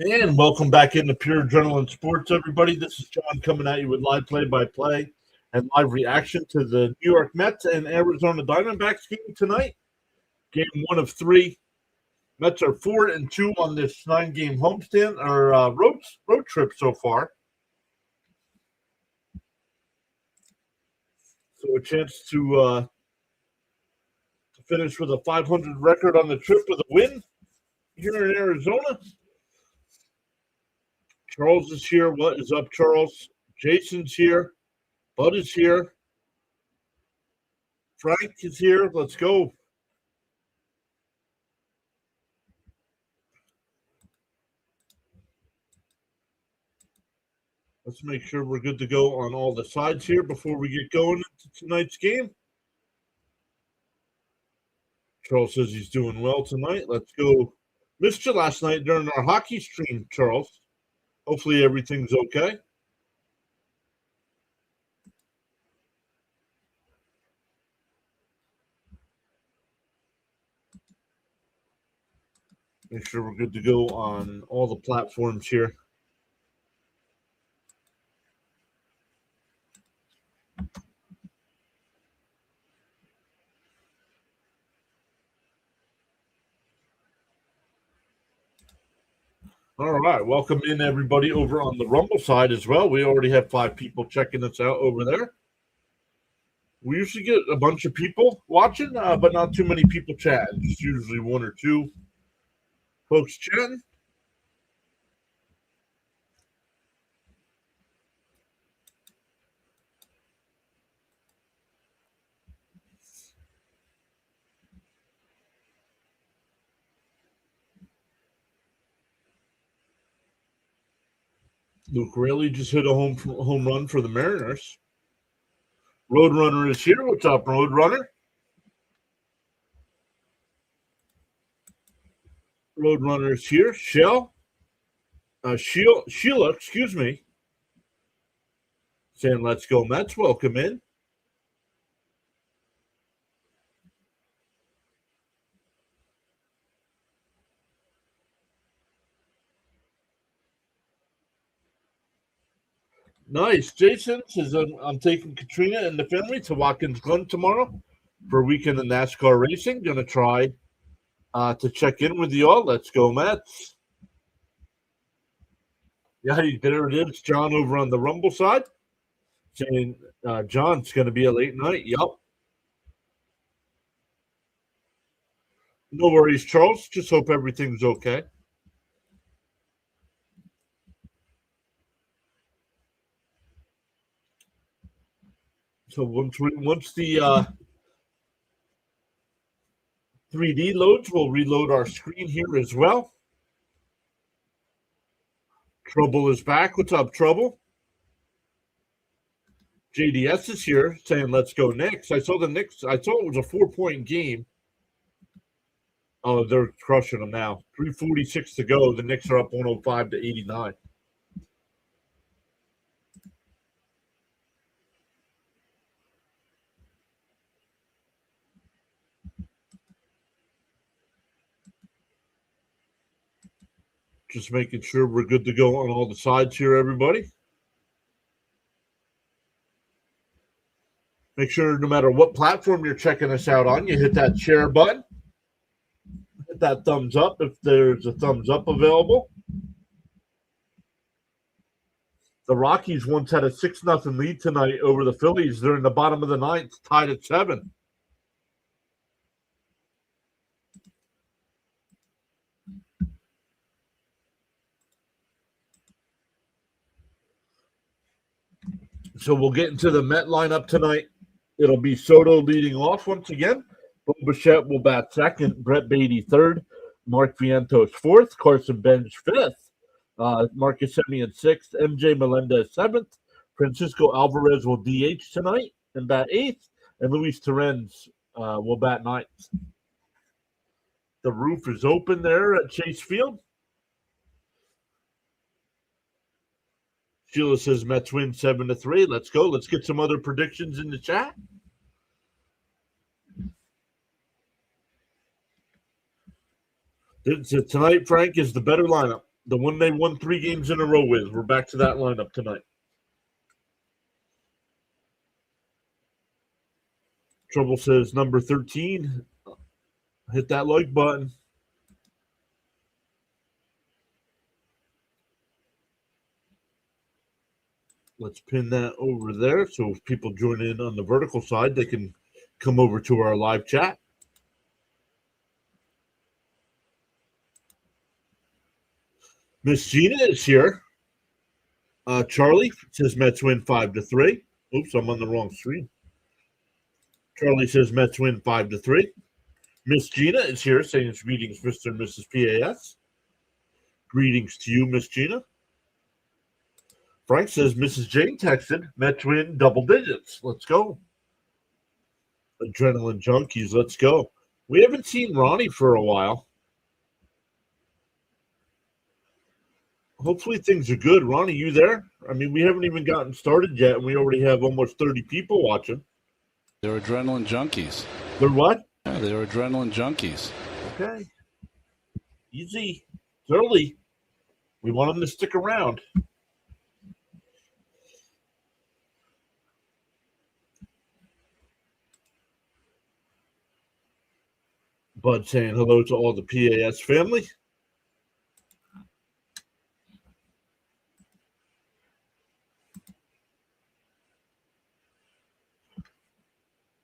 And welcome back into Pure Adrenaline Sports, everybody. This is John coming at you with live play-by-play and live reaction to the New York Mets and Arizona Diamondbacks game tonight. Game 1 of 3. Mets are 4-2 on this 9-game homestand or road trip so far. So a chance to finish with a 500 record on the trip with a win here in Arizona. Charles is here. What is up, Charles? Jason's here. Bud is here. Frank is here. Let's go. Let's make sure we're good to go on all the sides here before we get going into tonight's game. Charles says he's doing well tonight. Let's go. Missed you last night during our hockey stream, Charles. Hopefully everything's okay. Make sure we're good to go on all the platforms here. All right, welcome in everybody over on the Rumble side as well. We already have 5 people checking us out over there. We usually get a bunch of people watching, but not too many people chatting. Just usually 1 or 2 folks chatting. Luke Raley just hit a home run for the Mariners. Roadrunner is here. What's up, Roadrunner? Roadrunner is here. Sheila, excuse me. Saying let's go Mets. Welcome in. Nice. Jason says I'm taking Katrina and the family to Watkins Glen tomorrow for a weekend of NASCAR racing. Gonna try to check in with you all. Let's go Mets. Yeah, there it is. John over on the Rumble side saying John's going to be a late night. Yep. No worries, Charles. Just hope everything's okay. So once the 3D loads, we'll reload our screen here as well. Trouble is back. What's up, Trouble? JDS is here saying, let's go Knicks. I saw the Knicks. I thought it was a 4-point game. Oh, they're crushing them now. 3:46 to go. The Knicks are up 105 to 89. Just making sure we're good to go on all the sides here, everybody. Make sure no matter what platform you're checking us out on, you hit that share button. Hit that thumbs up if there's a thumbs up available. The Rockies once had a 6-0 lead tonight over the Phillies. They're in the bottom of the 9th, tied at 7. So we'll get into the Met lineup tonight. It'll be Soto leading off once again. Bo Bichette will bat second. Brett Beatty third. Mark Vientos fourth. Carson Bench fifth. Marcus Semien sixth. MJ Melendez seventh. Francisco Alvarez will DH tonight and bat eighth. And Luis Torrens will bat ninth. The roof is open there at Chase Field. Sheila says Mets win 7-3. Let's go. Let's get some other predictions in the chat. Tonight, Frank, is the better lineup. The one they won 3 games in a row with. We're back to that lineup tonight. Trouble says number 13. Hit that like button. Let's pin that over there so if people join in on the vertical side, they can come over to our live chat. Miss Gina is here. Charlie says Mets win 5-3. Oops, I'm on the wrong screen. Charlie says Mets win 5-3. Miss Gina is here saying greetings, Mr. and Mrs. PAS. Greetings to you, Miss Gina. Frank says Mrs. Jane texted Mets win double digits. Let's go. Adrenaline junkies, let's go. We haven't seen Ronnie for a while. Hopefully things are good. Ronnie, you there? I mean, we haven't even gotten started yet, and we already have almost 30 people watching. They're adrenaline junkies. They're what? Yeah, they're adrenaline junkies. Okay. Easy. It's early. We want them to stick around. Bud saying hello to all the PAS family.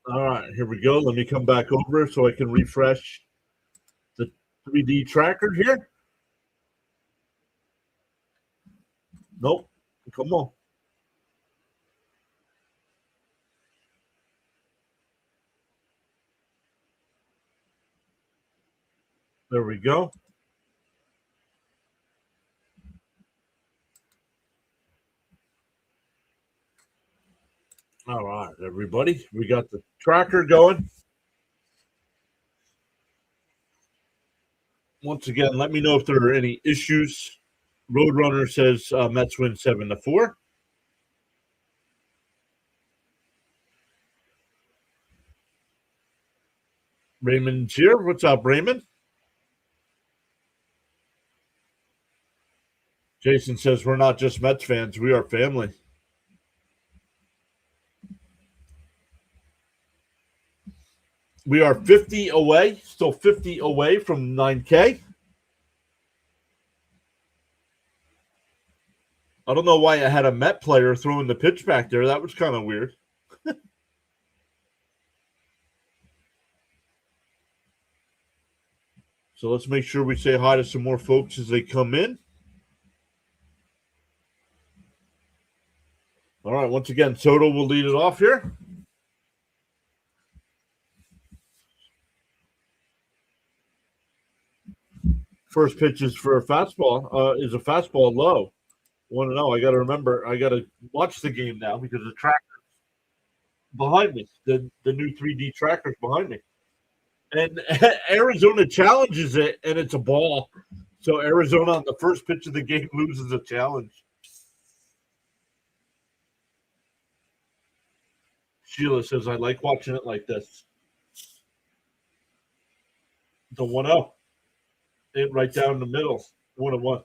All right, here we go. Let me come back over so I can refresh the 3D tracker here. Nope. Come on. There we go. All right, everybody. We got the tracker going. Once again, let me know if there are any issues. Roadrunner says Mets win 7-4. Raymond's here. What's up, Raymond? Jason says we're not just Mets fans. We are family. We are 50 away, still 50 away from 9K. I don't know why I had a Met player throwing the pitch back there. That was kind of weird. So let's make sure we say hi to some more folks as they come in. All right, once again, Soto will lead it off here. First pitch is for a fastball. Is a fastball low. 1-0. I got to remember. I got to watch the game now because the tracker's behind me. The new 3D tracker's behind me. And Arizona challenges it, and it's a ball. So Arizona on the first pitch of the game loses a challenge. Sheila says, I like watching it like this. The 1-0. It right down the middle. 1-1.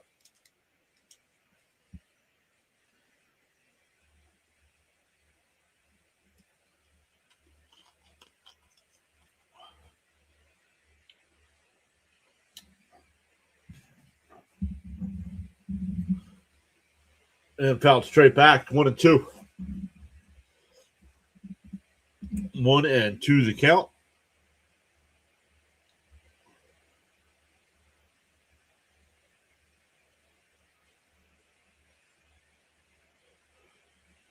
And fouled straight back. 1-2. 1-2 the count.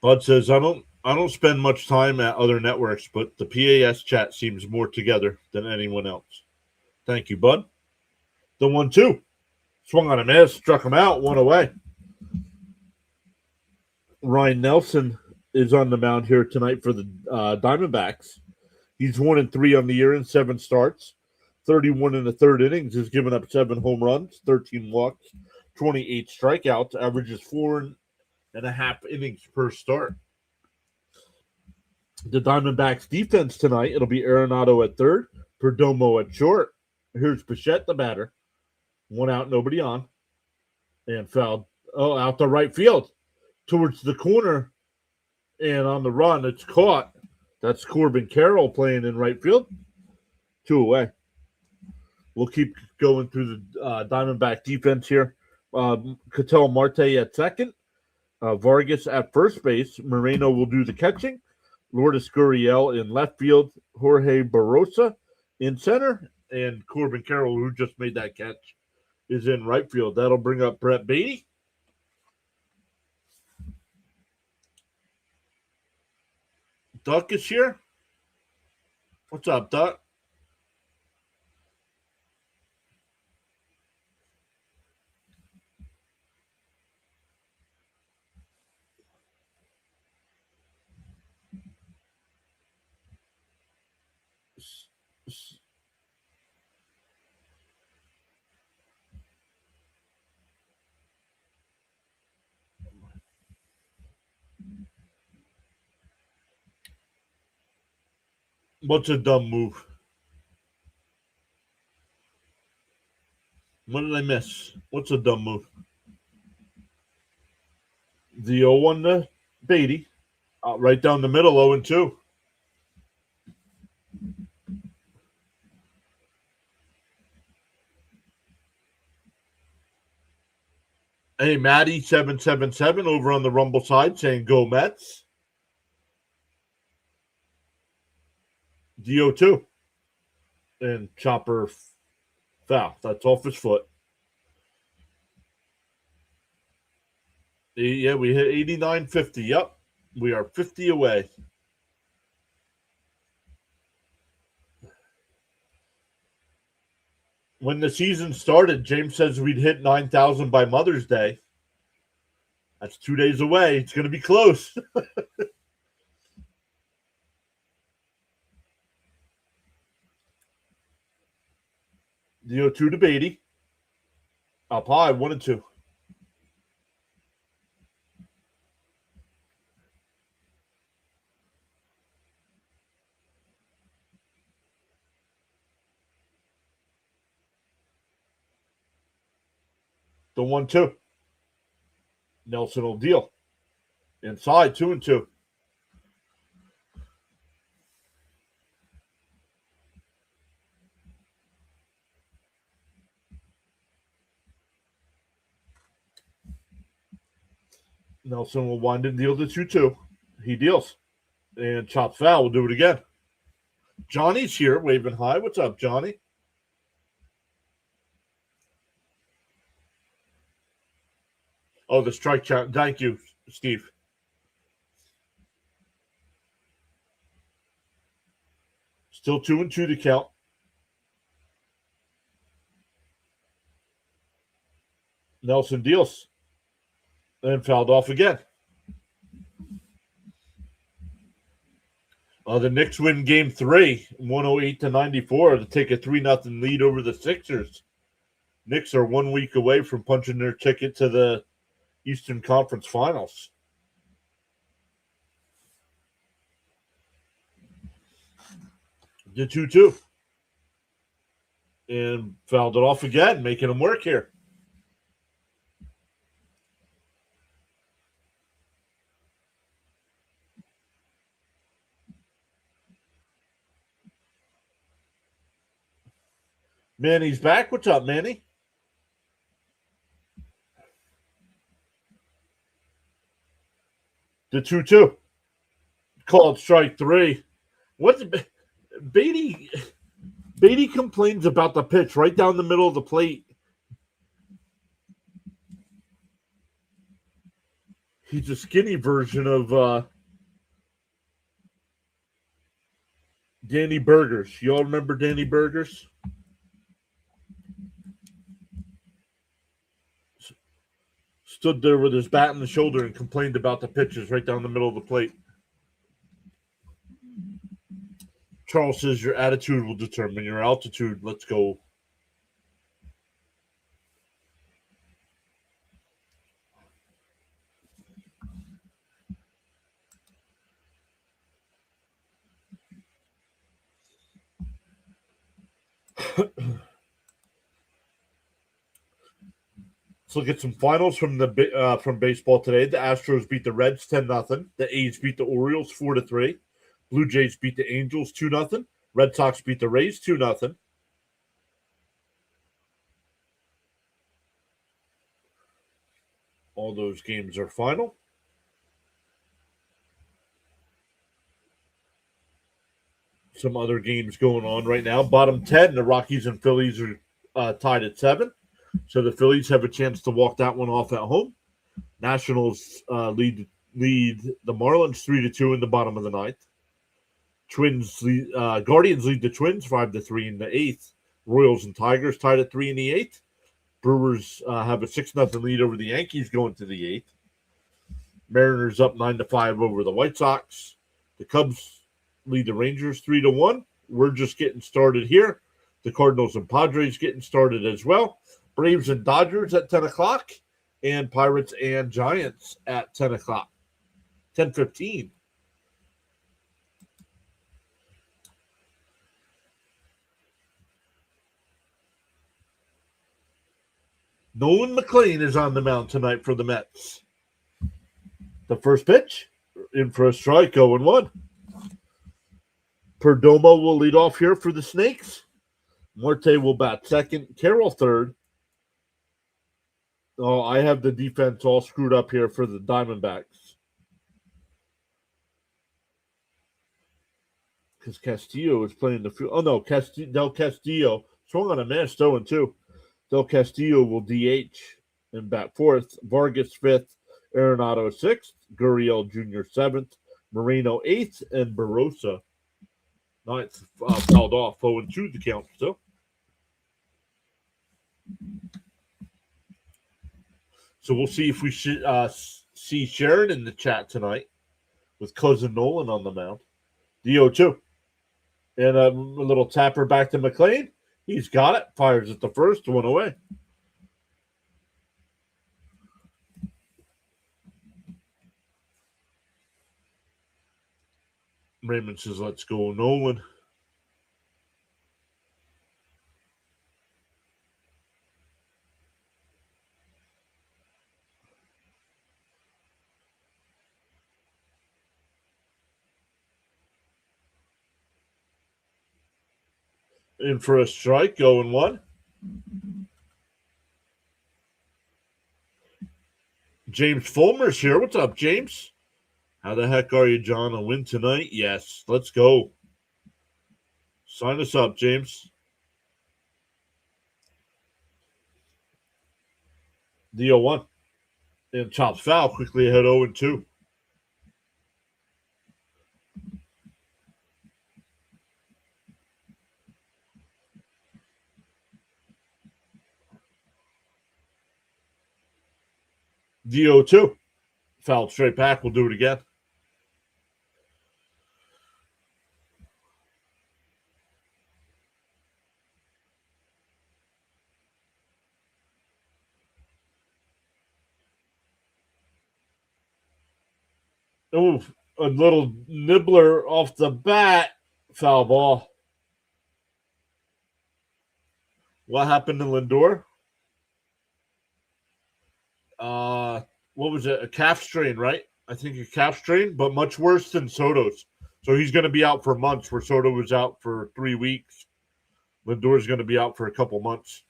Bud says, I don't spend much time at other networks, but the PAS chat seems more together than anyone else. Thank you, Bud. The 1-2. Swung on a miss, struck him out, 1 away. Ryan Nelson is on the mound here tonight for the Diamondbacks. He's 1-3 on the year in 7 starts. 31 in the third innings. Has given up 7 home runs, 13 walks, 28 strikeouts. Averages 4.5 innings per start. The Diamondbacks defense tonight, it'll be Arenado at third, Perdomo at short. Here's Bichette, the batter. 1 out, nobody on. and fouled. Oh, out to right field towards the corner, and on the run, it's caught. That's Corbin Carroll playing in right field. 2 away. We'll keep going through the Diamondback defense here. Cattell Marte at second. Vargas at first base. Moreno will do the catching. Lourdes Gurriel in left field. Jorge Barosa in center. And Corbin Carroll, who just made that catch, is in right field. That'll bring up Brett Beatty. Duck is here. What's up, Duck? What's a dumb move? What did I miss? What's a dumb move? The 0-1 to Beatty. Right down the middle, 0-2. Hey, Maddie777 over on the Rumble side saying go Mets. DO2. And Chopper foul. That's off his foot. Yeah, we hit 89-50. Yep. We are 50 away. When the season started, James says we'd hit 9,000 by Mother's Day. That's 2 days away. It's going to be close. DO2 to Beatty. Up high, 1-2. The 1-2. Nelson will deal. Inside, 2-2. Nelson will wind and deal the 2-2. He deals. And chops foul. We'll do it again. Johnny's here, waving high. What's up, Johnny? Oh, the strike count. Thank you, Steve. Still 2-2 to count. Nelson deals. And fouled off again. The Knicks win game 3, 108-94 to take a 3-0 lead over the Sixers. Knicks are 1 week away from punching their ticket to the Eastern Conference Finals. The 2-2. And fouled it off again, making them work here. Manny's back. What's up, Manny? The 2-2. Called strike 3. What's Beatty complains about the pitch right down the middle of the plate. He's a skinny version of Danny Burgers. You all remember Danny Burgers? Stood there with his bat in the shoulder and complained about the pitches right down the middle of the plate. Charles says your attitude will determine your altitude. Let's go. Let's look at some finals from baseball today. The Astros beat the Reds 10-0. The A's beat the Orioles 4-3. Blue Jays beat the Angels 2-0. Red Sox beat the Rays 2-0. All those games are final. Some other games going on right now. Bottom 10, the Rockies and Phillies are tied at 7. So the Phillies have a chance to walk that one off at home. Nationals lead the Marlins 3-2 in the bottom of the ninth. Guardians lead the Twins 5-3 in the eighth. Royals and Tigers tied at 3 in the eighth. Brewers have a 6-0 lead over the Yankees going to the eighth. Mariners up 9-5 over the White Sox. The Cubs lead the Rangers 3-1. We're just getting started here. The Cardinals and Padres getting started as well. Braves and Dodgers at 10 o'clock. And Pirates and Giants at 10 o'clock. 10:15. Nolan McLean is on the mound tonight for the Mets. The first pitch, in for a strike, 0-1. Perdomo will lead off here for the Snakes. Marte will bat second. Carroll third. Oh, I have the defense all screwed up here for the Diamondbacks. Because Castillo is playing the field. Oh, no, Del Castillo swung on a miss, 0-2. Del Castillo will DH and bat fourth. Vargas fifth. Arenado sixth. Gurriel Jr. seventh. Moreno eighth. And Barossa ninth. Fouled off. 0-2 the count still. So we'll see if we should see Sharon in the chat tonight with cousin Nolan on the mound. DO2. And a little tapper back to McLean. He's got it. Fires at the first. 1 away. Raymond says, let's go, Nolan. In for a strike, 0-1. James Fulmer's here. What's up, James? How the heck are you, John? A win tonight? Yes. Let's go. Sign us up, James. The 0-1. And chops foul. Quickly ahead 0-2. The 0-2. Fouled straight back. We'll do it again. Oh, a little nibbler off the bat. Foul ball. What happened to Lindor? What was it? A calf strain, right? I think a calf strain, but much worse than Soto's. So he's going to be out for months, where Soto was out for 3 weeks. Lindor's going to be out for a couple months.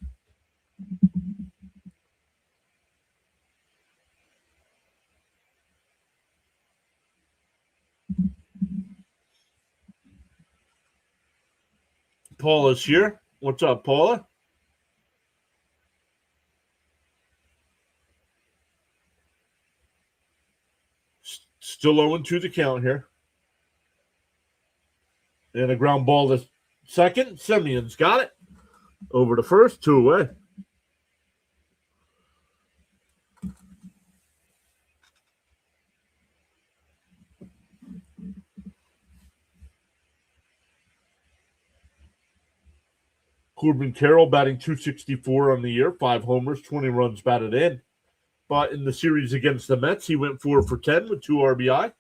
Paula's here. What's up, Paula? Still 0-2 the count here. And a ground ball to second. Simeon's got it. Over to first, 2 away. Corbin Carroll batting .264 on the year, 5 homers, 20 runs batted in. But in the series against the Mets, he went 4 for 10 with 2 RBI.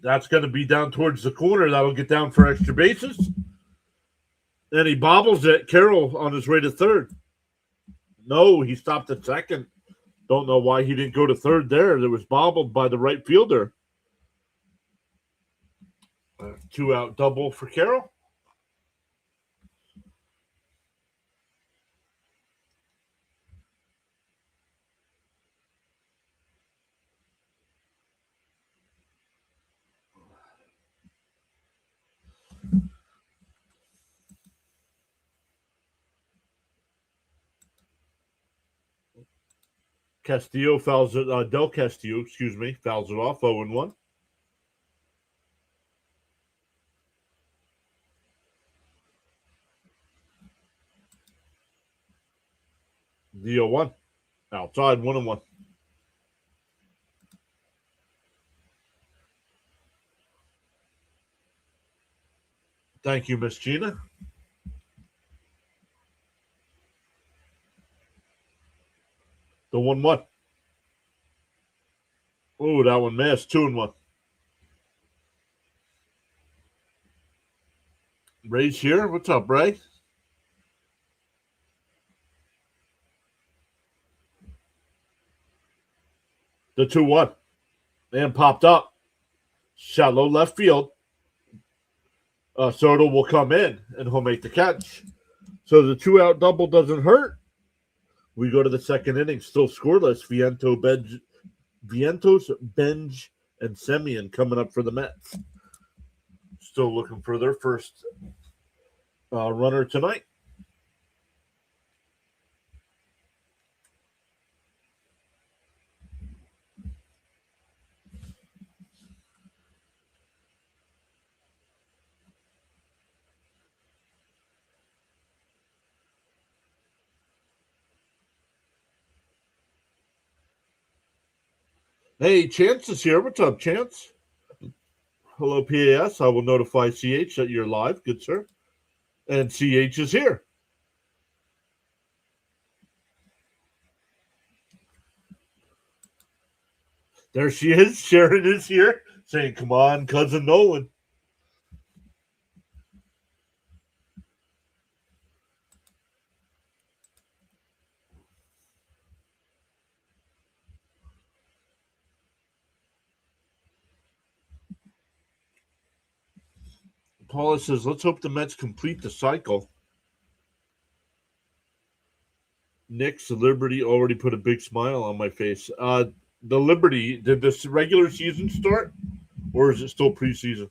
That's going to be down towards the corner. That'll get down for extra bases. And he bobbles it. Carroll on his way to third. No, he stopped at second. Don't know why he didn't go to third there. It was bobbled by the right fielder. 2-out double for Carroll. Castillo fouls it. Del Castillo, excuse me, fouls it off. 0-1. The 0-1. Outside, 1-1. Thank you, Miss Gina. The 1-1. Oh, that one missed. 2-1. Ray's here. What's up, Ray? The 2-1. And popped up. Shallow left field. Soto will come in, and he'll make the catch. So the 2-out double doesn't hurt. We go to the second inning, still scoreless. Vientos, Benj, and Semien coming up for the Mets. Still looking for their first runner tonight. Hey, Chance is here. What's up, Chance? Hello, PAS. I will notify CH that you're live. Good, sir. And CH is here. There she is. Sharon is here saying, come on, cousin Nolan. Paula says, let's hope the Mets complete the cycle. Nick's Liberty already put a big smile on my face. The Liberty, did this regular season start, or is it still preseason?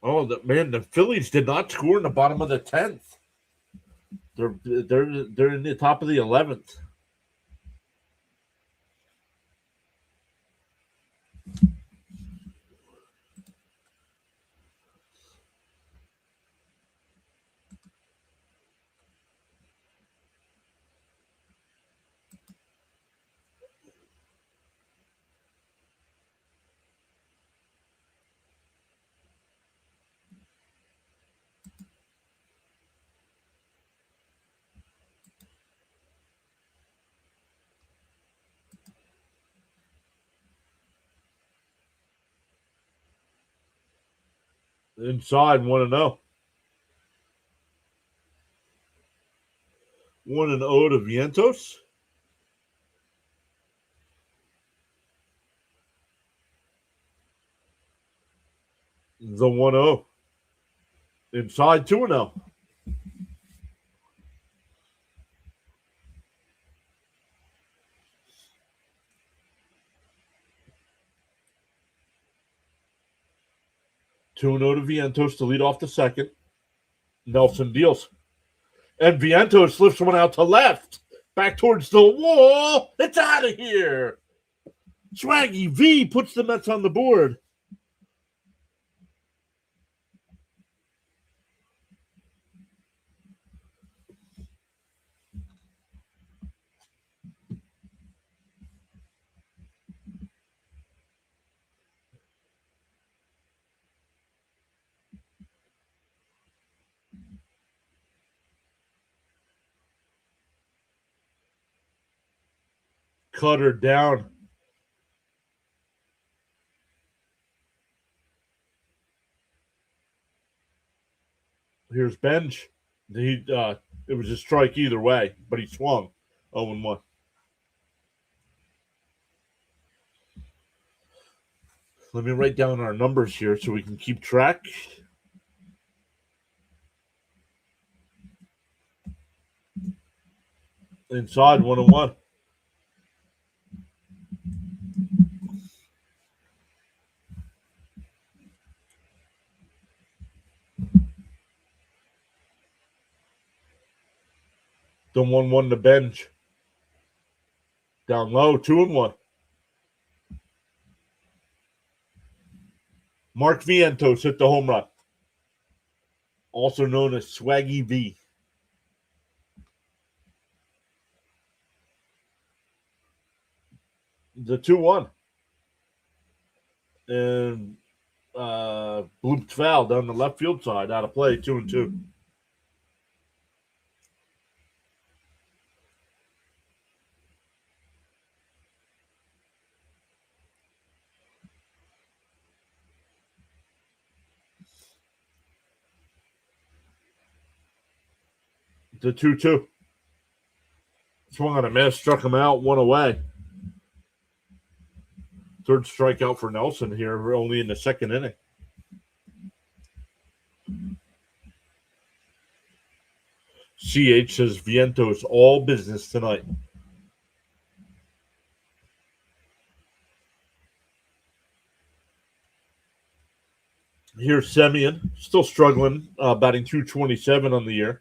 Oh, the Phillies did not score in the bottom of the 10th. They're in the top of the 11th. Inside 1-0. 1-0 to Vientos. The 1-0. Inside 2-0. To Vientos to lead off the second. Nelson deals. And Vientos lifts one out to left. Back towards the wall. It's out of here. Swaggy V puts the Mets on the board. Cutter down. Here's Benj. It was a strike either way, but he swung 0-1. Let me write down our numbers here so we can keep track. Inside 1-1. The 1-1 to Benj. Down low, 2-1. Mark Vientos hit the home run, also known as Swaggy V. The 2-1. And blooped foul down the left field side, out of play, 2-2. The 2-2. Swung on a miss, struck him out, one away. Third strikeout for Nelson here. We're only in the second inning. CH says Vientos all business tonight. Here's Semien, still struggling, batting .227 on the year.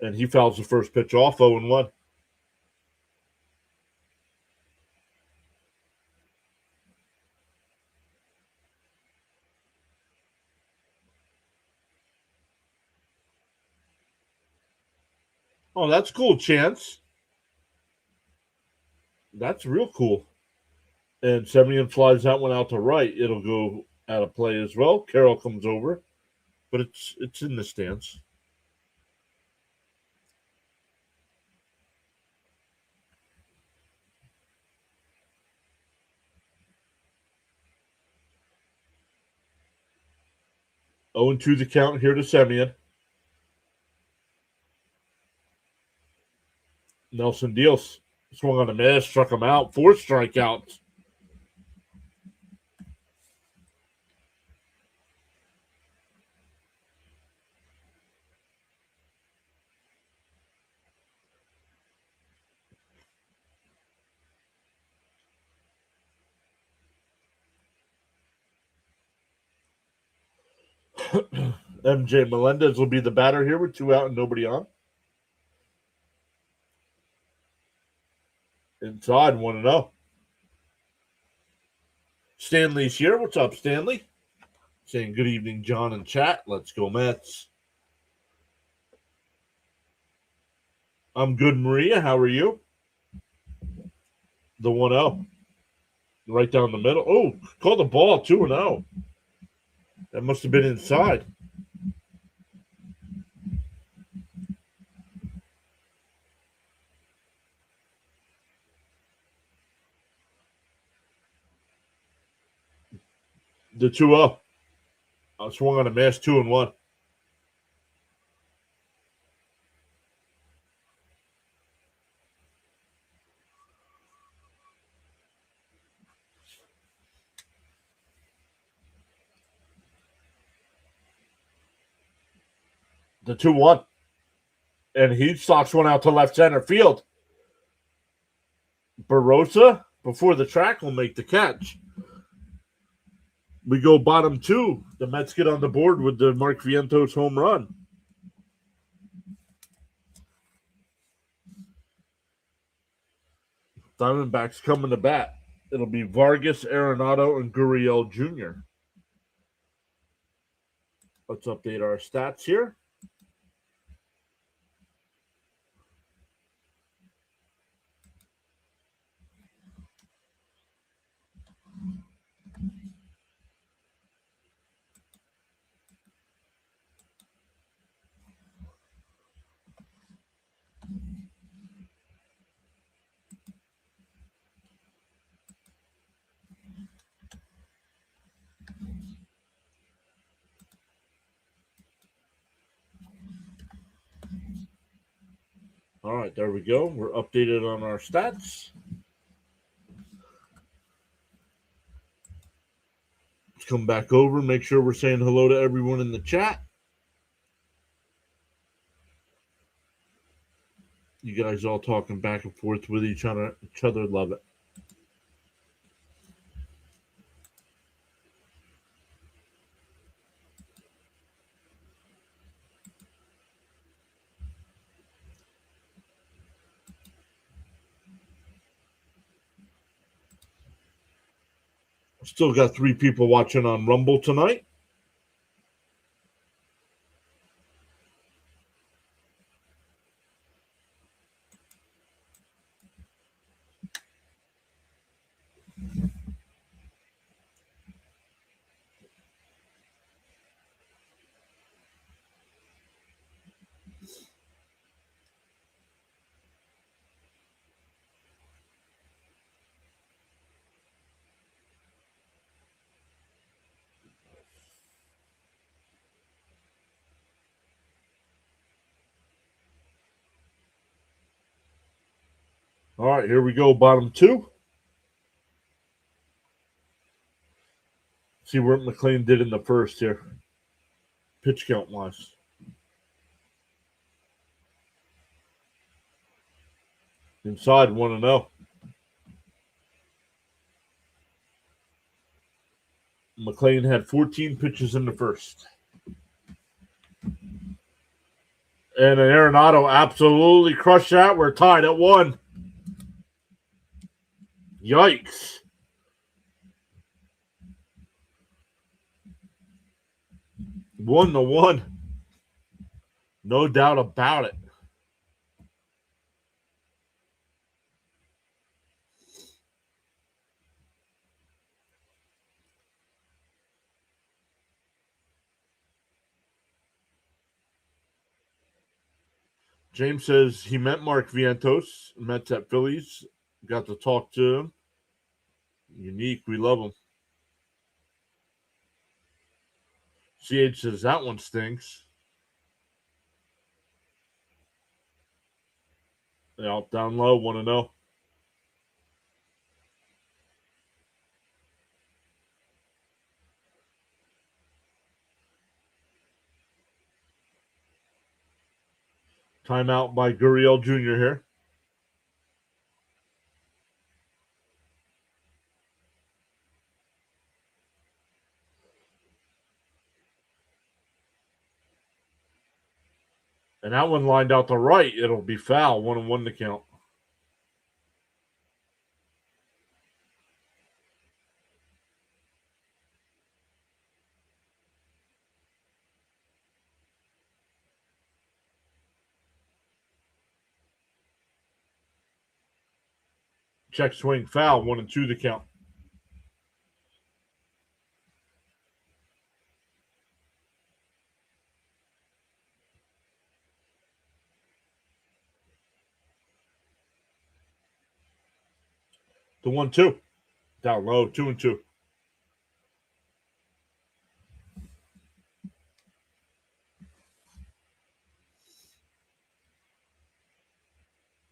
And he fouls the first pitch off, 0-1. Oh, that's cool, Chance. That's real cool. And Semien flies that one out to right. It'll go out of play as well. Carroll comes over, but it's in the stands. Oh, and 2 the count here to Semien. Nelson deals. Swung on a miss, struck him out. 4 strikeouts. MJ Melendez will be the batter here with 2 out and nobody on. Inside, 1-0. Stanley's here. What's up, Stanley? Saying good evening, John and chat. Let's go, Mets. I'm good, Maria. How are you? The 1-0. Right down the middle. Oh, called the ball, 2-0. That must have been inside. The 2-0. I swung on a miss, 2-1. The 2-1. And he socks one out to left center field. Barossa, before the track, will make the catch. We go bottom 2. The Mets get on the board with the Mark Vientos home run. Diamondbacks coming to bat. It'll be Vargas, Arenado, and Gurriel Jr. Let's update our stats here. All right, there we go. We're updated on our stats. Let's come back over, make sure we're saying hello to everyone in the chat. You guys all talking back and forth with each other. Love it. Still got 3 people watching on Rumble tonight. All right, here we go. Bottom 2. See what McLean did in the first here. Pitch count wise. Inside 1-0. McLean had 14 pitches in the first. And Arenado absolutely crushed that. We're tied at 1. Yikes. One to 1. No doubt about it. James says he met Mark Vientos, met at Phillies, got to talk to him. Unique, we love him. CH says that one stinks. Yeah, down low, 1-0. Timeout by Gurriel Jr. here. And that one lined out to right. It'll be foul. 1-1 to count. Check swing foul. 1-2 to count. The 1-2. Down low. 2-2.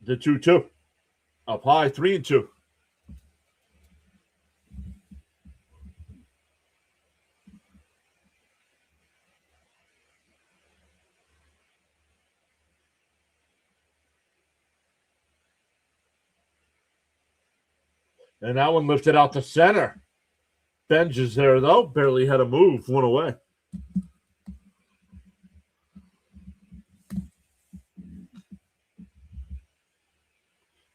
The 2-2. Up high. 3-2. And that one lifted out to center. Benj is there, though. Barely had a move. 1 away.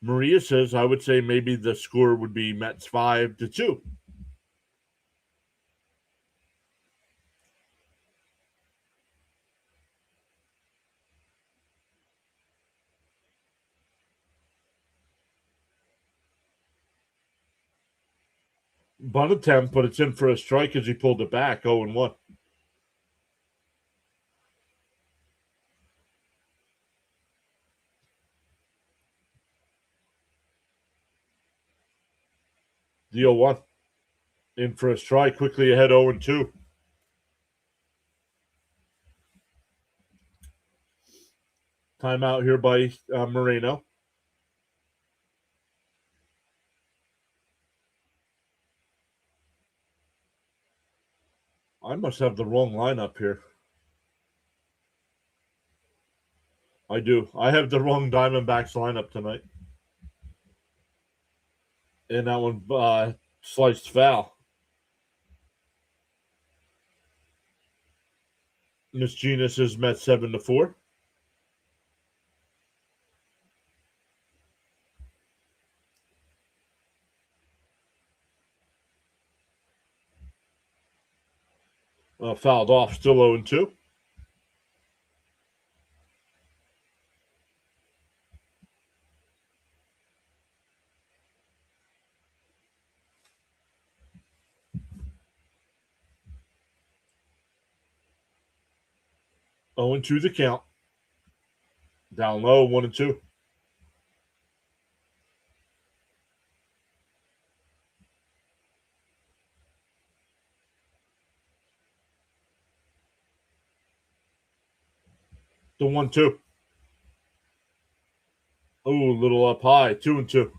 Maria says, I would say maybe the score would be Mets 5-2. Bunt attempt, but it's in for a strike as he pulled it back. 0-1. The 0-1. In for a strike, quickly ahead 0-2. Timeout here by Moreno. I must have the wrong lineup here. I do. I have the wrong Diamondbacks lineup tonight. And that one sliced foul. Miss Genus is met 7-4. Fouled off, still 0-2. Oh and 2 the count. Down low, 1-2. The 1-2. Oh, a little up high, 2-2.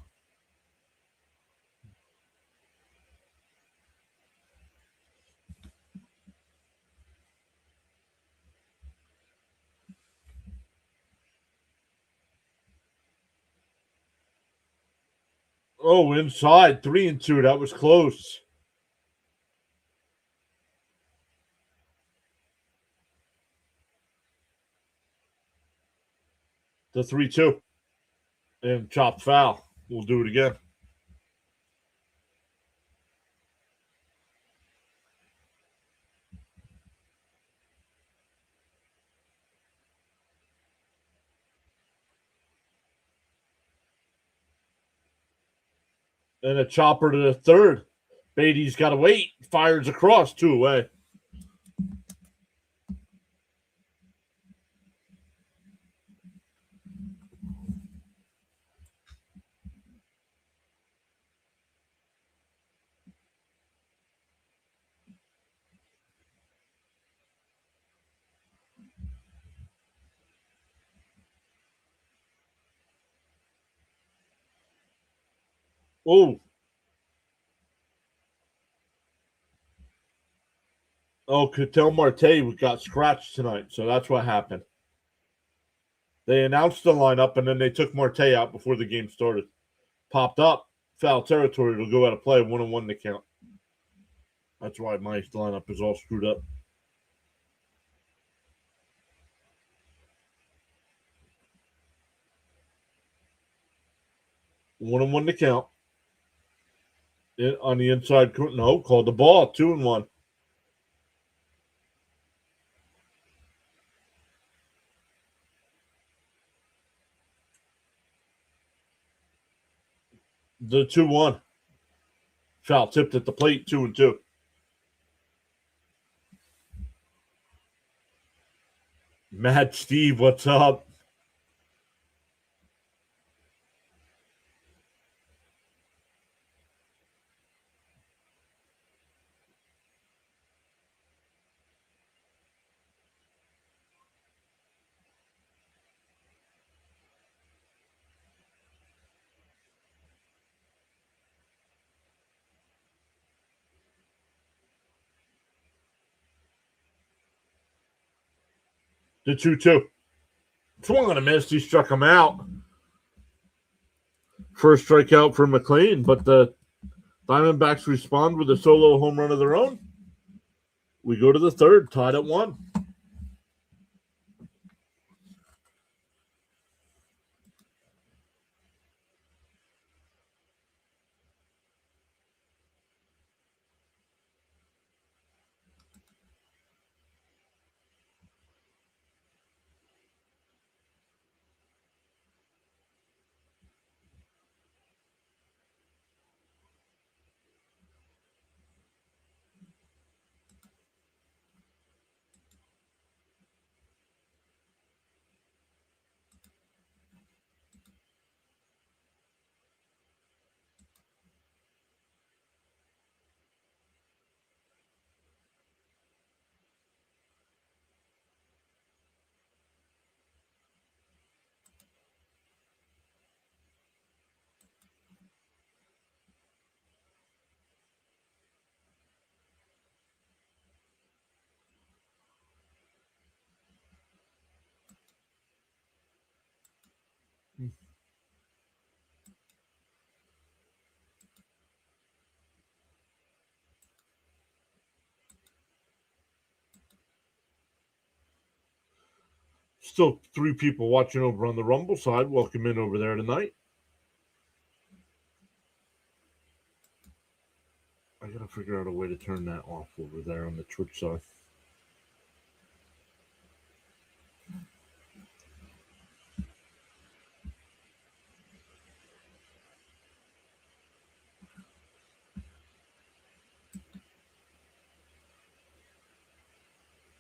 Oh, inside, 3-2. That was close. The 3-2. And chopped foul. We'll do it again. And a chopper to the third. Beatty's got to wait. Fires across, 2 away. Oh. Oh, Ketel Marte got scratched tonight, so that's what happened. They announced the lineup, and then they took Marte out before the game started. Popped up, foul territory. It'll go out of play, 1-1 to count. That's why my lineup is all screwed up. One and one to count. On the inside, no, called the ball, 2-1. The 2-1. Foul tipped at the plate, 2-2. Mad Steve, what's up? The 2-2. Swung on a miss. He struck him out. First strikeout for McLean, but the Diamondbacks respond with a solo home run of their own. We go to the third, tied at 1. Still 3 people watching over on the Rumble side. Welcome in over there tonight. I gotta figure out a way to turn that off over there on the Twitch side.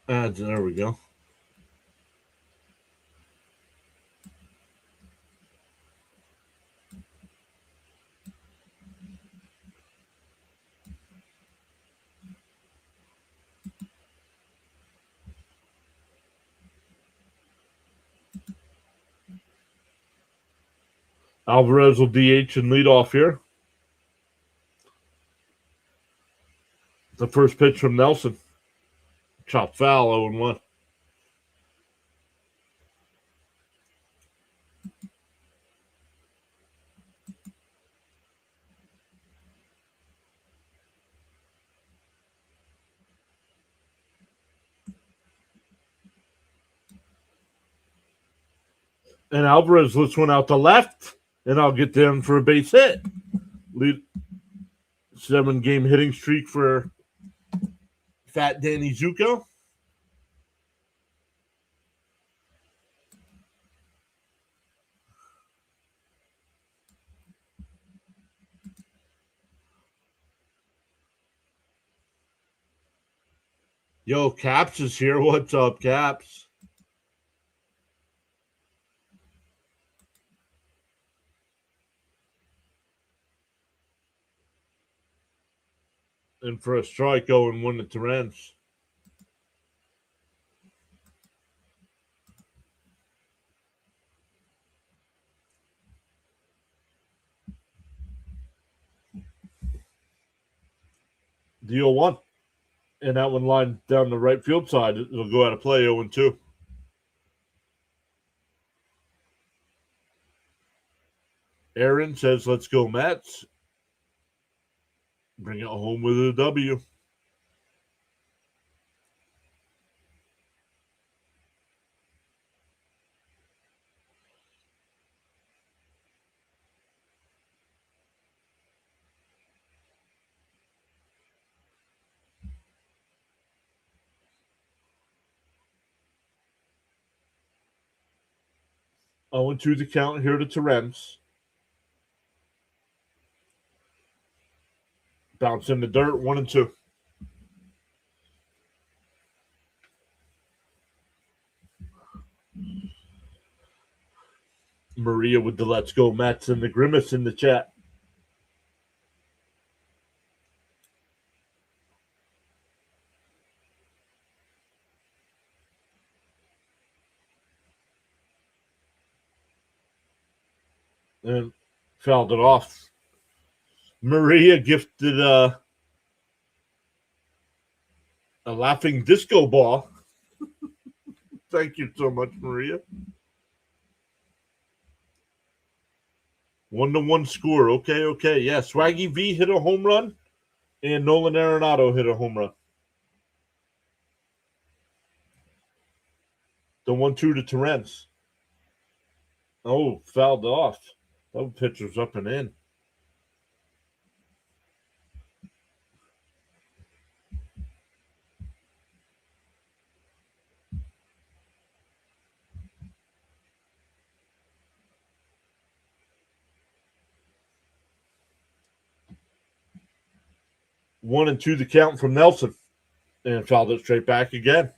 Ads, there we go. Alvarez will DH and lead off here. The first pitch from Nelson. Chopped foul, 0-1. And Alvarez lets one out to left, and I'll get them for a base hit. Lead 7-game hitting streak for Fat Danny Zuko. Yo, Caps is here. What's up, Caps? And for a strike, 0-1 to Terrence. The 0-1. And that one lined down the right field side. It'll go out of play, 0-2. Aaron says, let's go, Mets. Bring it home with a W. Oh, and 2 the count here to Terrence. Bounce in the dirt, 1-2. Maria with the let's go Mets and the grimace in the chat. And fouled it off. Maria gifted a laughing disco ball. Thank you so much, Maria. 1-1 score. Okay. Yeah, Swaggy V hit a home run, and Nolan Arenado hit a home run. The 1-2 to Terrence. Oh, fouled off. That pitcher's up and in. One and 2 the count from Nelson. And fouled it straight back again.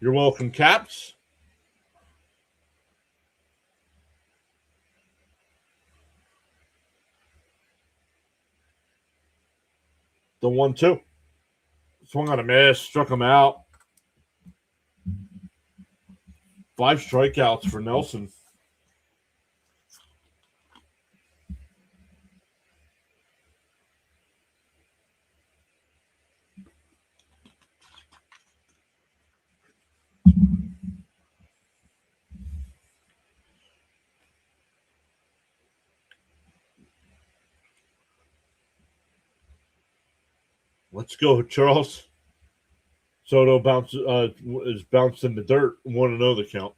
You're welcome, Caps. The 1-2. Swung on a miss, struck him out. 5 strikeouts for Nelson. Let's go, Charles. Soto is bounced in the dirt. 1-0 the count.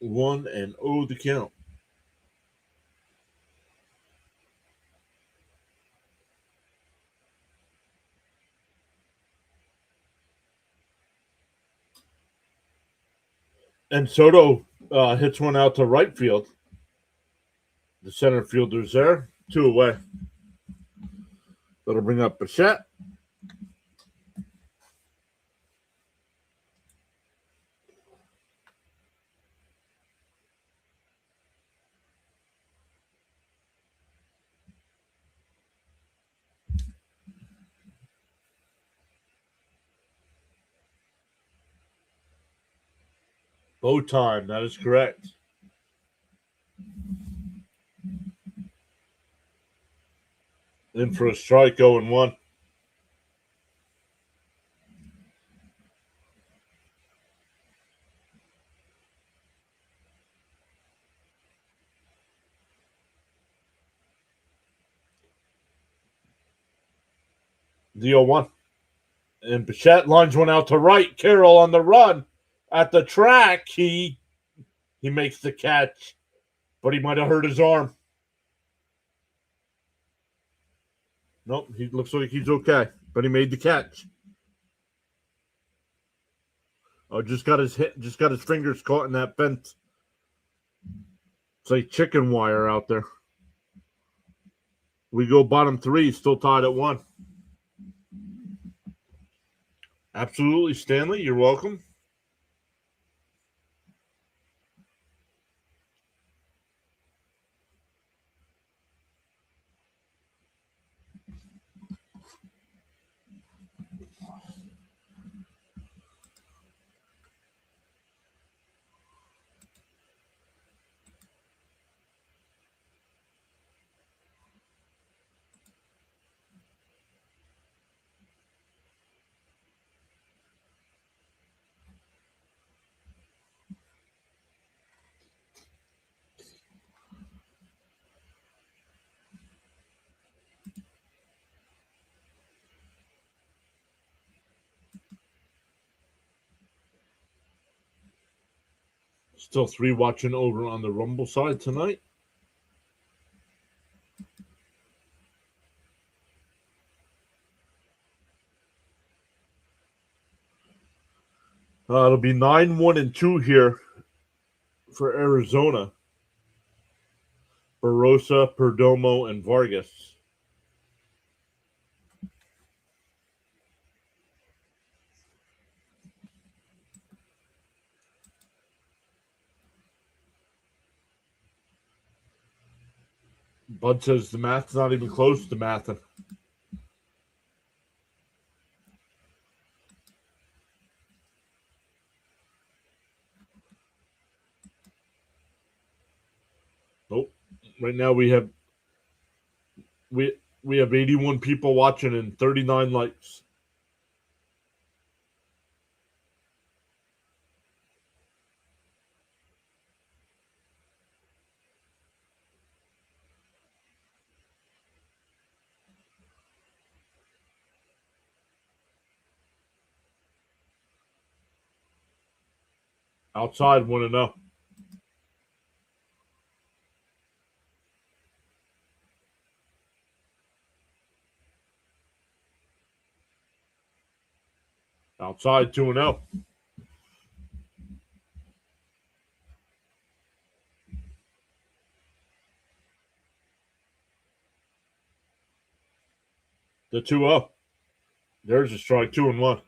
1-0 the count. And Soto hits one out to right field. The center fielder's there. 2 away. That'll bring up Bichette. Bow time. That is correct. In for a strike, 0-1. The 0-1. And Bichette lines one out to right. Carroll on the run at the track. He makes the catch, but he might have hurt his arm. Nope, he looks like he's okay, but he made the catch. Oh, just got his fingers caught in that fence. It's like chicken wire out there. We go bottom 3, still tied at 1. Absolutely, Stanley. You're welcome. Still 3 watching over on the Rumble side tonight. It'll be 9-1-2 here for Arizona. Barossa, Perdomo, and Vargas. Bud says the math's not even close to mathing. Nope. Right now we have 81 people watching and 39 likes. Outside 1-0. Outside 2-0. The 2-0. There's a strike. 2-1.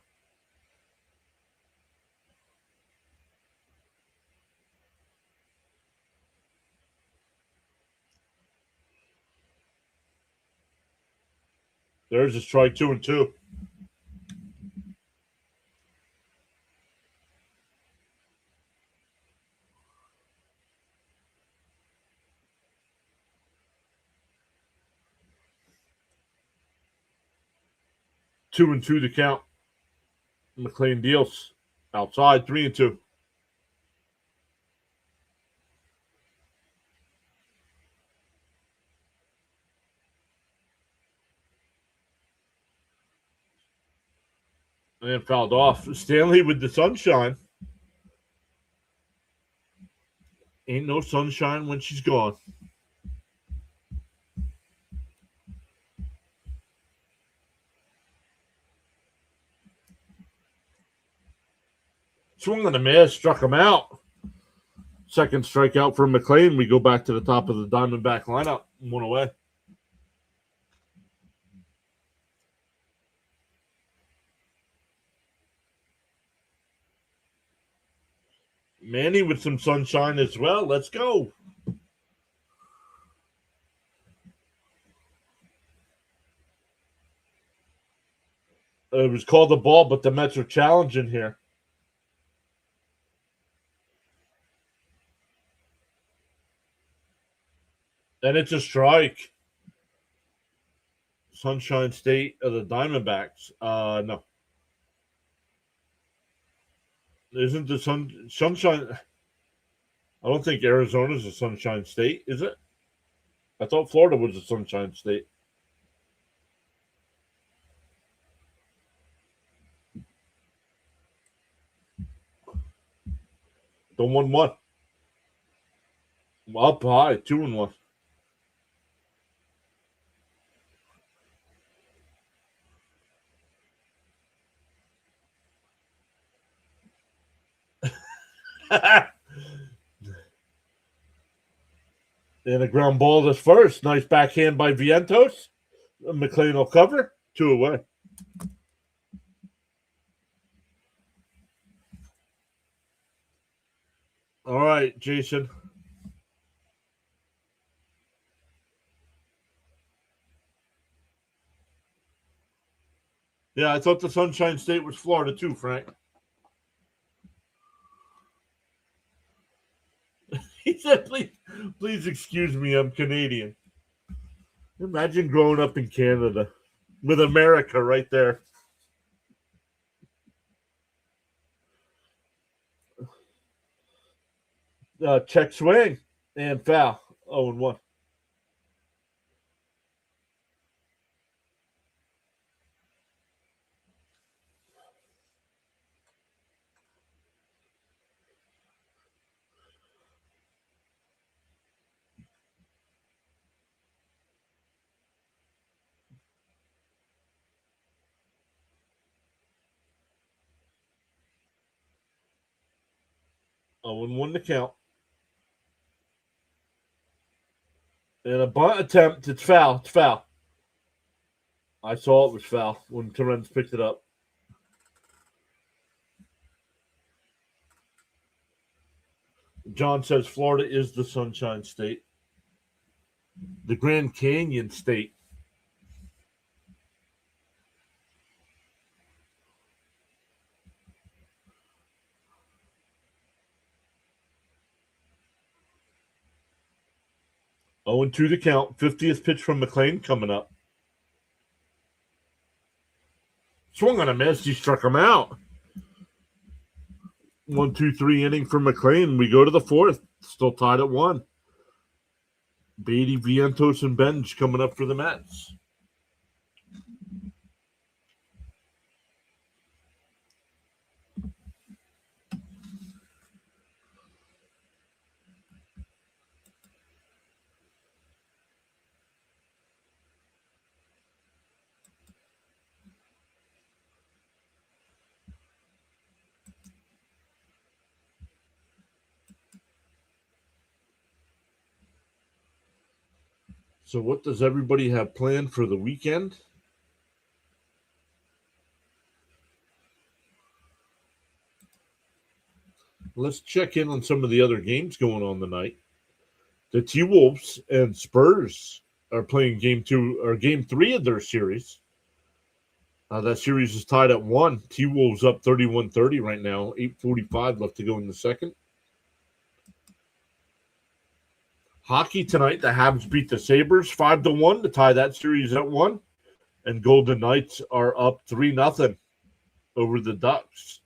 There's a strike. 2-2. Two and two to count. McLean deals outside 3-2. And fouled off. Stanley with the sunshine. Ain't no sunshine when she's gone. Swung on a miss, struck him out. Second strikeout for McLean. We go back to the top of the Diamondback lineup. 1 away. Manny with some sunshine as well. Let's go. It was called the ball, but the Mets are challenging here. And it's a strike. Sunshine State of the Diamondbacks. No. Isn't the Sunshine... I don't think Arizona's a Sunshine State, is it? I thought Florida was a Sunshine State. The 1-1. Up high, 2-1. And a ground ball to first. Nice backhand by Vientos. McLean will cover. 2 away. All right, Jason. Yeah, I thought the Sunshine State was Florida too, Frank. He said, please excuse me, I'm Canadian. Imagine growing up in Canada with America right there. Check swing and foul. 0-1. Oh, and 1 to count. And a bunt attempt. It's foul. It's foul. I saw it was foul when Torrens picked it up. John says Florida is the Sunshine State. The Grand Canyon State. Oh, and 2 to count. 50th pitch from McLean coming up. Swung on a miss. He struck him out. 1-2-3 inning for McLean. We go to the 4th. Still tied at 1. Beatty, Vientos, and Benj coming up for the Mets. So what does everybody have planned for the weekend? Let's check in on some of the other games going on tonight. The T-Wolves and Spurs are playing game 3 of their series. That series is tied at 1. T-Wolves up 31-30 right now. 8:45 left to go in the second. Hockey tonight, the Habs beat the Sabres 5-1 to tie that series at 1. And Golden Knights are up 3-0 over the Ducks.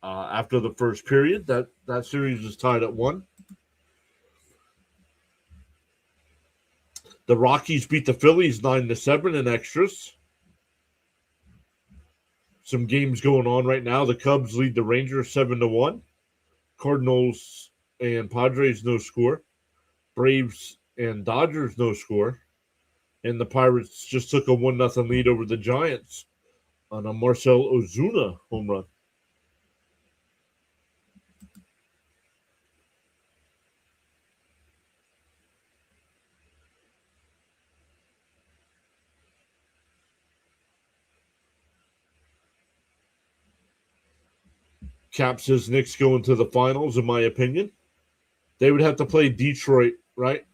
After the first period, that series is tied at 1. The Rockies beat the Phillies 9-7 in extras. some games going on right now. The Cubs lead the Rangers 7-1. Cardinals and Padres no score. Braves and Dodgers no score. And the Pirates just took a 1-0 lead over the Giants on a Marcell Ozuna home run. Cap says Knicks go into the finals, in my opinion. They would have to play Detroit, right?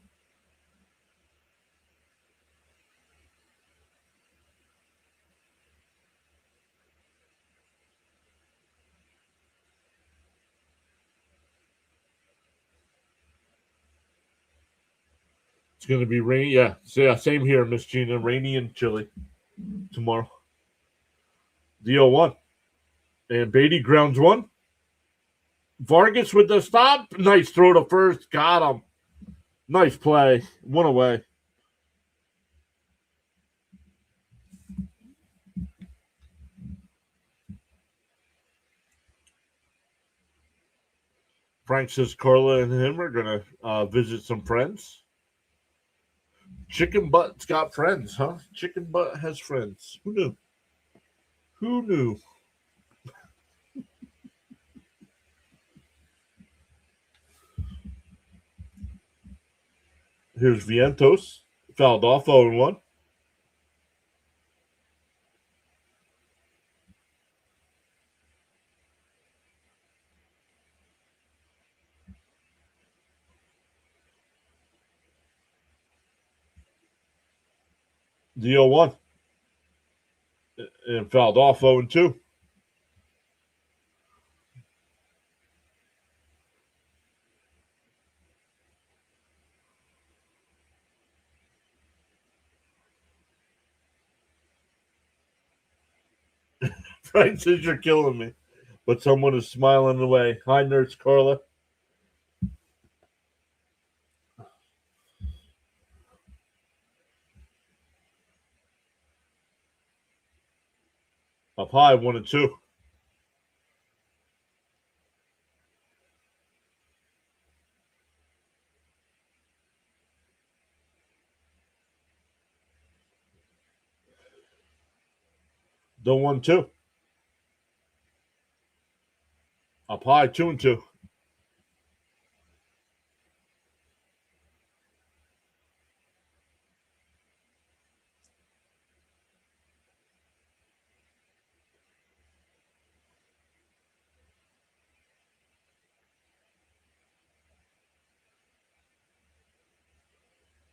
It's going to be rain. Yeah, same here, Miss Gina. Rainy and chilly tomorrow. The 0-1. And Beatty grounds one. Vargas with the stop. Nice throw to first. Got him. Nice play. One away. Frank says Carla and him are going to visit some friends. Chicken Butt's got friends, huh? Chicken Butt has friends. Who knew? Who knew? Here's Vientos. Fouled off 0-1. The 0-1. And fouled off 0-2. Frank says you're killing me. But someone is smiling away. Hi, Nurse Carla. Up high, 1-2. The 1-2. Up high, 2-2.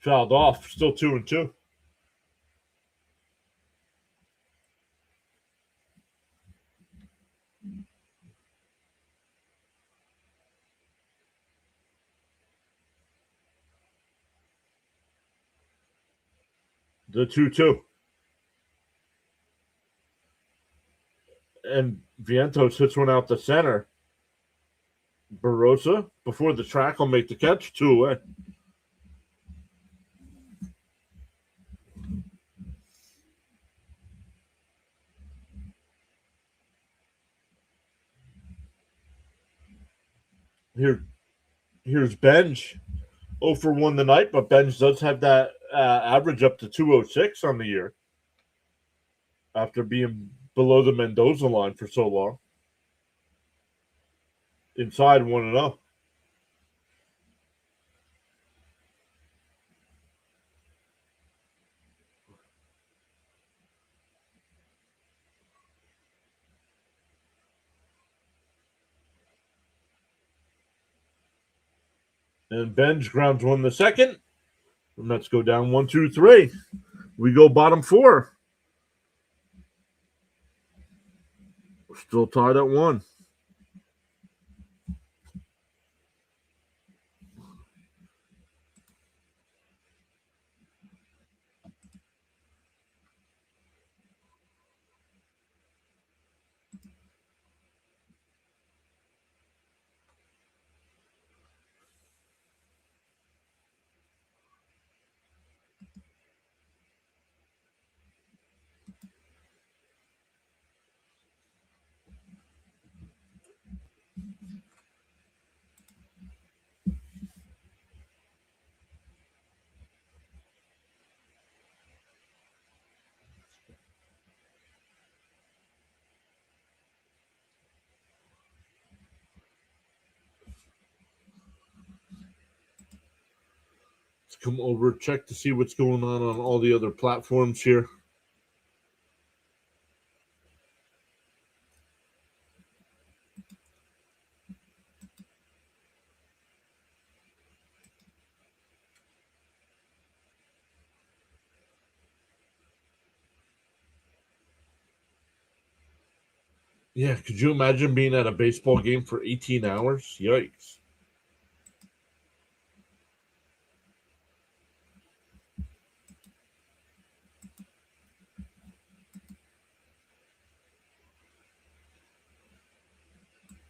Fouled off, still 2-2. The 2-2. And Vientos hits one out the center. Barossa, before the track, will make the catch. 2 away. Here's Benj. 0 for 1 tonight, but Benj does have that average up to 206 on the year after being below the Mendoza line for so long. Inside 1-0. And Benj grounds one the second. And let's go down 1-2-3. We go bottom 4. We're still tied at 1. Let's come over, check to see what's going on all the other platforms here. Yeah, could you imagine being at a baseball game for 18 hours? Yikes.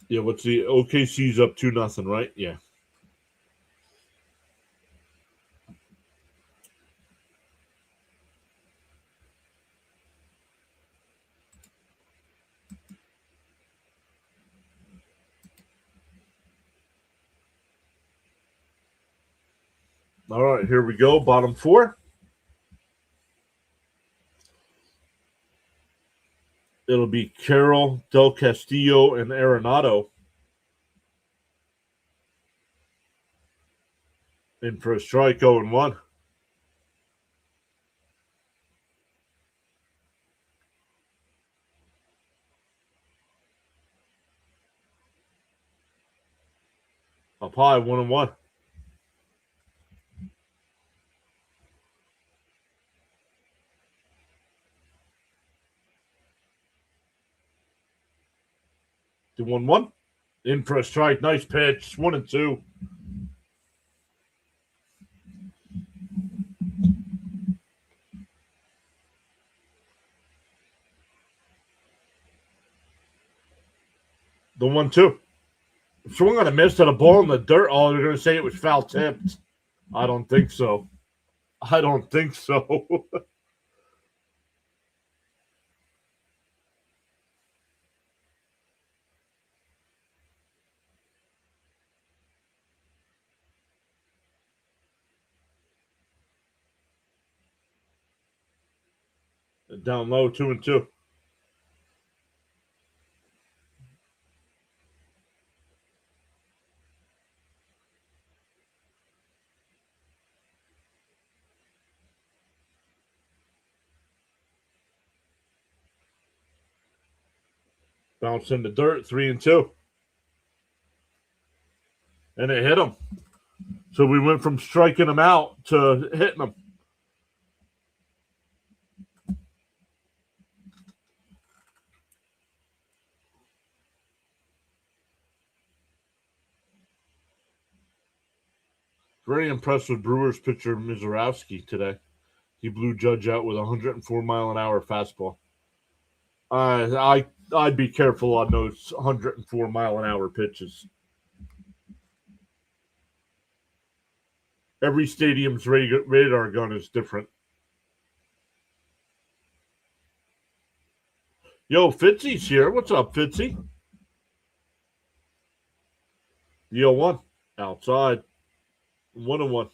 Yeah, what's the OKC's up 2-0, right? Yeah. All right, here we go. Bottom four. It'll be Carroll, Del Castillo, and Arenado in for a strike, 0-1. Up high, 1-1. The 1-1. In for a strike. Nice pitch. 1-2. The 1-2. Swung on a miss at a ball in the dirt. Oh, they're going to say it was foul tipped. I don't think so. I don't think so. Down low, 2-2. Bounce in the dirt, 3-2. And it hit him. So we went from striking him out to hitting him. Very impressed with Brewers pitcher Mizorowski today. He blew Judge out with a 104-mile-an-hour fastball. I'd be careful on those 104-mile-an-hour pitches. Every stadium's radar gun is different. Yo, Fitzy's here. What's up, Fitzy? The 0-1. Outside. 1-1.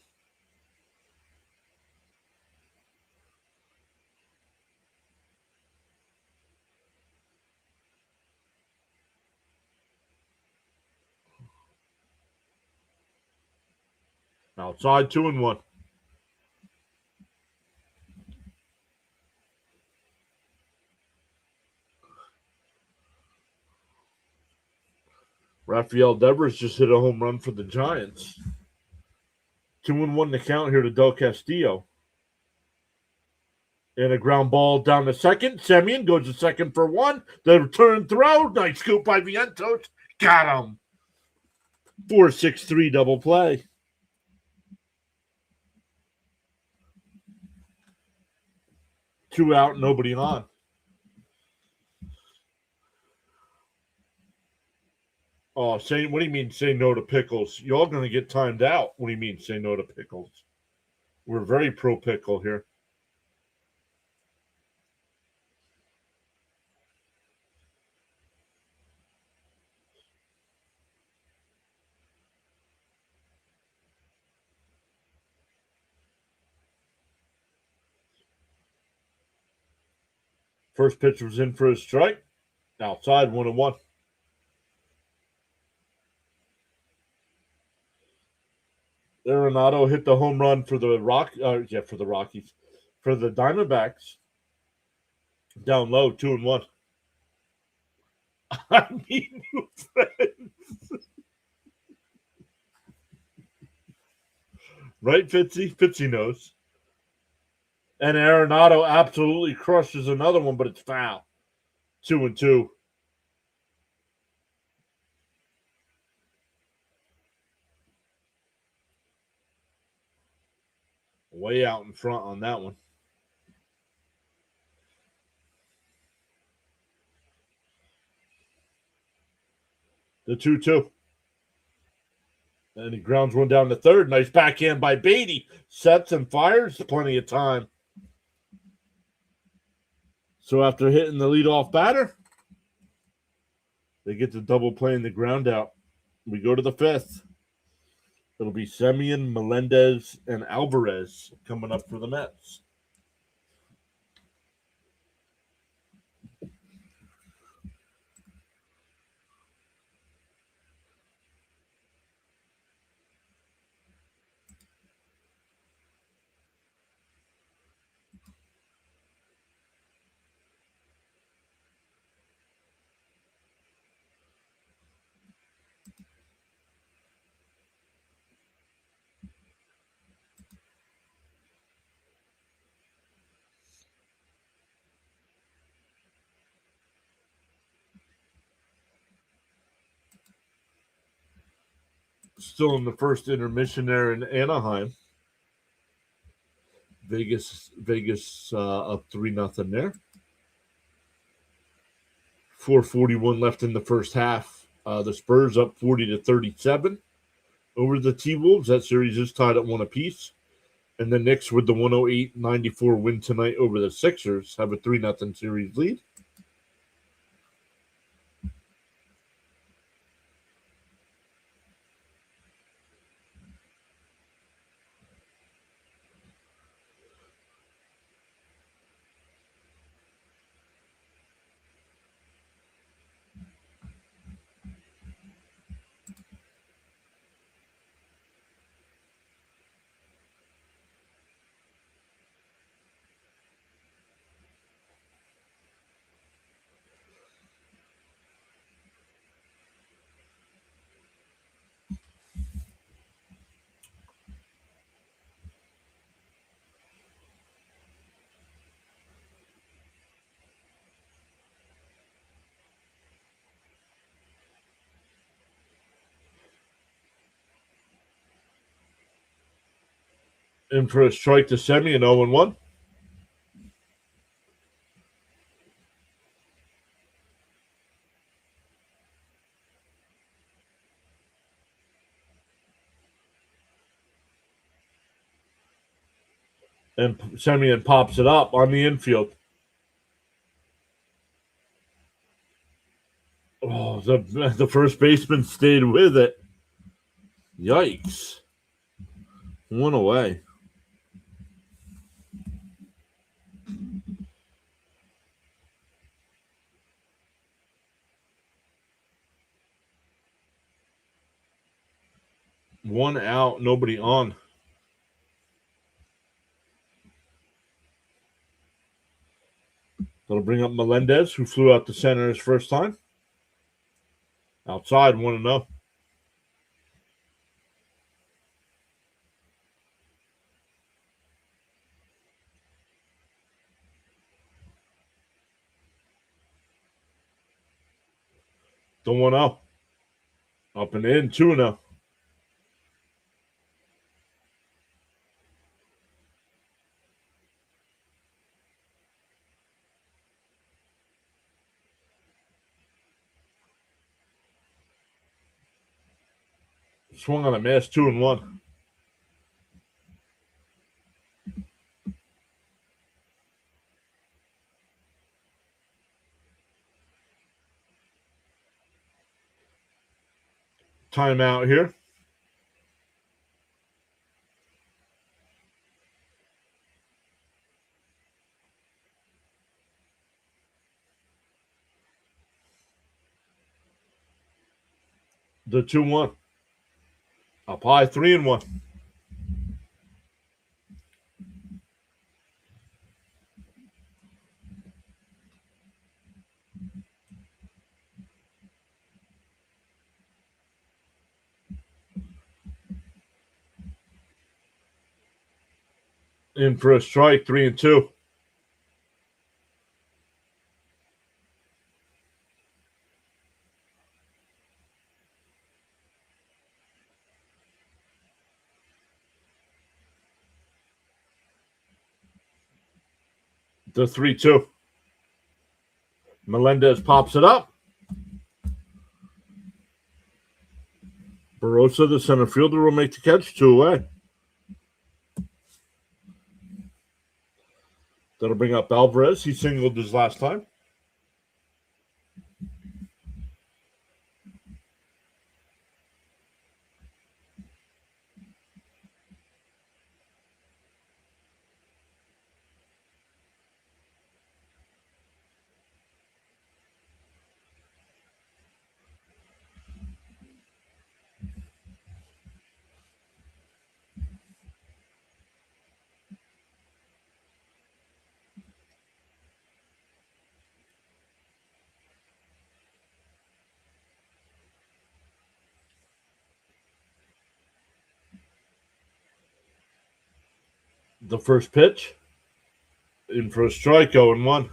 Outside, 2-1. Rafael Devers just hit a home run for the Giants. 2-1 to count here to Del Castillo. And a ground ball down to second. Semien goes to second for 1. The return throw. Nice scoop by Vientos. Got him. 4-6-3 double play. 2 out, nobody on. Oh, what do you mean say no to pickles? Y'all going to get timed out. What do you mean say no to pickles? We're very pro pickle here. First pitch was in for a strike. Outside, 1-1. Arenado hit the home run for the for the Rockies, for the Diamondbacks. Down low, 2-1. I mean, right, Fitzy? Fitzy knows. And Arenado absolutely crushes another one, but it's foul. 2-2. Way out in front on that one. The 2-2. And he grounds one down to third. Nice backhand by Beatty. Sets and fires. Plenty of time. So after hitting the leadoff batter, they get to double playing the ground out. We go to the fifth. It'll be Semien, Melendez, and Alvarez coming up for the Mets. Still in the first intermission there in Anaheim. Vegas up 3-0 there. 4:41 left in the first half. The Spurs up 40-37 over the T-Wolves. That series is tied at 1 apiece. And the Knicks, with the 108-94 win tonight over the Sixers, have a 3-0 series lead. In for a strike to Semien, 0-1. And Semien pops it up on the infield. Oh, the first baseman stayed with it. Yikes. One away. One out, nobody on. That'll bring up Melendez, who flew out to center his first time. Outside, 1-0. The 1-0. Up and in, 2-0. Swung on a miss, 2-1. Timeout here. The 2-1. Up high, 3-1. In for a strike, 3-2. The 3-2. Melendez pops it up. Barossa, the center fielder, will make the catch. 2 away. That'll bring up Alvarez. He singled his last time. The first pitch. In for a strike, 0-1.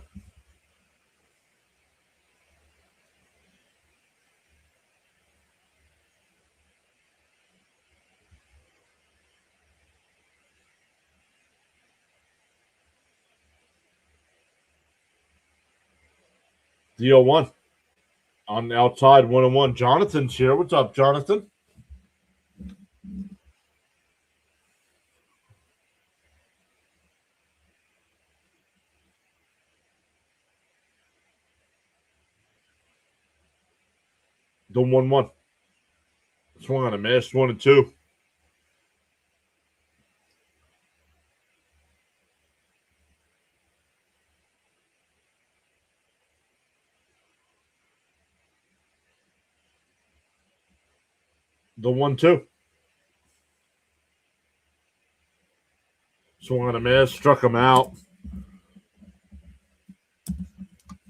The 0-1. On the outside, 1-1. Jonathan's here. What's up, Jonathan? The 1-1. Swung on a miss, 1-2. The 1-2. Swung on a miss, struck him out.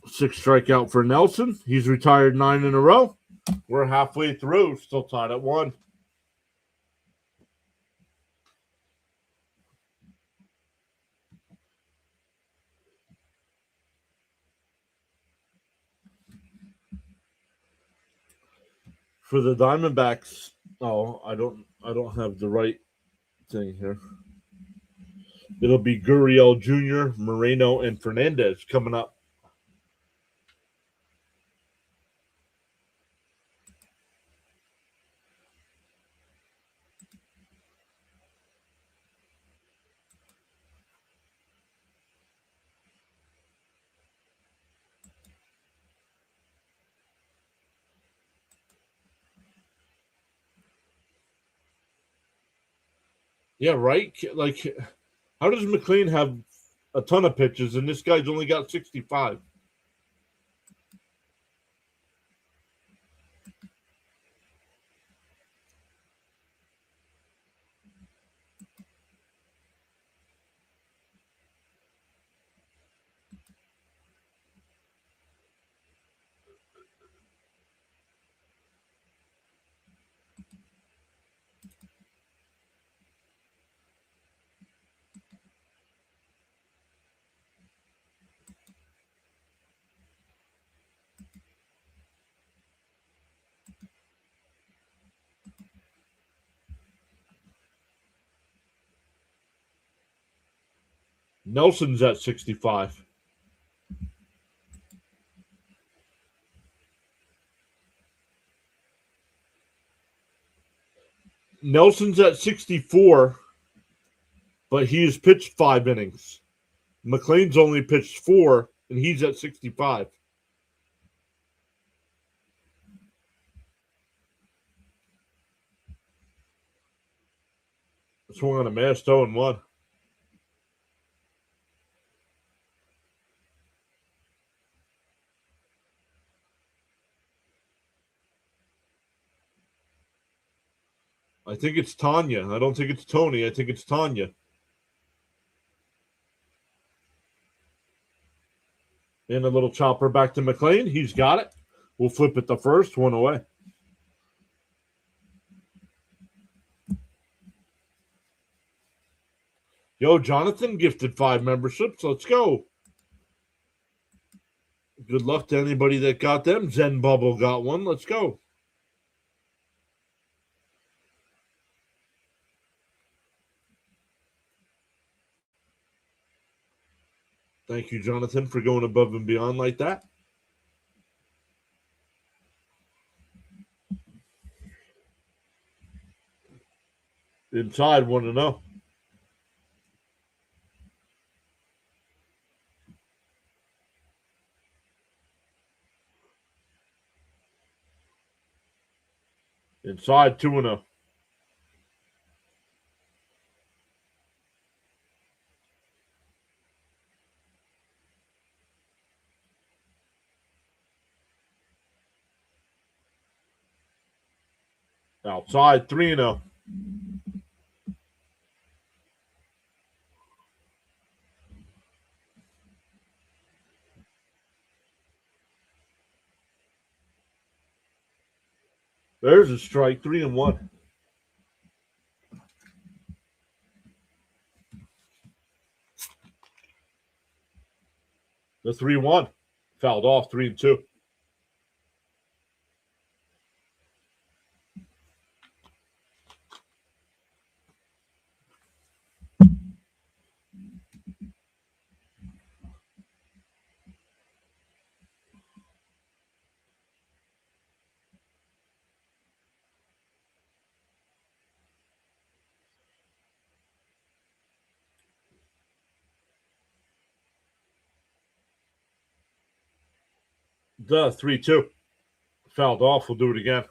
6 strikeout for Nelson. He's retired 9 in a row. We're halfway through, still tied at 1. For the Diamondbacks, I don't have the right thing here. It'll be Gurriel Jr., Moreno, and Fernandez coming up. Yeah, right? Like, how does McLean have a ton of pitches and this guy's only got 65? Nelson's at 65. Nelson's at 64, but he has pitched 5 innings. McLean's only pitched 4, and he's at 65. Swung on a miss, 0-1. I think it's Tanya. I don't think it's Tony. I think it's Tanya. And a little chopper back to McLean. He's got it. We'll flip it the first, 1 away. Yo, Jonathan gifted 5 memberships. Let's go. Good luck to anybody that got them. Zen Bubble got one. Let's go. Thank you, Jonathan, for going above and beyond like that. Inside, 1-0. Inside, 2-0. Outside, 3-0. There's a strike, 3-1. The 3-1. Fouled off, 3-2. The 3-2. Fouled off. We'll do it again.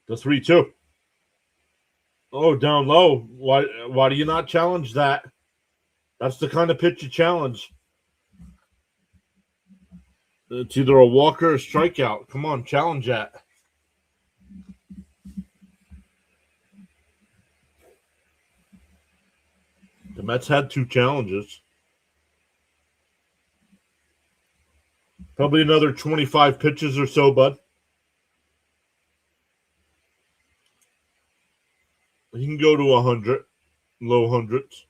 The 3-2. Oh, down low. Why do you not challenge that? That's the kind of pitch you challenge. It's either a walk or a strikeout. Come on, challenge that. The Mets had 2 challenges. Probably another 25 pitches or so, bud. You can go to 100, low hundreds.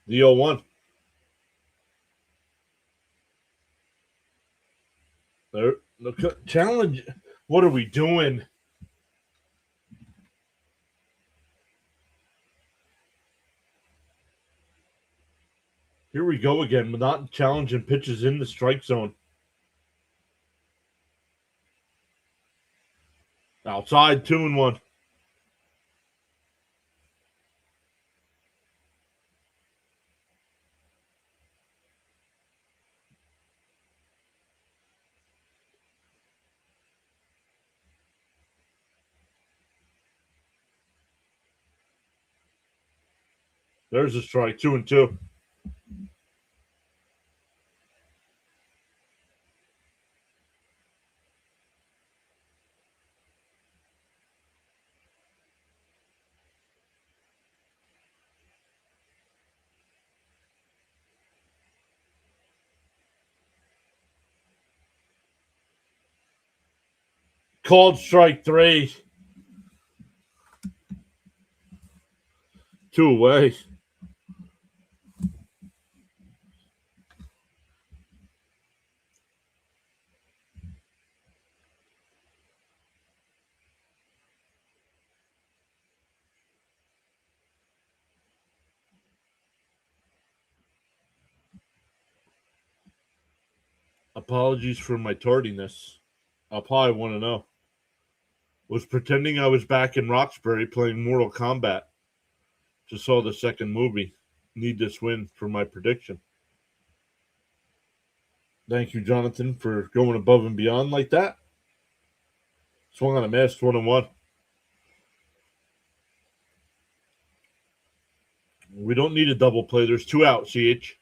The 0-1. There, look, challenge. What are we doing? Here we go again. We're not challenging pitches in the strike zone. Outside, 2-1. There's a strike, 2-2. Called strike 3. 2 away. Apologies for my tardiness. I'll probably want to know. Was pretending I was back in Roxbury playing Mortal Kombat. Just saw the second movie. Need this win for my prediction. Thank you, Jonathan, for going above and beyond like that. Swung on a miss, 1-1. We don't need a double play. There's 2 out, CH.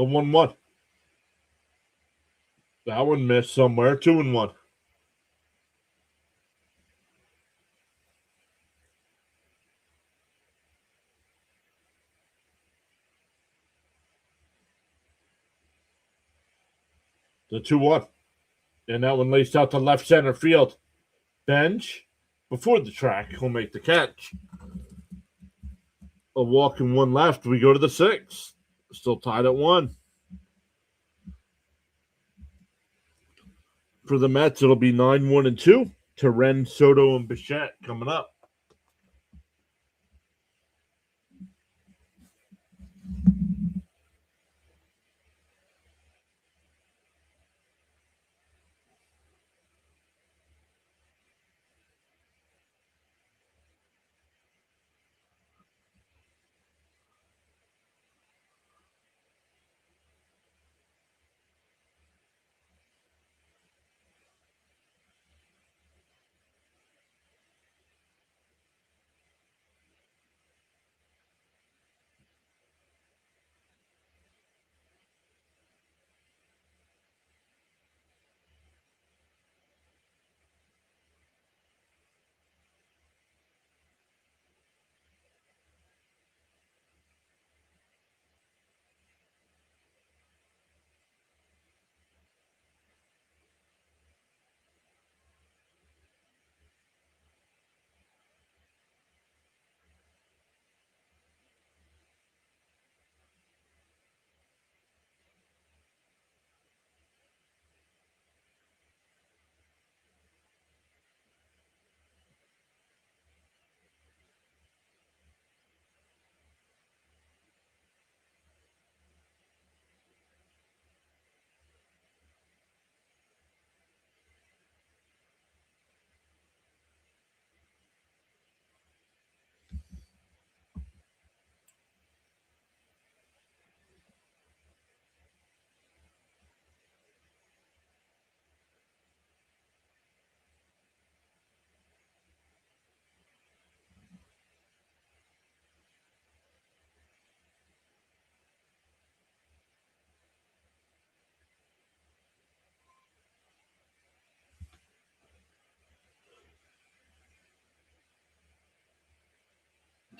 The 1-1. That one missed somewhere. 2-1. The 2-1. And that one laced out to left center field. Bench, before the track, will make the catch. A walk and one left. We go to the 6th. Still tied at 1. For the Mets, it'll be 9-1-2. Terren, Soto, and Bichette coming up.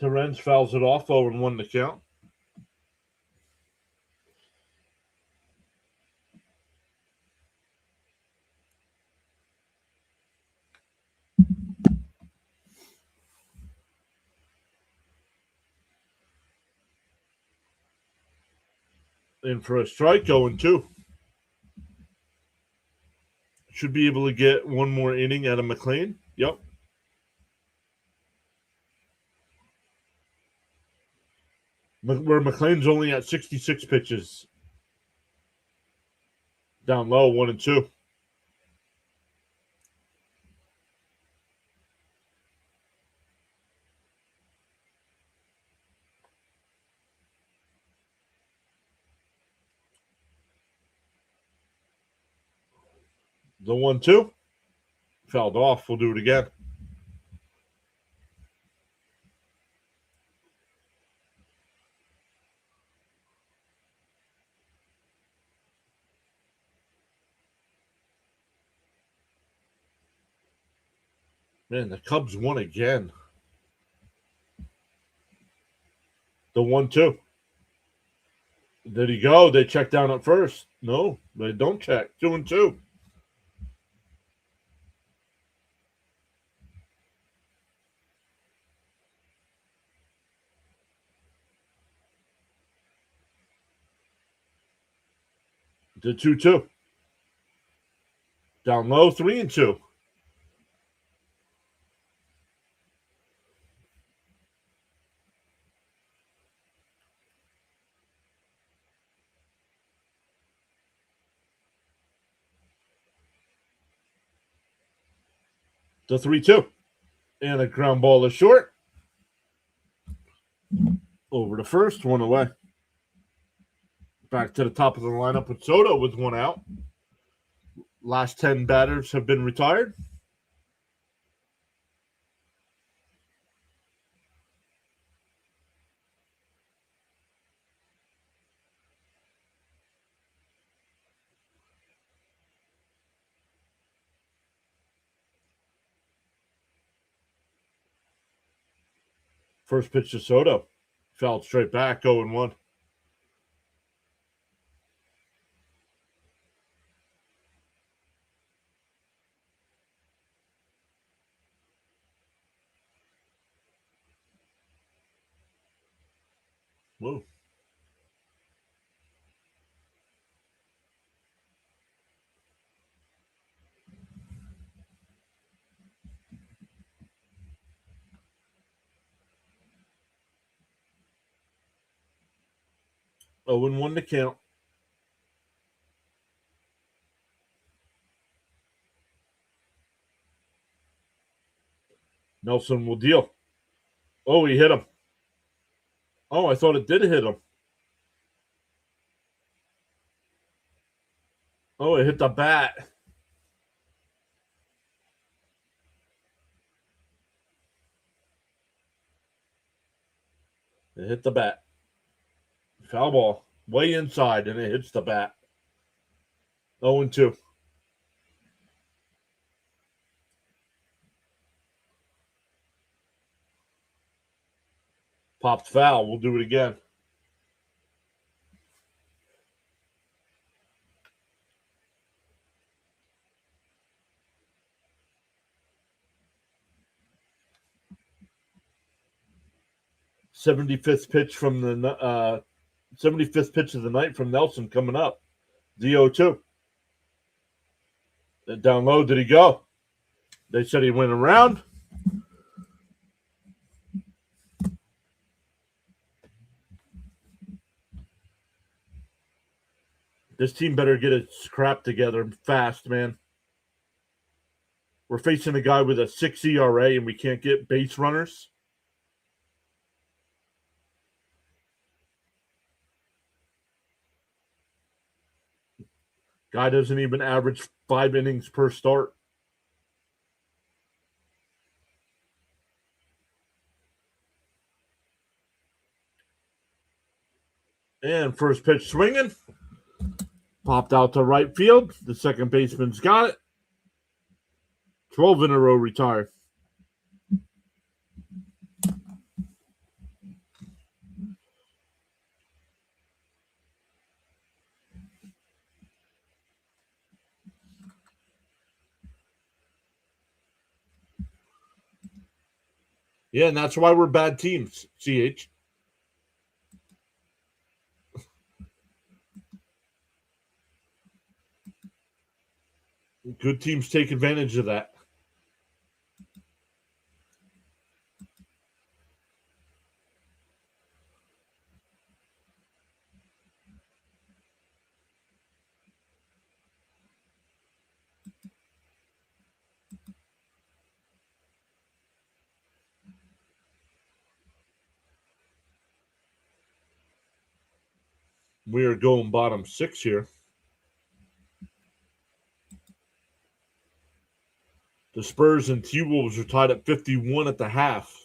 Terren fouls it off. 0-1 to count. In for a strike, 0-2. Should be able to get one more inning out of McLean. Yep. Where McLean's only at 66 pitches. Down low, 1-2. The 1-2. Fouled off. We'll do it again. Man, the Cubs won again. The 1-2. Did he go? They checked down at first. No, they don't check. 2-2. The 2-2. Down low, 3-2. The 3-2. And a ground ball is short. Over to first, one away. Back to the top of the lineup with Soto with one out. Last 10 batters have been retired. First pitch to Soto. Fouled straight back, 0-1. Whoa. Oh, and 1 to count. Nelson will deal. Oh, he hit him. Oh, I thought it did hit him. Oh, it hit the bat. It hit the bat. Foul ball. Way inside, and it hits the bat. 0-2. Popped foul. We'll do it again. '75th pitch from the 75th pitch of the night from Nelson coming up. The 0-2. Down low, did he go? They said he went around. This team better get its crap together fast, man. We're facing a guy with a 6 ERA and we can't get base runners. Guy doesn't even average 5 innings per start. And first pitch swinging. Popped out to right field. The second baseman's got it. 12 in a row retired. Yeah, and that's why we're bad teams, CH. Good teams take advantage of that. We are going bottom 6 here. The Spurs and T-Wolves are tied at 51 at the half.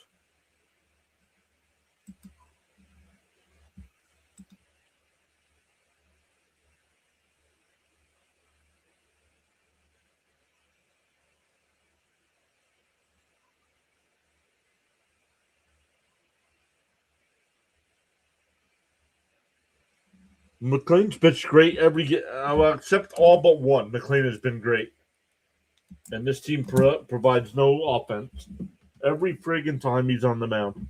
McLean's pitched great except all but one. McLean has been great. And this team provides no offense every friggin' time he's on the mound.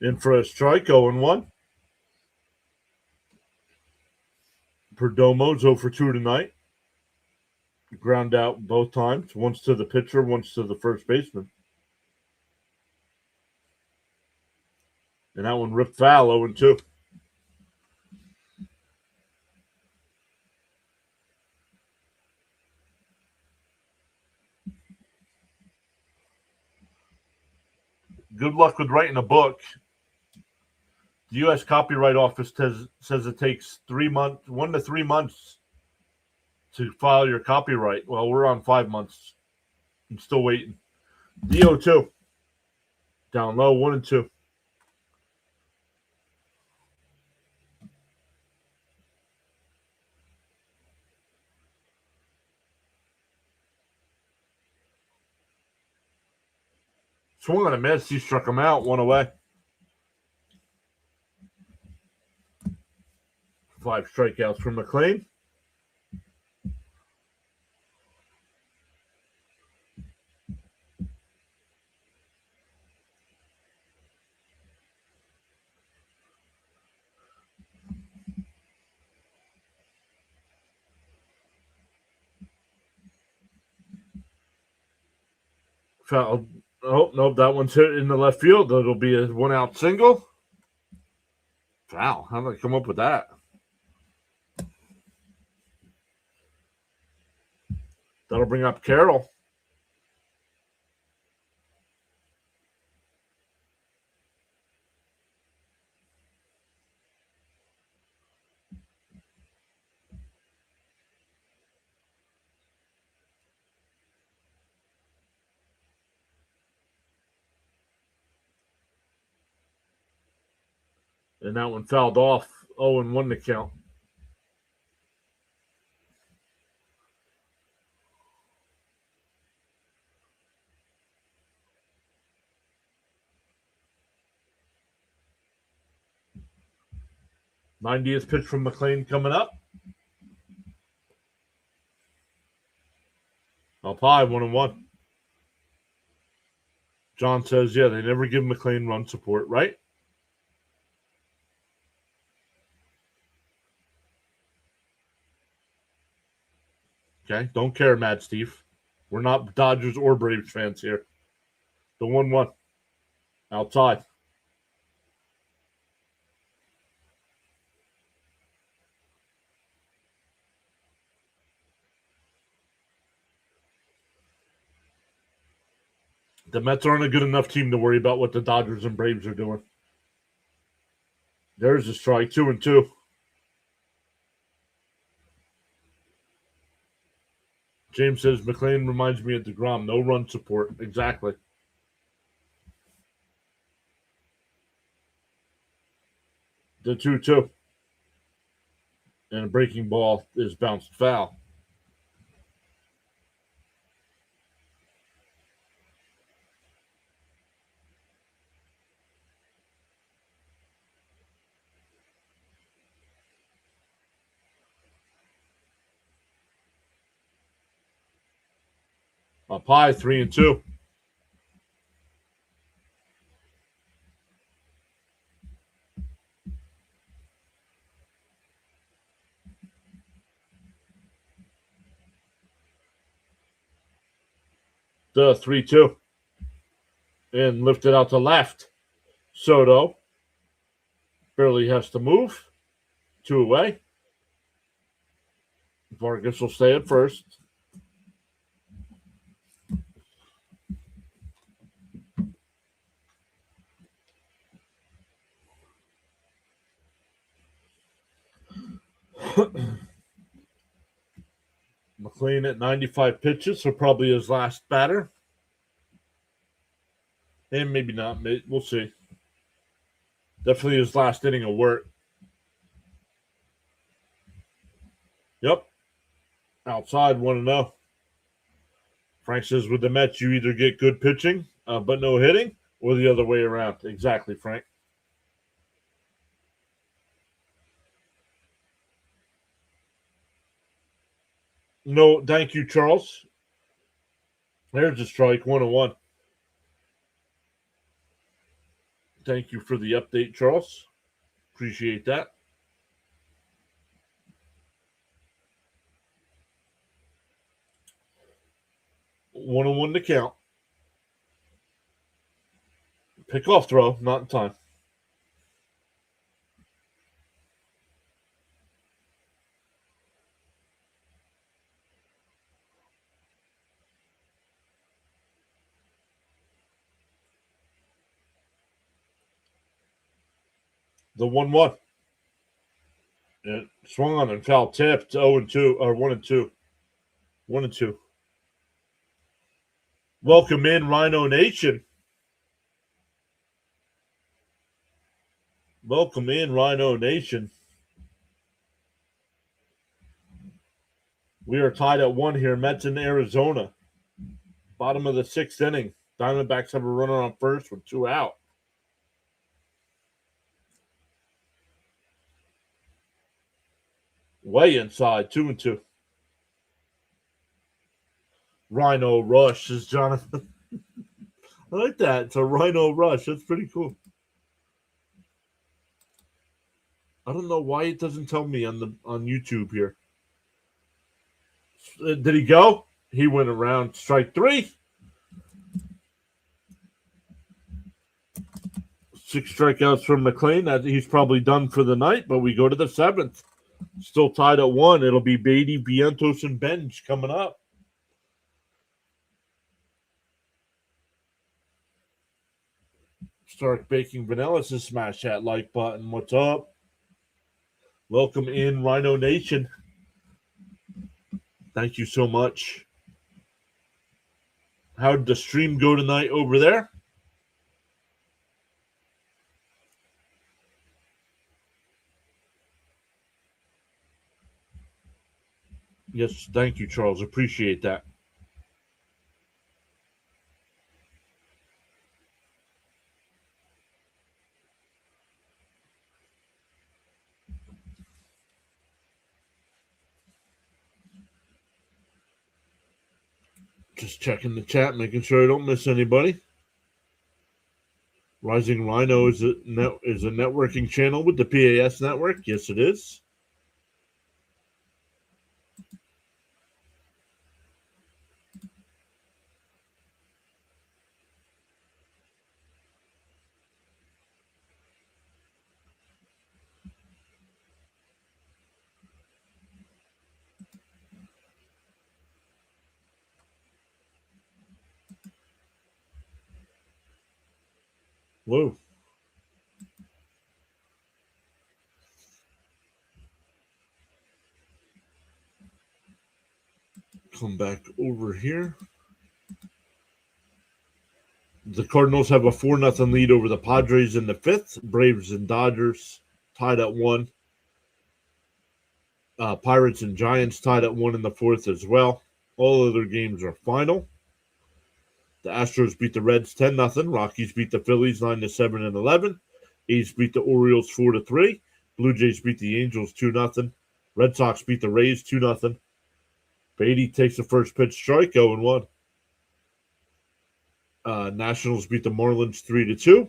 In for a strike, 0-1. Perdomo's 0 for 2 tonight. Ground out both times. Once to the pitcher, once to the first baseman. And that one ripped foul, 0-2. Good luck with writing a book. The U.S. Copyright Office says it takes 1 to 3 months to file your copyright. Well, we're on 5 months. I'm still waiting. DO2. Down low, 1 and 2. Swung on a miss. He struck him out. 1 away. 5 strikeouts from McLean. Foul. Oh, no, that one's hit in the left field. That'll be a 1-out single. Foul. How did I come up with that? That'll bring up Carroll. And that one fouled off. 0-1 to count. '90th pitch from McLean coming up. Up high, 1-1. John says, yeah, they never give McLean run support, right? Okay, don't care, Mad Steve. We're not Dodgers or Braves fans here. The 1-1. Outside. The Mets aren't a good enough team to worry about what the Dodgers and Braves are doing. There's a strike, 2-2. James says McLean reminds me of DeGrom. No run support. Exactly. The 2-2. And a breaking ball is bounced foul. Up high, 3-2. The 3-2. And lifted out to left. Soto barely has to move. 2 away. Vargas will stay at first. McLean at 95 pitches, so probably his last batter. And maybe not. We'll see. Definitely his last inning of work. Yep. Outside, 1-0. Frank says with the Mets, you either get good pitching, but no hitting, or the other way around. Exactly, Frank. No, thank you, Charles. There's a strike, 1-1. Thank you for the update, Charles. Appreciate that. 1-1 to count. Pickoff throw, not in time. The 1-1. It swung on and foul tipped 0-2 or 1-2. 1-2. Welcome in, Rhino Nation. Welcome in, Rhino Nation. We are tied at 1 here. Mets in Arizona. Bottom of the 6th inning. Diamondbacks have a runner on first with 2 out. Way inside, 2-2. Rhino Rush, says Jonathan. I like that. It's a Rhino Rush. That's pretty cool. I don't know why it doesn't tell me on YouTube here. Did he go? He went around strike 3. 6 strikeouts from McLean. He's probably done for the night, but we go to the 7th. Still tied at 1. It'll be Beatty, Vientos, and Benj coming up. Stark Baking Vanilla says smash that like button. What's up? Welcome in, Rhino Nation. Thank you so much. How did the stream go tonight over there? Yes, thank you, Charles. Appreciate that. Just checking the chat, making sure I don't miss anybody. Rising Rhino is a networking channel with the PAS network. Yes, it is. Whoa. Come back over here. The Cardinals have a 4-0 lead over the Padres in the 5th. Braves and Dodgers tied at 1. Pirates and Giants tied at 1 in the 4th as well. All other games are final. The Astros beat the Reds 10-0. Rockies beat the Phillies 9-7 and 11. A's beat the Orioles 4-3. Blue Jays beat the Angels 2-0. Red Sox beat the Rays 2-0. Beatty takes the first pitch strike 0-1. Nationals beat the Marlins 3-2.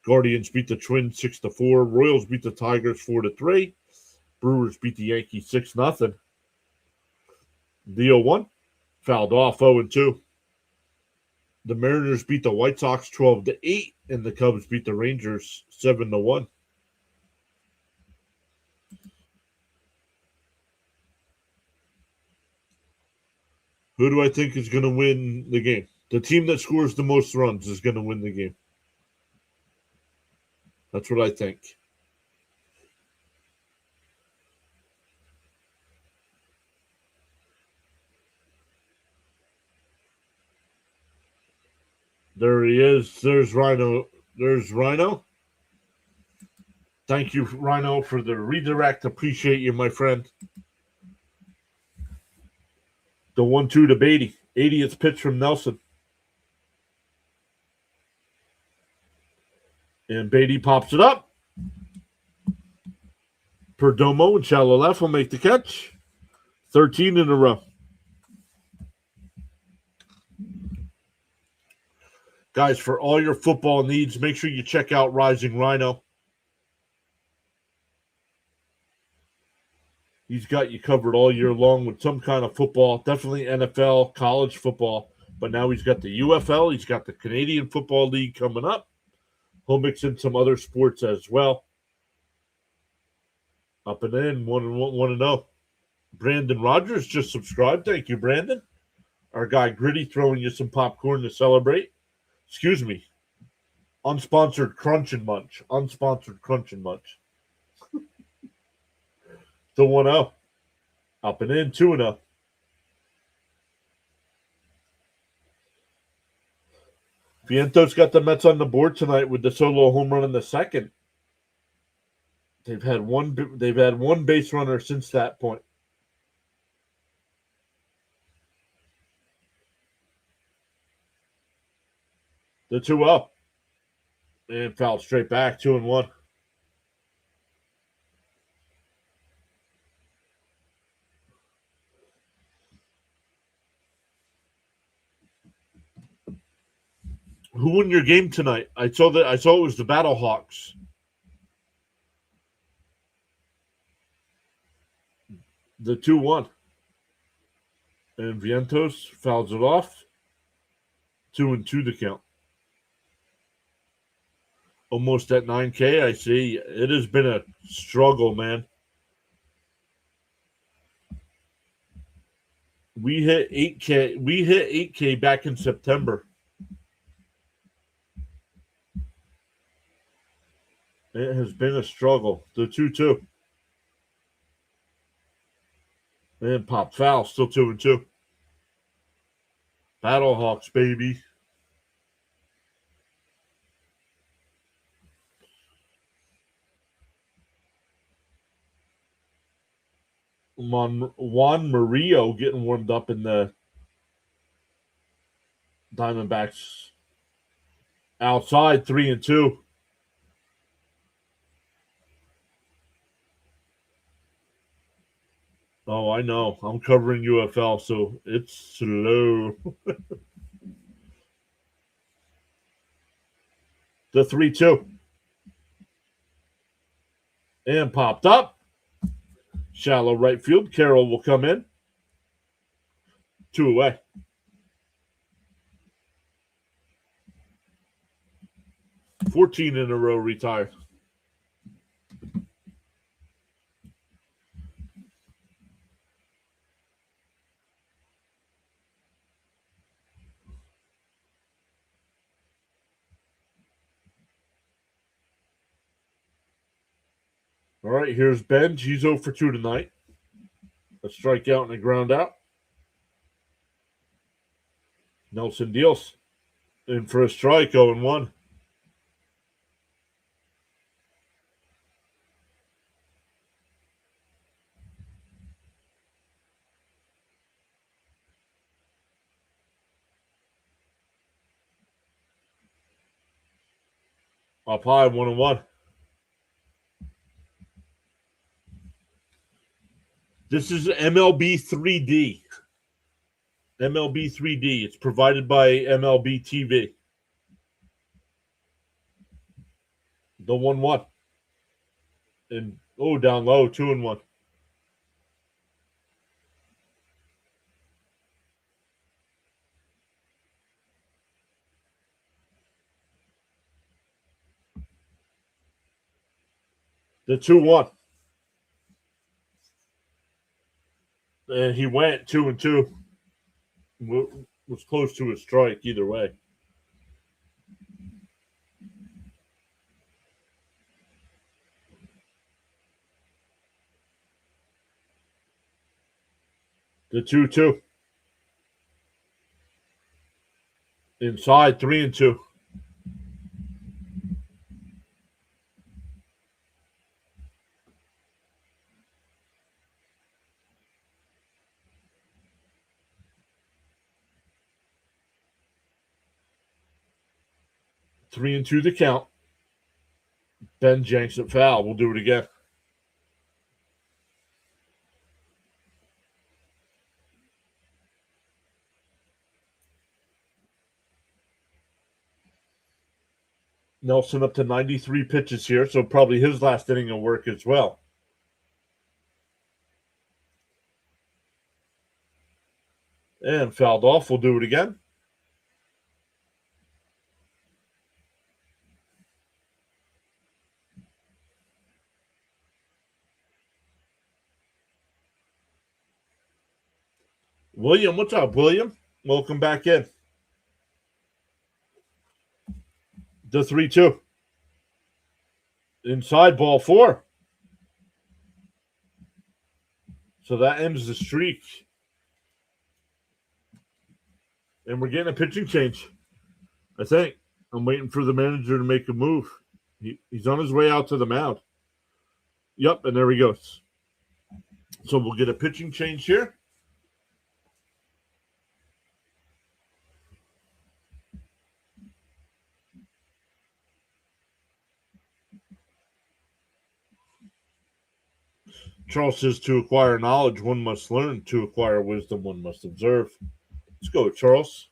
Guardians beat the Twins 6-4. Royals beat the Tigers 4-3. Brewers beat the Yankees 6-0. The 0-1 fouled off 0-2. The Mariners beat the White Sox 12-8, and the Cubs beat the Rangers 7-1. Who do I think is going to win the game? The team that scores the most runs is going to win the game. That's what I think. There he is. There's Rhino. There's Rhino. Thank you, Rhino, for the redirect. Appreciate you, my friend. The 1-2 to Beatty. 80th pitch from Nelson. And Beatty pops it up. Perdomo and shallow left will make the catch. 13 in a row. Guys, for all your football needs, make sure you check out Rising Rhino. He's got you covered all year long with some kind of football, definitely NFL, college football. But now he's got the UFL. He's got the Canadian Football League coming up. He'll mix in some other sports as well. Up and in, 1-0. Brandon Rogers just subscribed. Thank you, Brandon. Our guy Gritty throwing you some popcorn to celebrate. Excuse me. Unsponsored Crunch and Munch. Unsponsored Crunch and Munch. The 1-0. Up and in, 2-0. Vientos got the Mets on the board tonight with the solo home run in the second. They've had one base runner since that point. The 2-0. And fouled straight back, 2-1. Who won your game tonight? I saw it was the Battlehawks. The 2-1. And Vientos fouls it off. 2-2 to count. Almost at 9K, I see. It has been a struggle, man. We hit 8K. We hit 8K back in September. It has been a struggle. The 2-2. And pop foul, still 2-2. Battlehawks, baby. Juan Murillo getting warmed up in the Diamondbacks. Outside, 3-2. Oh, I know. I'm covering UFL, so it's slow. The 3-2. And popped up. Shallow right field. Carroll will come in. 2 away. $14 in a row retired. All right, here's Benj. He's 0 for 2 tonight. A strikeout and a ground out. Nelson deals. In for a strike, 0-1. Up high, 1-1. This is MLB 3D. MLB 3D. It's provided by MLB TV. The 1-1. And down low, 2-1. The 2-1. And he went 2-2. Was close to a strike either way. The 2-2. Inside, 3-2. Three and two the count. Ben janks it foul. We'll do it again. Nelson up to 93 pitches here, so probably his last inning of work as well. And fouled off. We'll do it again. William, what's up, William? Welcome back in. The 3-2. Inside ball 4. So that ends the streak. And we're getting a pitching change, I think. I'm waiting for the manager to make a move. He's on his way out to the mound. Yep, and there he goes. So we'll get a pitching change here. Charles says to acquire knowledge, one must learn. To acquire wisdom, one must observe. Let's go, Charles.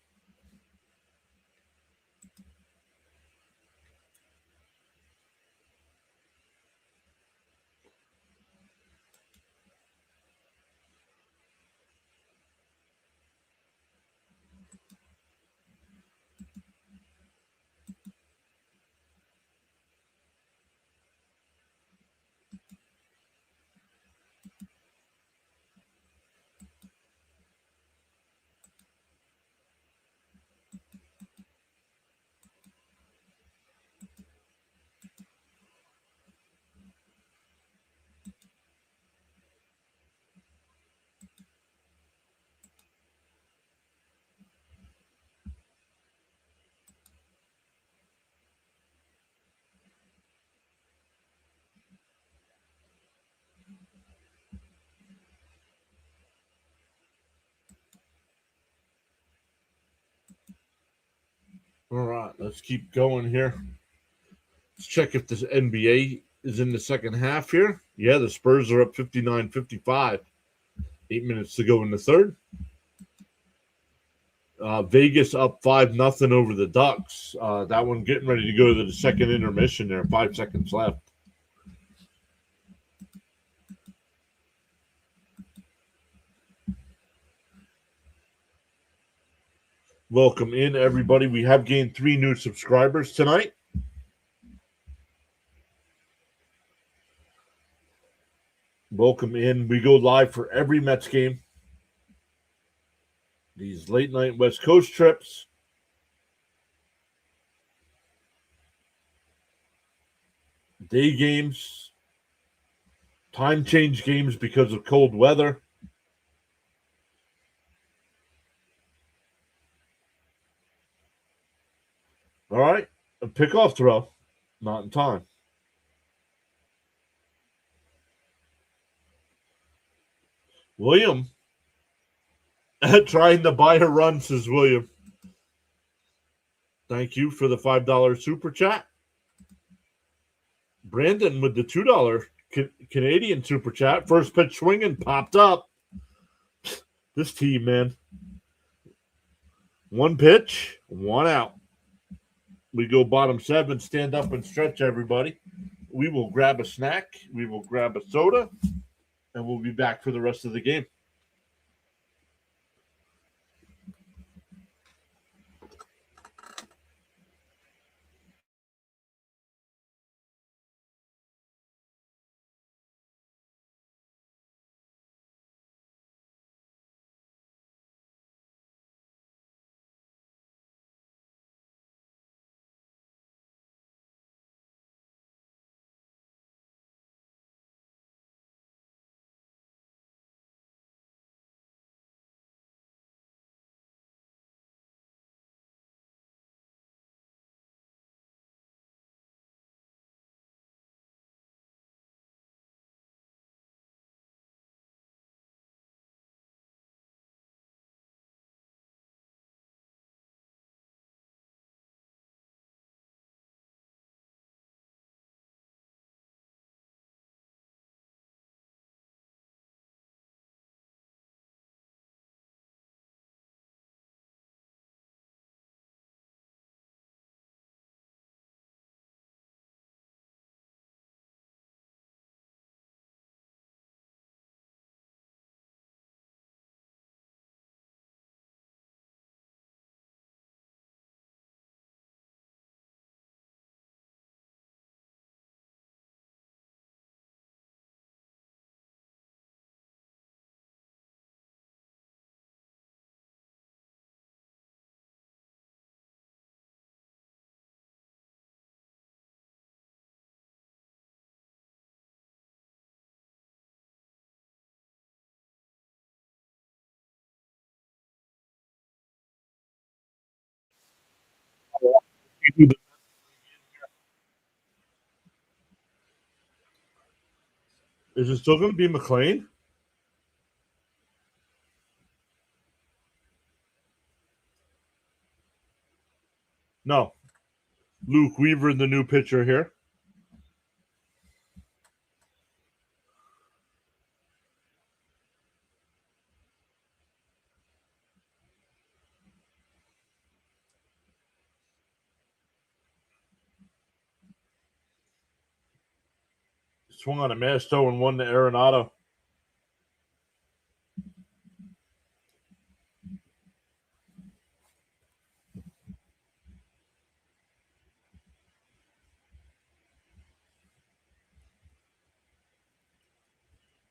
All right, let's keep going here. Let's check if this NBA is in the second half here. Yeah, the Spurs are up 59-55. 8 minutes to go in the third. Vegas up 5-0 over the Ducks. That one getting ready to go to the second intermission there. 5 seconds left. Welcome in, everybody. We have gained 3 new subscribers tonight. Welcome in. We go live for every Mets game. These late night West Coast trips. Day games. Time change games because of cold weather. All right. A pickoff throw. Not in time. William. Trying to buy a run, says William. Thank you for the $5 super chat. Brandon with the $2 Canadian super chat. First pitch swinging, popped up. This team, man. 1 pitch, 1 out. We go bottom 7, stand up and stretch, everybody. We will grab a snack. We will grab a soda. And we'll be back for the rest of the game. Is it still going to be McLean? No. Luke Weaver, the new pitcher here. Swung on a miss, 0-1 to Arenado.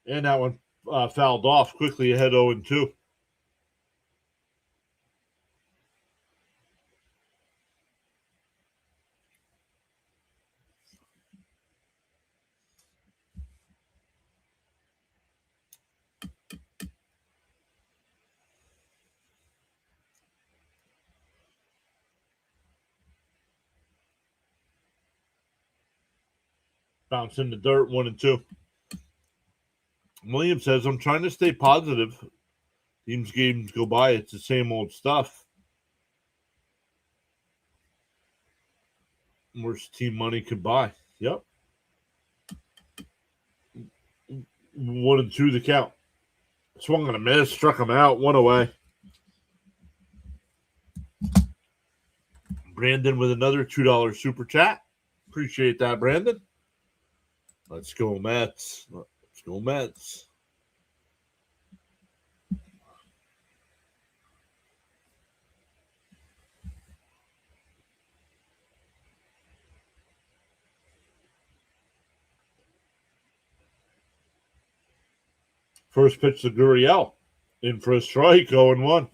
And that one fouled off quickly ahead 0-2. Bounce in the dirt, 1-2. Williams says, I'm trying to stay positive. Teams games go by. It's the same old stuff. Worst team money could buy. Yep. 1-2 the count. Swung on a miss, struck him out, one away. Brandon with another $2 super chat. Appreciate that, Brandon. Let's go, Mets. Let's go, Mets. First pitch to Gurriel. In for a strike, 0-1.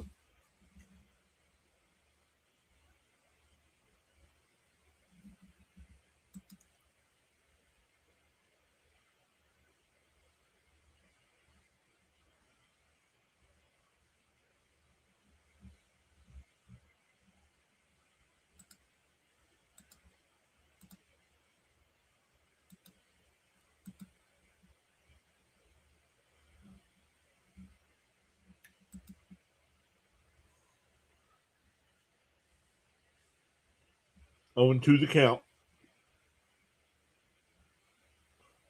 Oh, and 2 the count.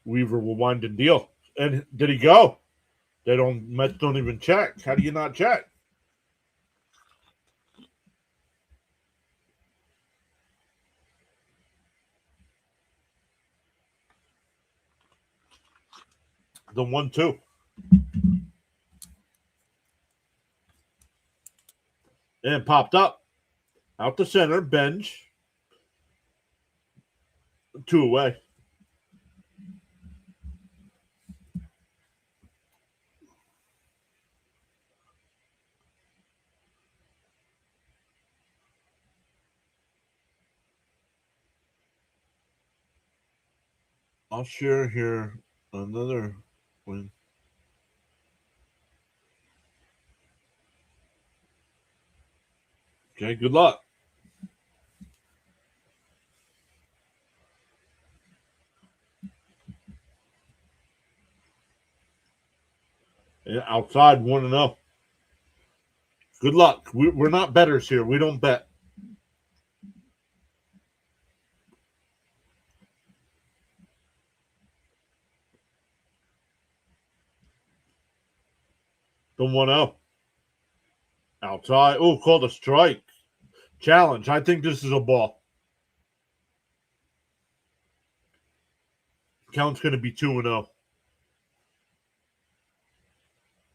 Weaver will wind and deal. And did he go? Mets don't even check. How do you not check? The 1-2. And popped up. Out the center, bench. 2 away. I'll share here another win. Okay, good luck. Yeah, outside 1-0. Good luck. We're not bettors here. We don't bet. The 1-0. Outside. Oh, called a strike. Challenge. I think this is a ball. Count's going to be 2-0.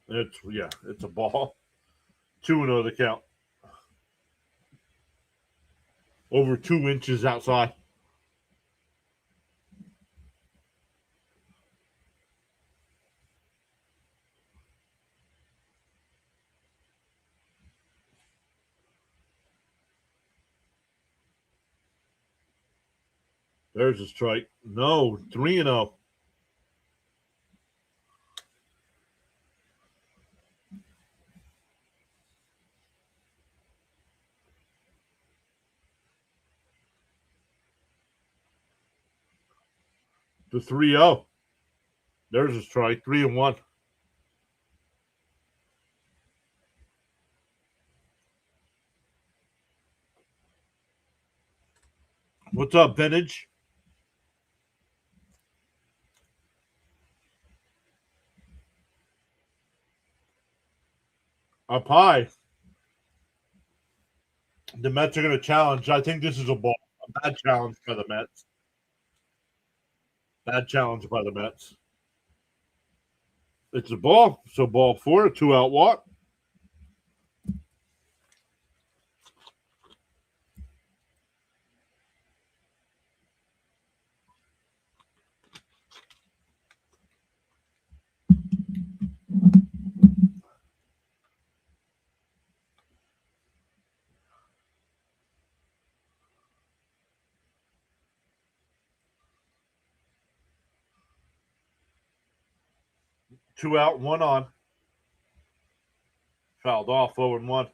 It's a ball. 2-0 the count. Over 2 inches outside. There's a strike. No, 3-0. The 3-0. There's a strike. 3-1. What's up, Vintage? Up high. The Mets are going to challenge. I think this is a ball. A bad challenge by the Mets. Bad challenge by the Mets. It's a ball. So ball 4, a 2-out walk. Two out, one on. Fouled off, 0-1.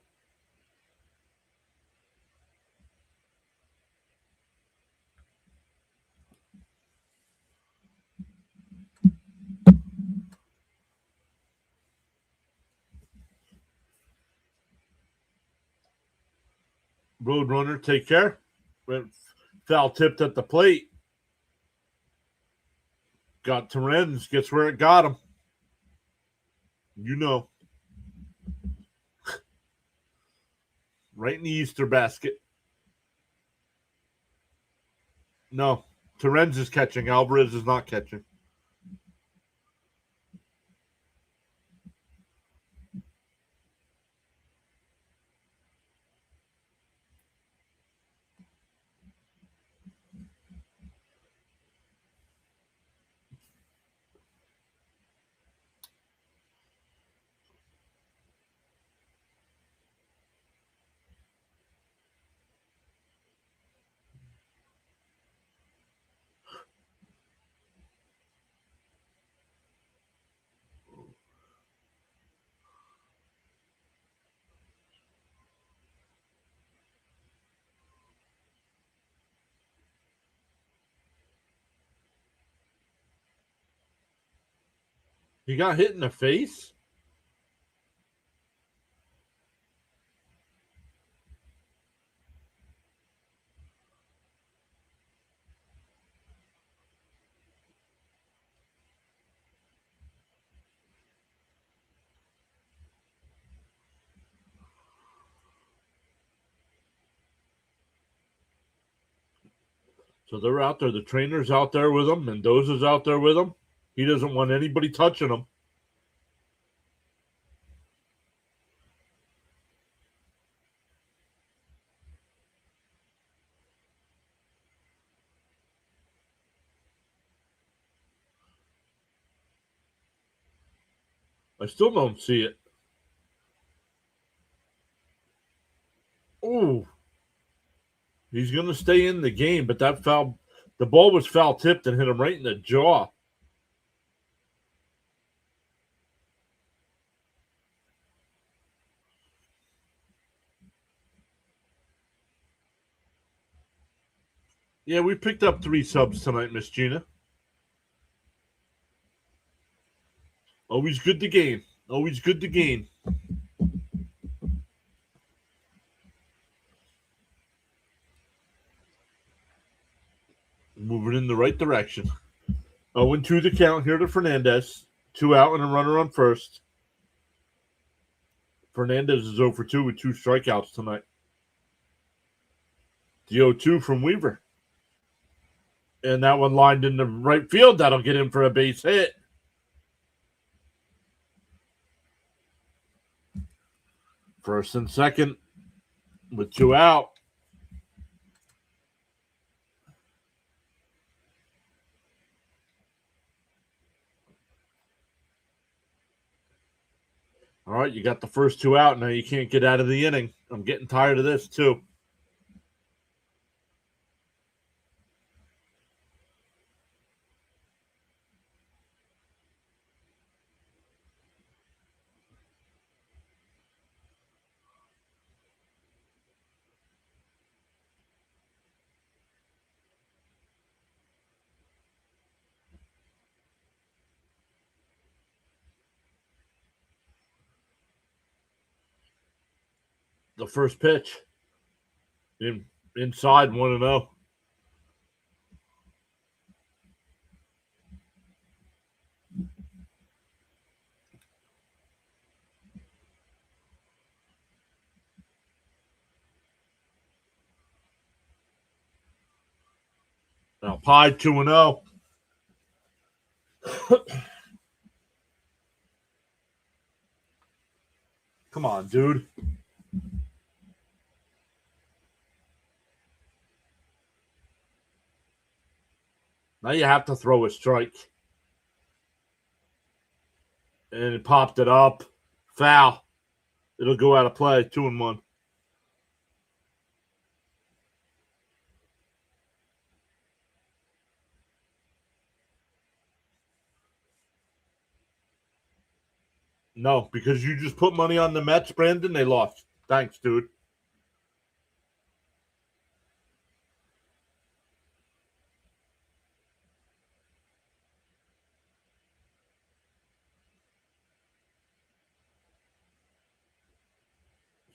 Roadrunner, take care. Foul tipped at the plate. Got Terens, gets where it got him. You know. Right in the Easter basket. No. Terens is catching. Alvarez is not catching. He got hit in the face? So they're out there. The trainer's out there with him. Mendoza's out there with him. He doesn't want anybody touching him. I still don't see it. Oh, he's going to stay in the game, but that foul, the ball was foul tipped and hit him right in the jaw. Yeah, we picked up 3 subs tonight, Miss Gina. Always good to gain. Always good to gain. Moving in the right direction. 0-2 the count here to Fernandez. 2 out and a runner on first. Fernandez is 0-2 with 2 strikeouts tonight. The 0-2 from Weaver. And that one lined in the right field. That'll get him for a base hit. First and second with 2 out. All right, you got the first 2 out. Now you can't get out of the inning. I'm getting tired of this, too. The first pitch. Inside 1-0. Now Pie 2-0. Come on, dude. Now you have to throw a strike. And it popped it up. Foul. It'll go out of play. 2-1. No, because you just put money on the Mets, Brandon. They lost. Thanks, dude.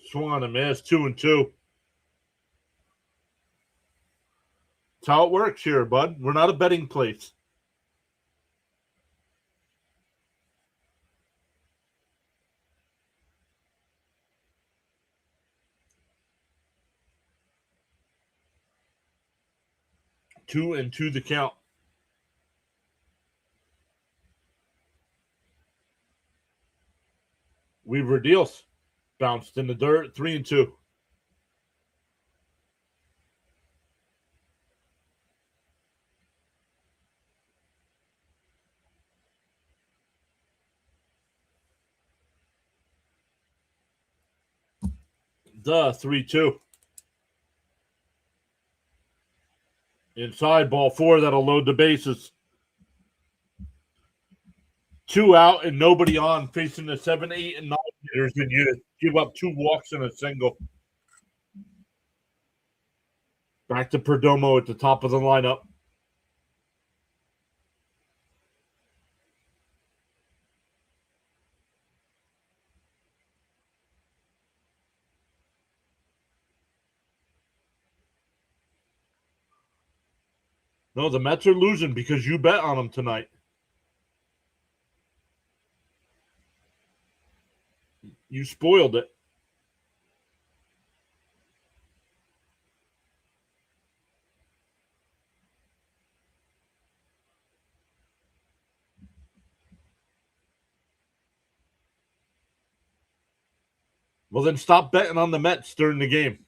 Swung on a miss. 2-2. That's how it works here, bud. We're not a betting place. Two and two the count. Weaver deals. Bounced in the dirt. 3-2. The 3-2. Inside ball 4. That'll load the bases. 2 out and nobody on, facing the 7, 8, and 9 hitters, and you give up 2 walks and a single. Back to Perdomo at the top of the lineup. No, the Mets are losing because you bet on them tonight. You spoiled it. Well, then stop betting on the Mets during the game.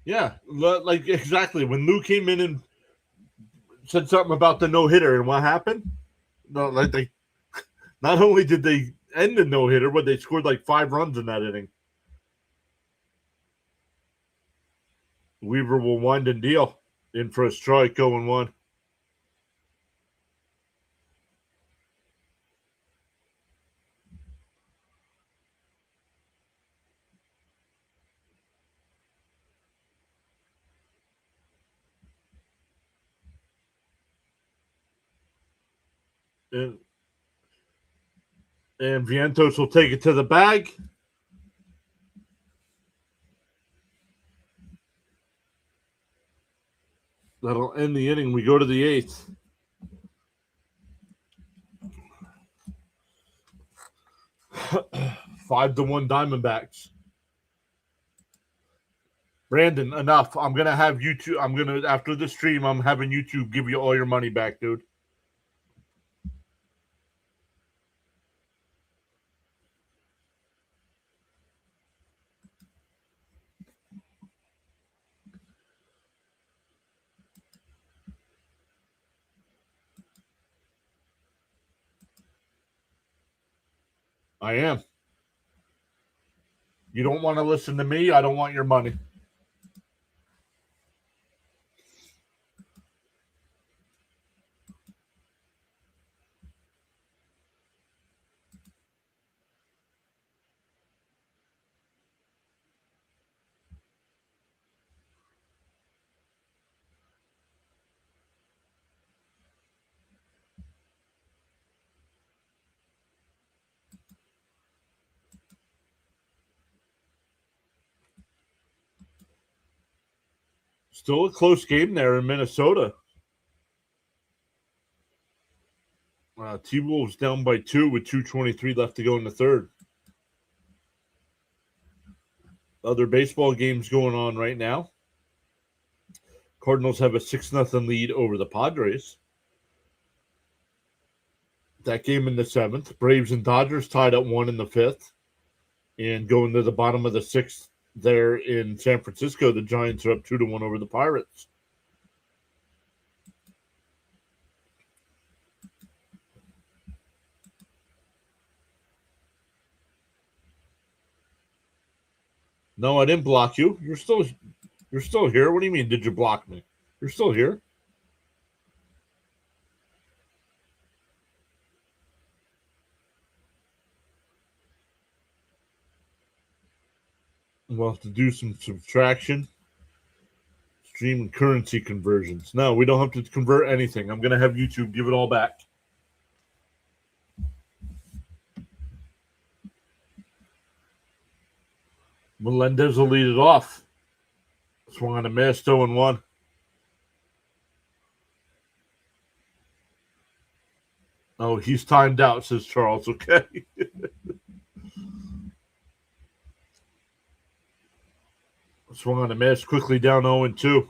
Yeah, like exactly. When Lou came in and said something about the no-hitter, and what happened? No, like they not only did they end the no-hitter, but they scored like 5 runs in that inning. Weaver will wind and deal. In for a strike, 0-1. And Vientos will take it to the bag. That'll end the inning. We go to the 8th. Five to 1 Diamondbacks. Brandon, enough. I'm gonna have YouTube. I'm gonna after the stream. I'm having YouTube give you all your money back, dude. I am. You don't want to listen to me. I don't want your money. Still a close game there in Minnesota. T-Wolves down by 2 with 2:23 left to go in the third. Other baseball games going on right now. Cardinals have a 6-0 lead over the Padres. That game in the 7th. Braves and Dodgers tied at 1 in the 5th. And going to the bottom of the 6th there in San Francisco, the Giants are up 2-1 over the Pirates. No, I didn't block you. You're still here. What do you mean, did you block me? You're still here. We'll have to do some subtraction. Stream and currency conversions. No, we don't have to convert anything. I'm going to have YouTube give it all back. Melendez will lead it off. Swung on a miss, 0-1. Oh, he's timed out, says Charles. Okay. Swung on a miss, quickly down 0-2.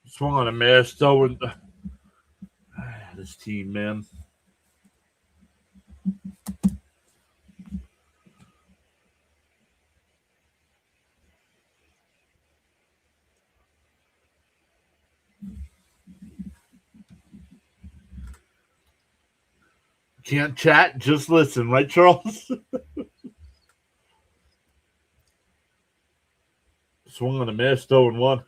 Swung on a miss, though. This team, man. Can't chat, just listen, right, Charles? Swung on a miss, 0-1.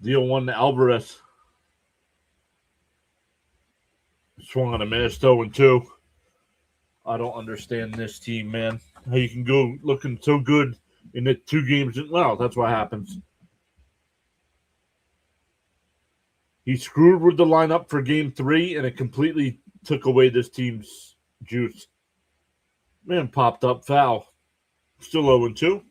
Deal 1 to Alvarez. Swung on a miss, 0-2. I don't understand this team, man. How you can go looking so good in the 2 games. Well, that's what happens. He screwed with the lineup for game 3, and it completely took away this team's juice. Man, popped up foul. Still 0-2.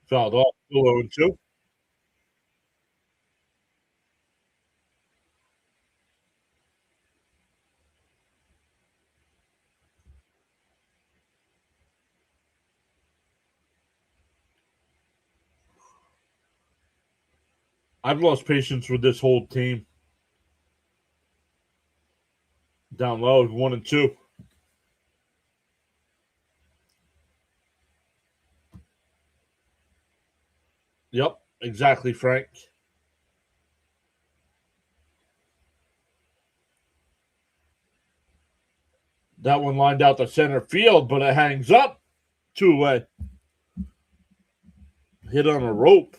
Fouled off. Still 0-2. I've lost patience with this whole team. Down low, 1-2. Yep, exactly, Frank. That one lined out to center field, but it hangs up. 2 away. Hit on a rope.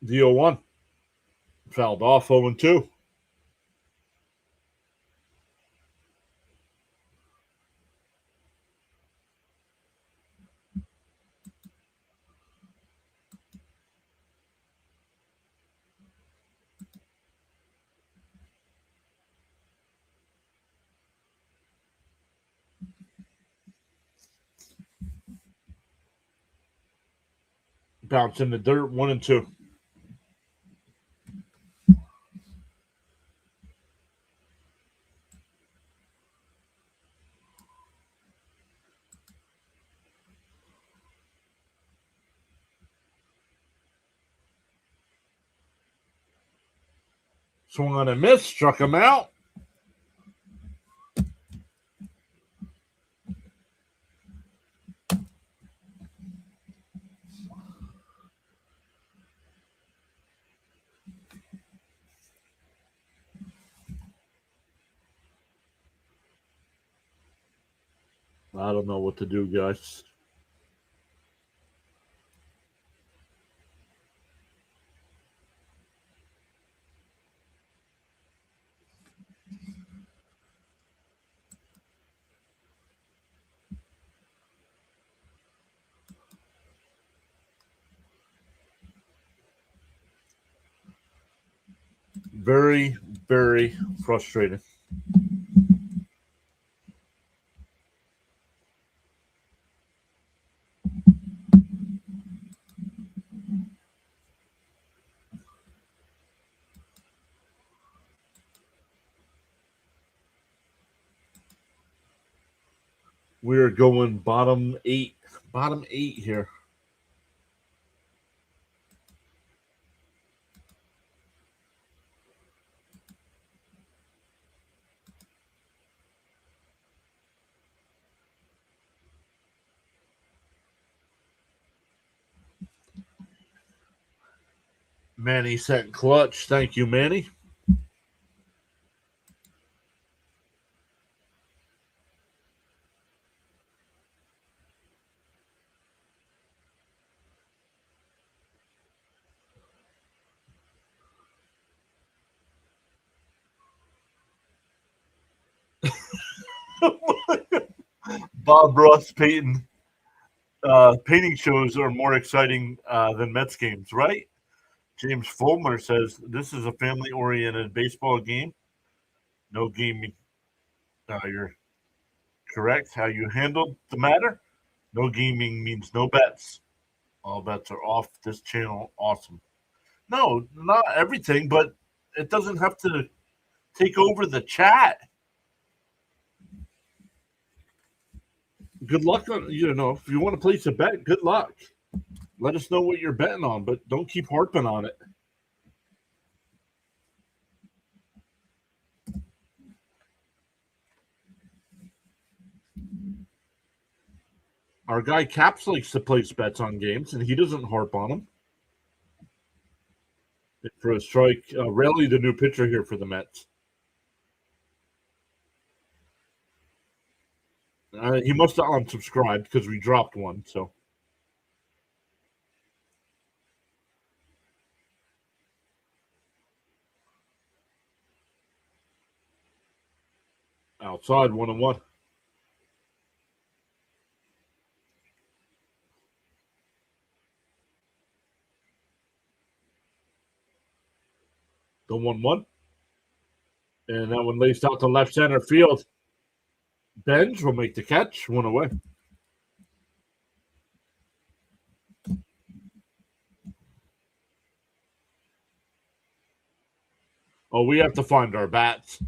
The 0-1. Fouled off, 0-2. Bounce in the dirt, 1-2. Swung on a miss, struck him out. I don't know what to do, guys. Very, very frustrating. We're going bottom eight here. Manny sent clutch. Thank you, Manny. Bob Ross Payton. Painting shows are more exciting than Mets games, right? James Fulmer says this is a family-oriented baseball game. No gaming. You're correct. How you handled the matter? No gaming means no bets. All bets are off this channel. Awesome. No, not everything, but it doesn't have to take over the chat. Good luck on, if you want to place a bet, good luck. Let us know what you're betting on, but don't keep harping on it. Our guy Caps likes to place bets on games, and he doesn't harp on them. For a strike, Raleigh, the new pitcher here for the Mets. He must have unsubscribed because we dropped one. So outside 1-1. The 1-1. And that one laced out to left center field. Benj will make the catch. 1 away. Oh, we have to find our bats.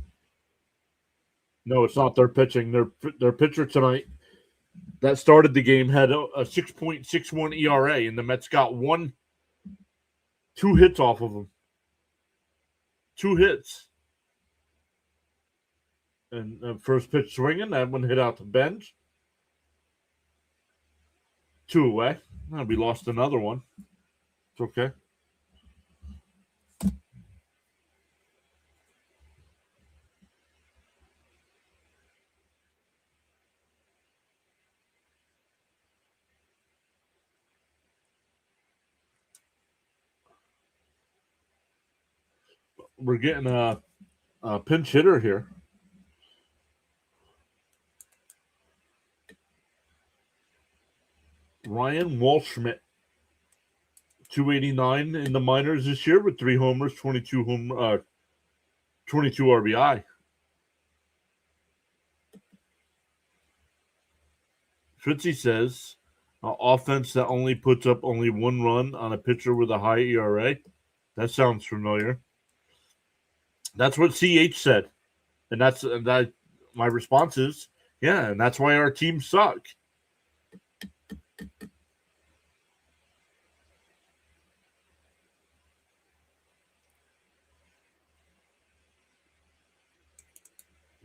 No, it's not their pitching. Their pitcher tonight that started the game had a 6.61 ERA, and the Mets got 2 hits off of him. 2 hits. And first pitch swinging, that one hit out to Benj. 2 away. We lost another one. It's okay. We're getting a pinch hitter here. Ryan Walschmidt, 289 in the minors this year with 3 homers, 22 RBI. Fritzy says, An offense that only puts up only one run on a pitcher with a high ERA. That sounds familiar. That's what CH said. And that's that. My response is, yeah, and that's why our teams suck.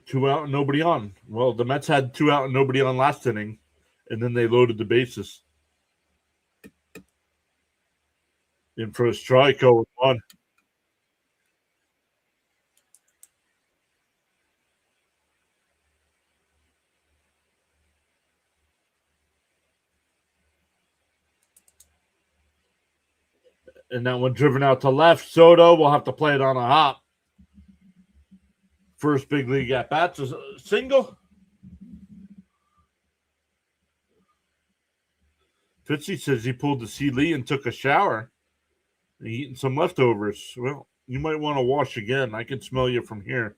Two out and nobody on. Well, the Mets had 2 out and nobody on last inning, and then they loaded the bases. In for a strike, 0-1. And that one driven out to left. Soto will have to play it on a hop. First big league at bats is a single. Fitzy says he pulled the C. Lee and took a shower. And eating some leftovers. Well, you might want to wash again. I can smell you from here.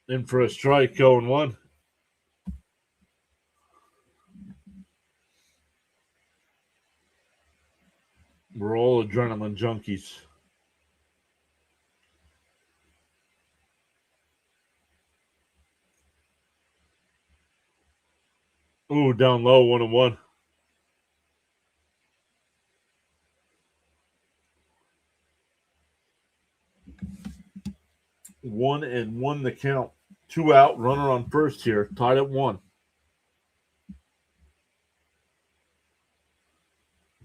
In for a strike, 0-1. We're all adrenaline junkies. Ooh, down low, 1-1. 1-1 the count. 2 out, runner on first here, tied at 1.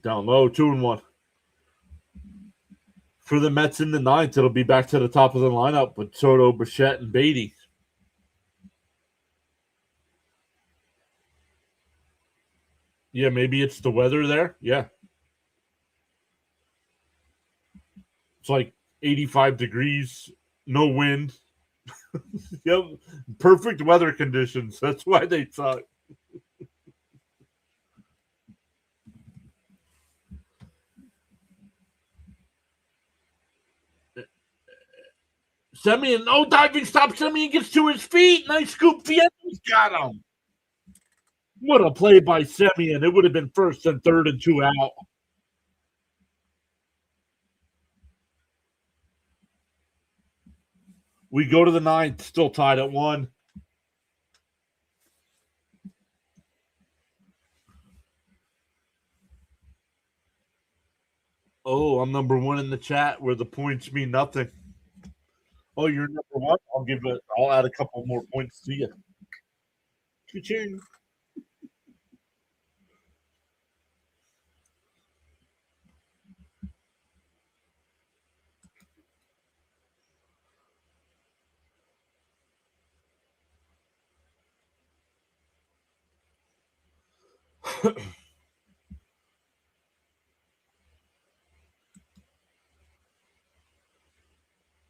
Down low, 2-1. For the Mets in the ninth, it'll be back to the top of the lineup with Soto, Bichette, and Beatty. Yeah, maybe it's the weather there. Yeah. It's like 85 degrees, no wind. Yep, perfect weather conditions. That's why they suck. Semien, no diving stop. Semien gets to his feet. Nice scoop. Vientos got him. What a play by Semien. It would have been first and third and 2 out. We go to the ninth, still tied at 1. Oh, I'm number 1 in the chat where the points mean nothing. Oh, you're number 1? I'll add a couple more points to you. Cha-ching.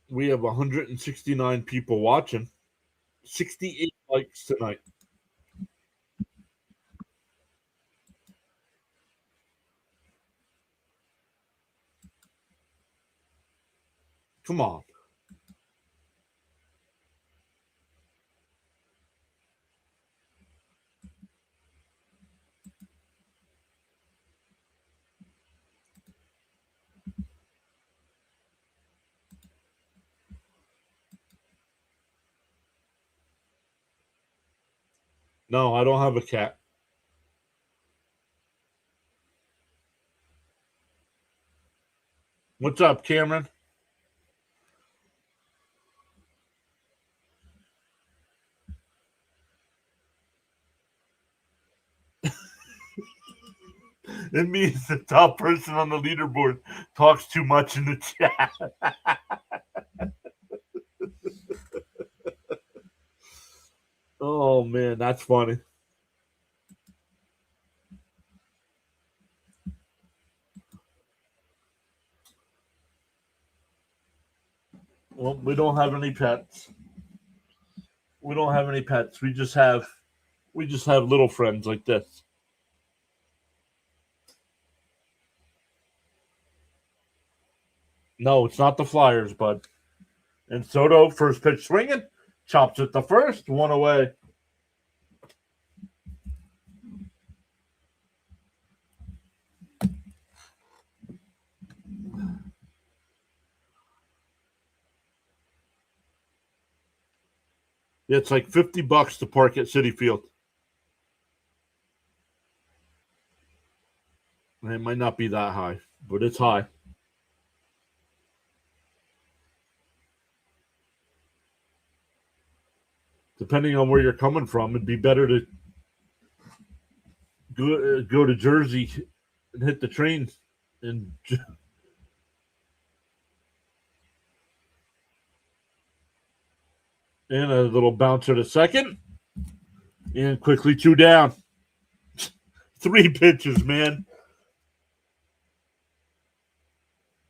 We have 169 people watching. 68 likes tonight. Come on. No, I don't have a cat. What's up, Cameron? It means the top person on the leaderboard talks too much in the chat. Oh, man, that's funny. Well, we don't have any pets. We don't have any pets. We just have little friends like this. No, it's not the Flyers, bud. And Soto, first pitch swinging, chops it the first, one away. It's like $50 to park at Citi Field. It might not be that high, but it's high. Depending on where you're coming from, it'd be better to go to Jersey and hit the train. And a little bouncer to second. And quickly 2 down. 3 pitches, man.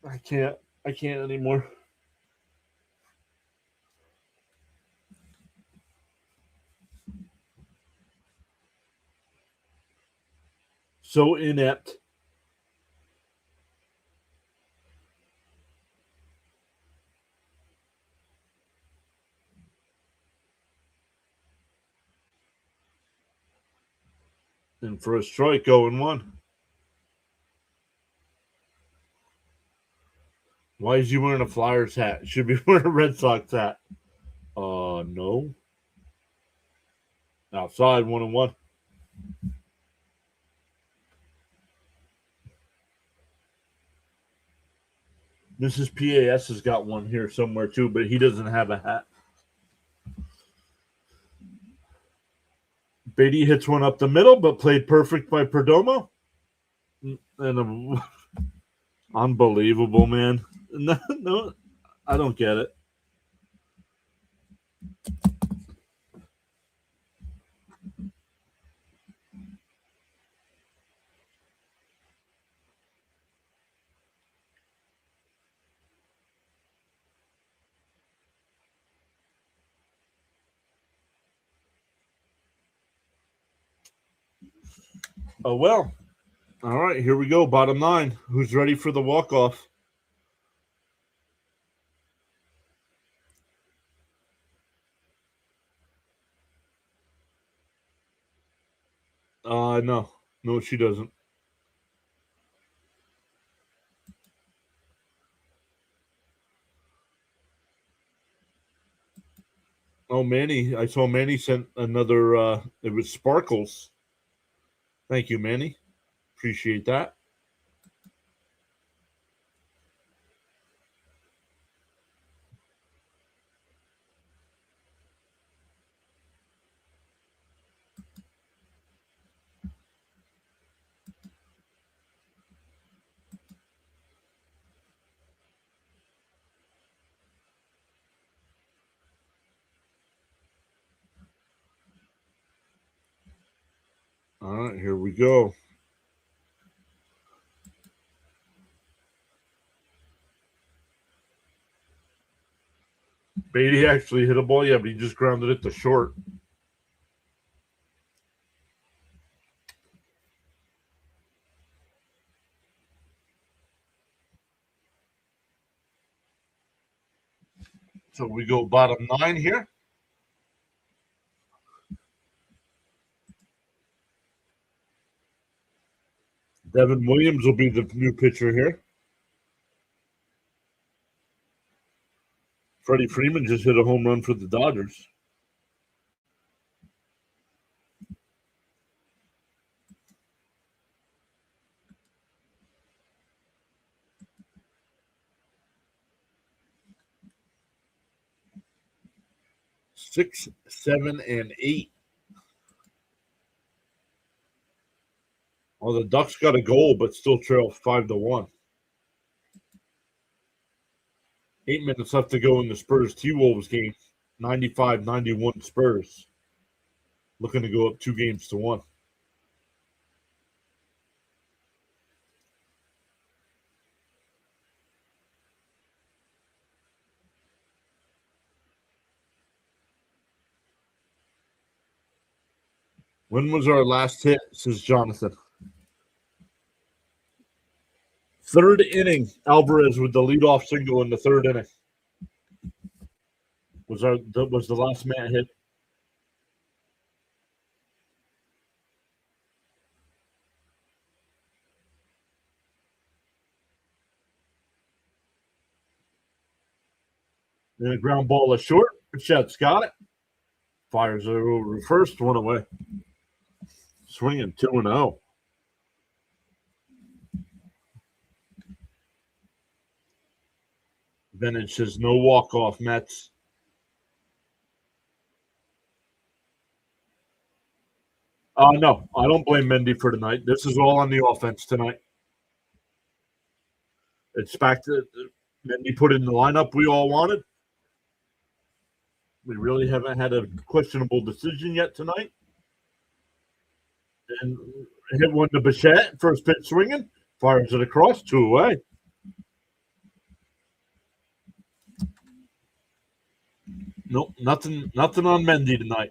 I can't anymore. So inept. And for a strike, 0-1. Why is he wearing a Flyers hat? Should be wearing a Red Sox hat. No. Outside, 1-1. Mrs. PAS has got one here somewhere too, but he doesn't have a hat. Beatty hits one up the middle, but played perfect by Perdomo. And unbelievable, man. No, I don't get it. Oh, well. All right, here we go. Bottom 9. Who's ready for the walk-off? No. No, she doesn't. Oh, Manny. I saw Manny sent another, it was Sparkles. Thank you, Manny. Appreciate that. All right, here we go. Beatty actually hit a ball, yeah, but he just grounded it to short. So we go bottom 9 here. Devin Williams will be the new pitcher here. Freddie Freeman just hit a home run for the Dodgers. Six, 7, and 8. Well, the Ducks got a goal, but still trail 5-1. 8 minutes left to go in the Spurs T-Wolves game. 95-91 Spurs. Looking to go up 2-1. When was our last hit, says Jonathan? Third inning, Alvarez with the leadoff single in the third inning. Was the last man hit? And a ground ball is short. Bichette's got it. Fires it over first, one away. Swinging 2-0. Bennett says no walk-off Mets. No, I don't blame Mendy for tonight. This is all on the offense tonight. It's back to Mendy put in the lineup we all wanted. We really haven't had a questionable decision yet tonight. And hit one to Bichette, first pitch swinging, fires it across, 2 away. Nope, nothing on Mendy tonight.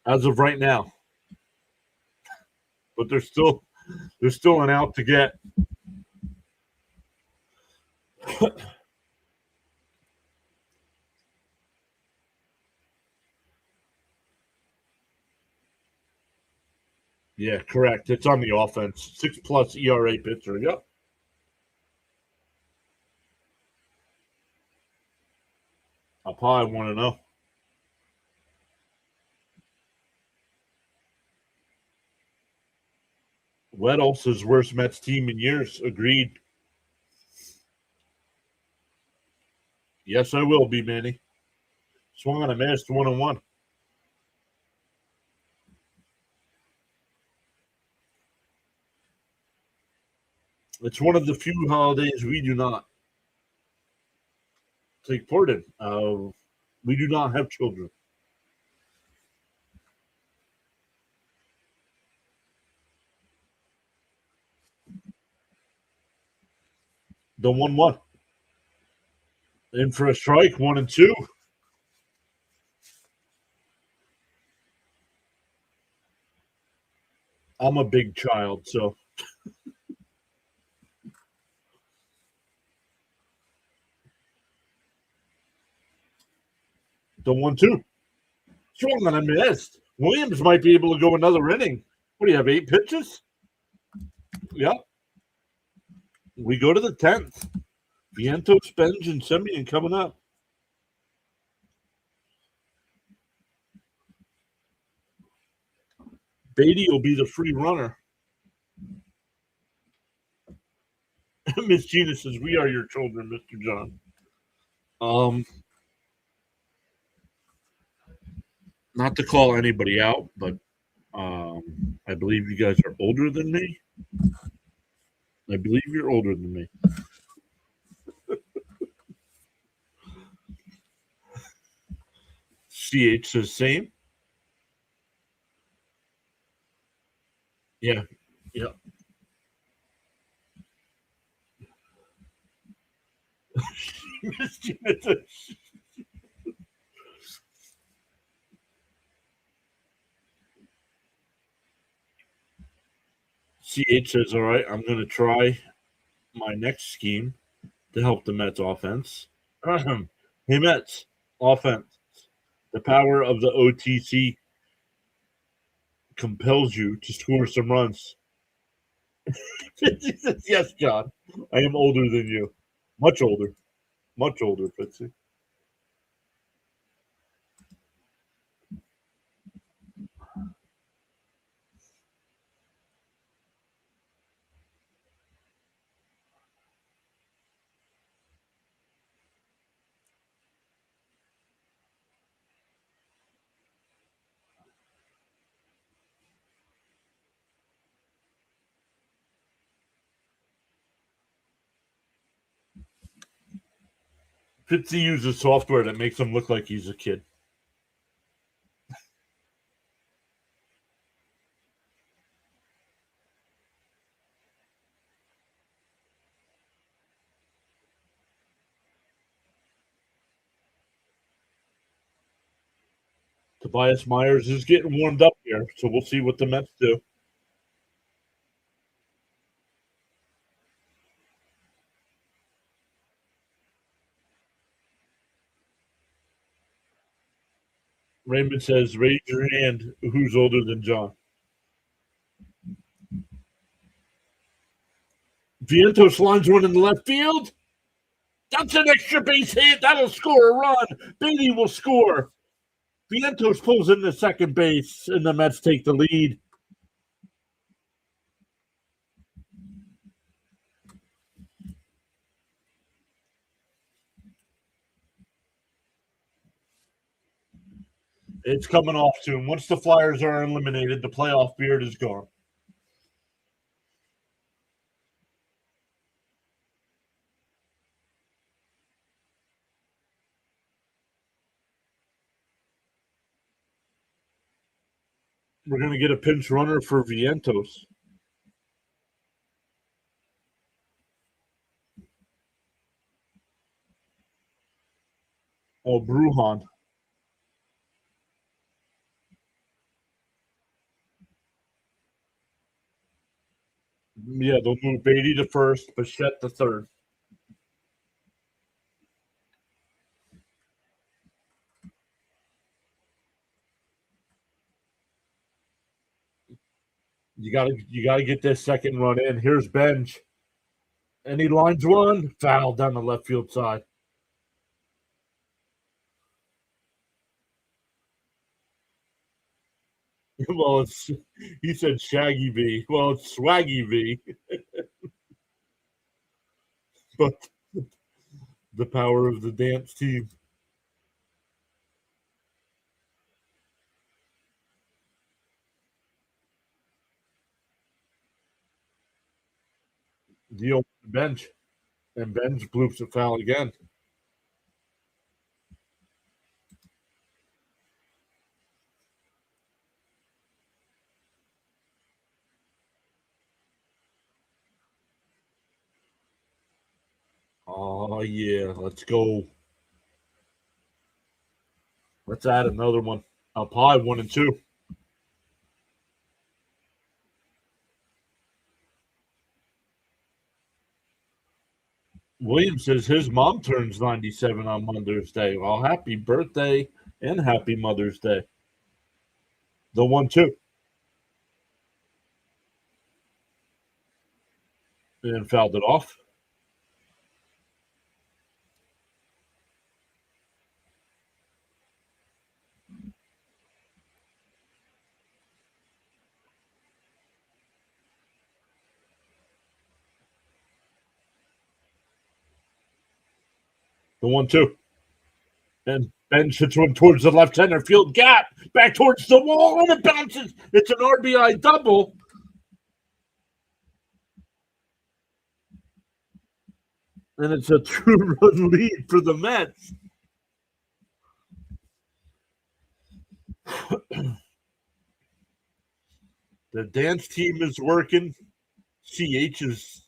As of right now. But there's still an out to get. Yeah, correct. It's on the offense. 6+ ERA pitcher. Yep. Up high, I want to know. Weddle says worst Mets team in years. Agreed. Yes, I will be, Manny. Swung on a missed 1-1. It's one of the few holidays we do not take part in. We do not have children. The 1-1. In for a strike, 1-2. I'm a big child, so. The 1-2. Swung on a missed. Williams might be able to go another inning. What do you have, 8 pitches? Yep. We go to the 10th. Vientos, Benj, and Semyon coming up. Beatty will be the free runner. Miss Gina says, we are your children, Mr. John. Not to call anybody out, but I believe you guys are older than me. I believe you're older than me. CH says same. Yeah. Yeah. Miss Gina says, CH says, all right, I'm going to try my next scheme to help the Mets offense. Hey, Mets offense. The power of the OTC compels you to score some runs. She says, yes, John. I am older than you. Much older. Much older, Fitzy. Fitzy uses software that makes him look like he's a kid. Tobias Myers is getting warmed up here, so we'll see what the Mets do. Raymond says, raise your hand. Who's older than John? Vientos lines one in the left field. That's an extra base hit. That'll score a run. Beatty will score. Vientos pulls into second base, and the Mets take the lead. It's coming off soon. Once the Flyers are eliminated, the playoff beard is gone. We're going to get a pinch runner for Vientos. Oh, Bruhan. Yeah, they'll move Beatty to first, Bichette to third. You gotta get this second run in. Here's Benj. And he lines one, foul down the left field side. Well, he said Shaggy V. Well, it's Swaggy V. But the power of the dance team. Deal bench. And Benj bloops a foul again. Oh, yeah. Let's go. Let's add another one. Up high, 1 and 2. William says his mom turns 97 on Mother's Day. Well, happy birthday and happy Mother's Day. The 1-2. And fouled it off. The 1-2. And Ben hits one towards the left center field gap. Back towards the wall, and it bounces. It's an RBI double. And it's a 2-run lead for the Mets. The dance team is working. CH's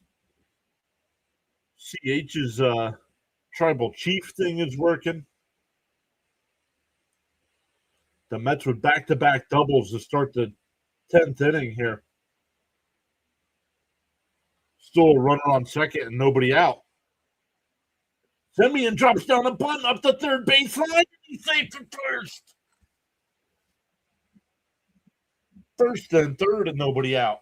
tribal chief thing is working. The Mets with back-to-back doubles to start the 10th inning here. Still a runner on second and nobody out. Simeon drops down a bunt up the third baseline. He's safe for first. First and third and nobody out.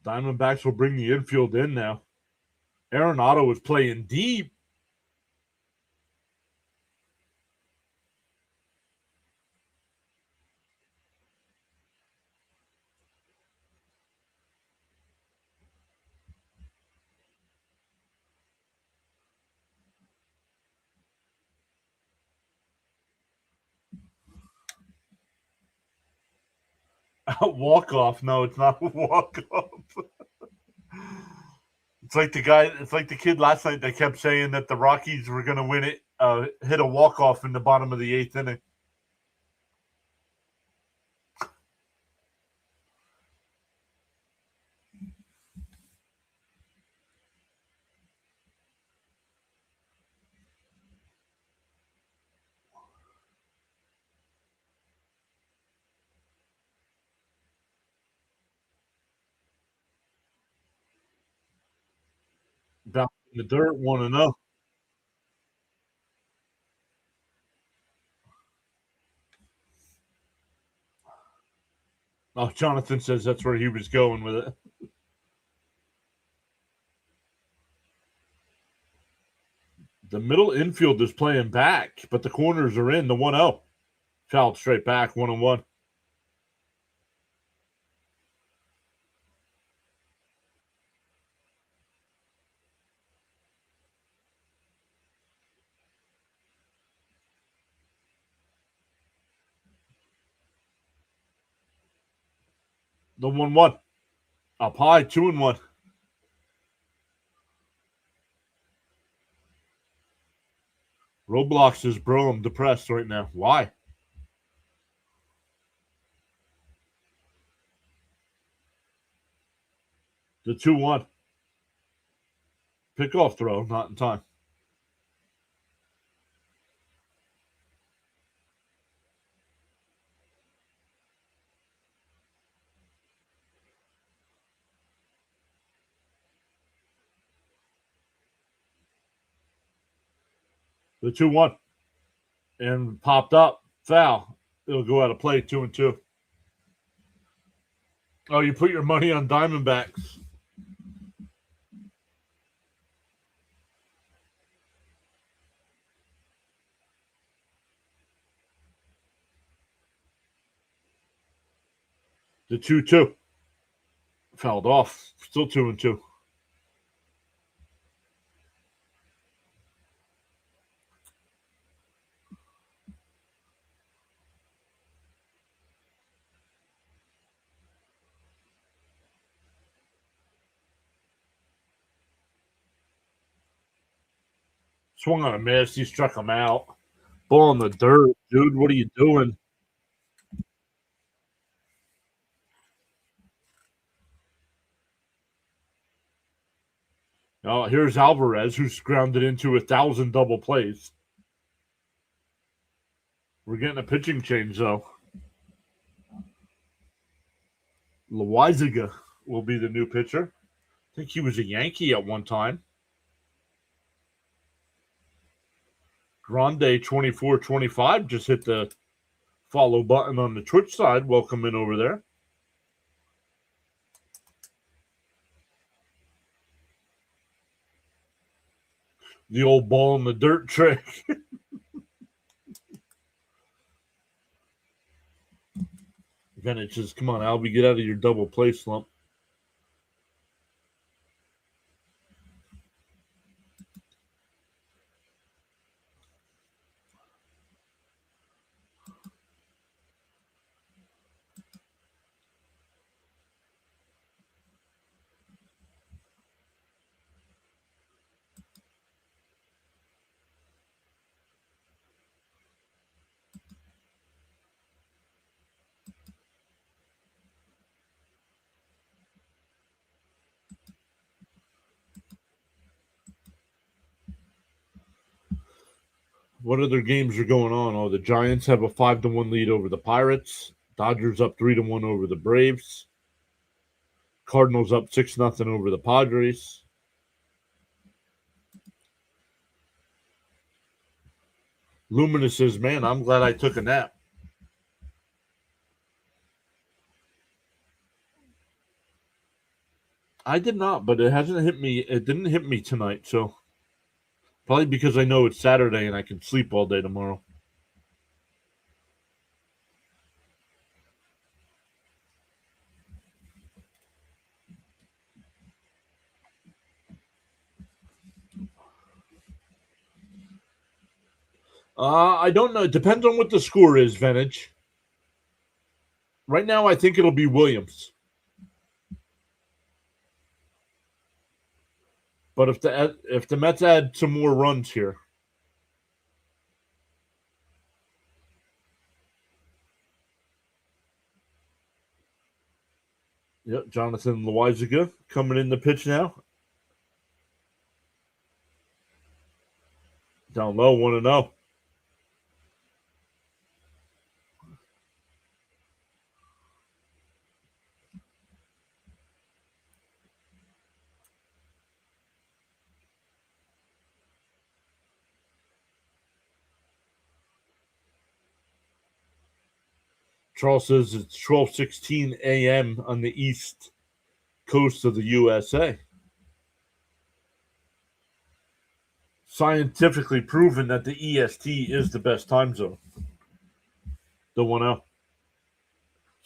Diamondbacks will bring the infield in now. Arenado is playing deep. Walk-off. No, it's not a walk-off. It's like the guy. It's like the kid last night that kept saying that the Rockies were going to win it. Hit a walk-off in the bottom of the 8th inning. Down in the dirt, 1-0. Oh, Jonathan says that's where he was going with it. The middle infield is playing back, but the corners are in. The 1-0. Fouled straight back, 1-1. The 1-1. Up high, 2-1. Roblox is bro. I'm depressed right now. Why? The 2-1. Pickoff throw, not in time. The 2-1. And popped up. Foul. It'll go out of play, 2-2. Oh, you put your money on Diamondbacks. The 2-2. Fouled off. Still 2-2. Swung on a miss. He struck him out. Ball in the dirt. Dude, what are you doing? Oh, here's Alvarez, who's grounded into 1,000 double plays. We're getting a pitching change, though. Loizaga will be the new pitcher. I think he was a Yankee at one time. Grande 2425 just hit the follow button on the Twitch side. Welcome in over there. The old ball in the dirt trick. Then it says, come on, Albie, get out of your double play slump. What other games are going on? Oh, the Giants have a 5-1 lead over the Pirates. Dodgers up 3-1 over the Braves. Cardinals up 6-0 over the Padres. Luminous says, man, I'm glad I took a nap. I did not, but it hasn't hit me. It didn't hit me tonight, so probably because I know it's Saturday and I can sleep all day tomorrow. I don't know. It depends on what the score is, Vintage. Right now, I think it'll be Williams. But if the Mets add some more runs here, yep, Jonathan Loaizaga coming in the pitch now. Down low, 1-0. Charles says it's 12:16 a.m. on the east coast of the USA. Scientifically proven that the EST is the best time zone. The 1-0.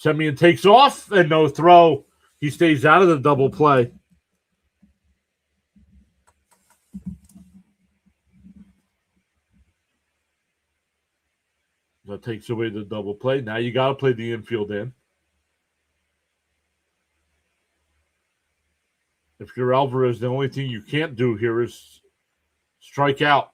Semien takes off and no throw. He stays out of the double play. That takes away the double play. Now you got to play the infield in. If you're Alvarez, the only thing you can't do here is strike out.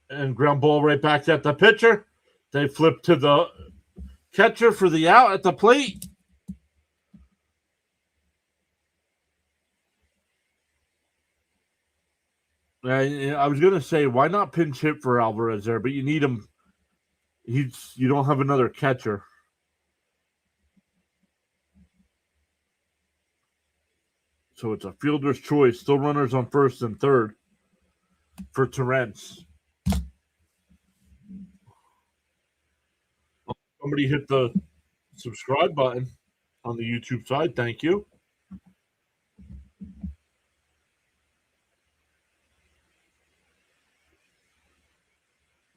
And ground ball right back at the pitcher. They flip to the catcher for the out at the plate. I was going to say, why not pinch hit for Alvarez there? But you need him. You don't have another catcher. So it's a fielder's choice. Still runners on first and third for Terrence. Somebody hit the subscribe button on the YouTube side. Thank you.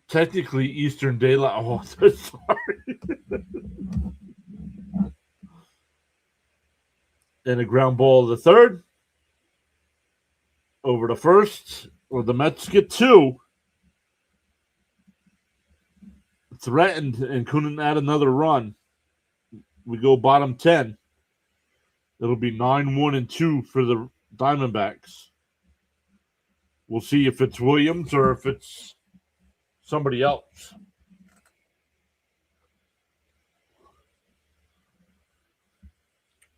Technically, Eastern Daylight. Oh, sorry. And a ground ball to the third. Over to first. Well, the Mets get two. Threatened and couldn't add another run. We go bottom 10. It'll be 9-1-2 for the Diamondbacks. We'll see if it's Williams or if it's somebody else.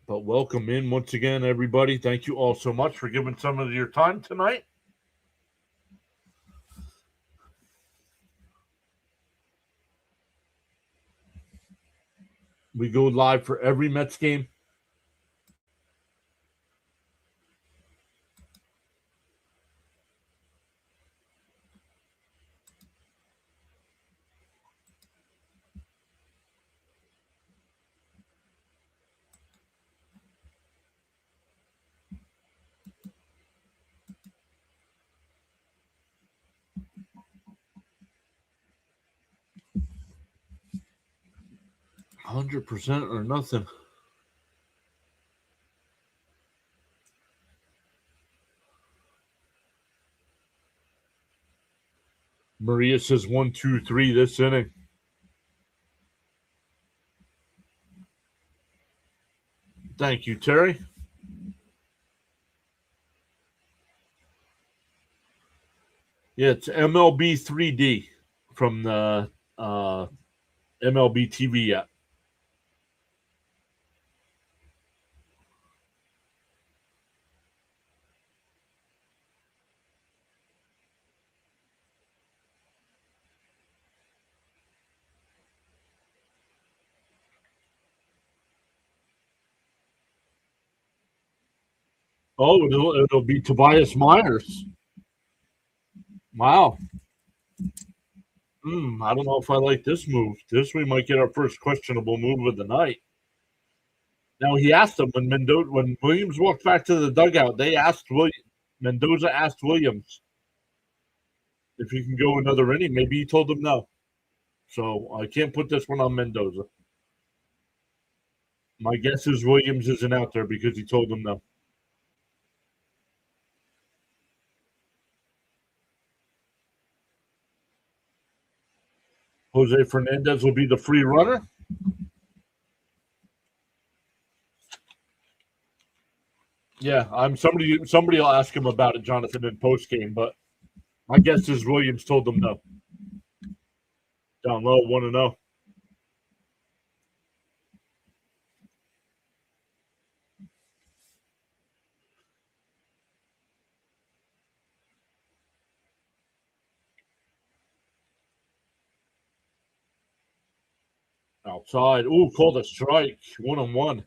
But welcome in once again, everybody. Thank you all so much for giving some of your time tonight. We go live for every Mets game. $100% or nothing. Maria says 1, 2, 3 this inning. Thank you, Terry. Yeah, it's MLB 3D from the MLB TV app. Oh, it'll be Tobias Myers. Wow. I don't know if I like this move. We might get our first questionable move of the night. Now he asked him when Williams walked back to the dugout. They asked Mendoza asked Williams if he can go another inning. Maybe he told him no. So I can't put this one on Mendoza. My guess is Williams isn't out there because he told them no. Jose Fernandez will be the free runner. Yeah, somebody will ask him about it, Jonathan, in post game, but my guess is Williams told them no. Down low, 1-0. Outside. Ooh, called a strike. 1-1.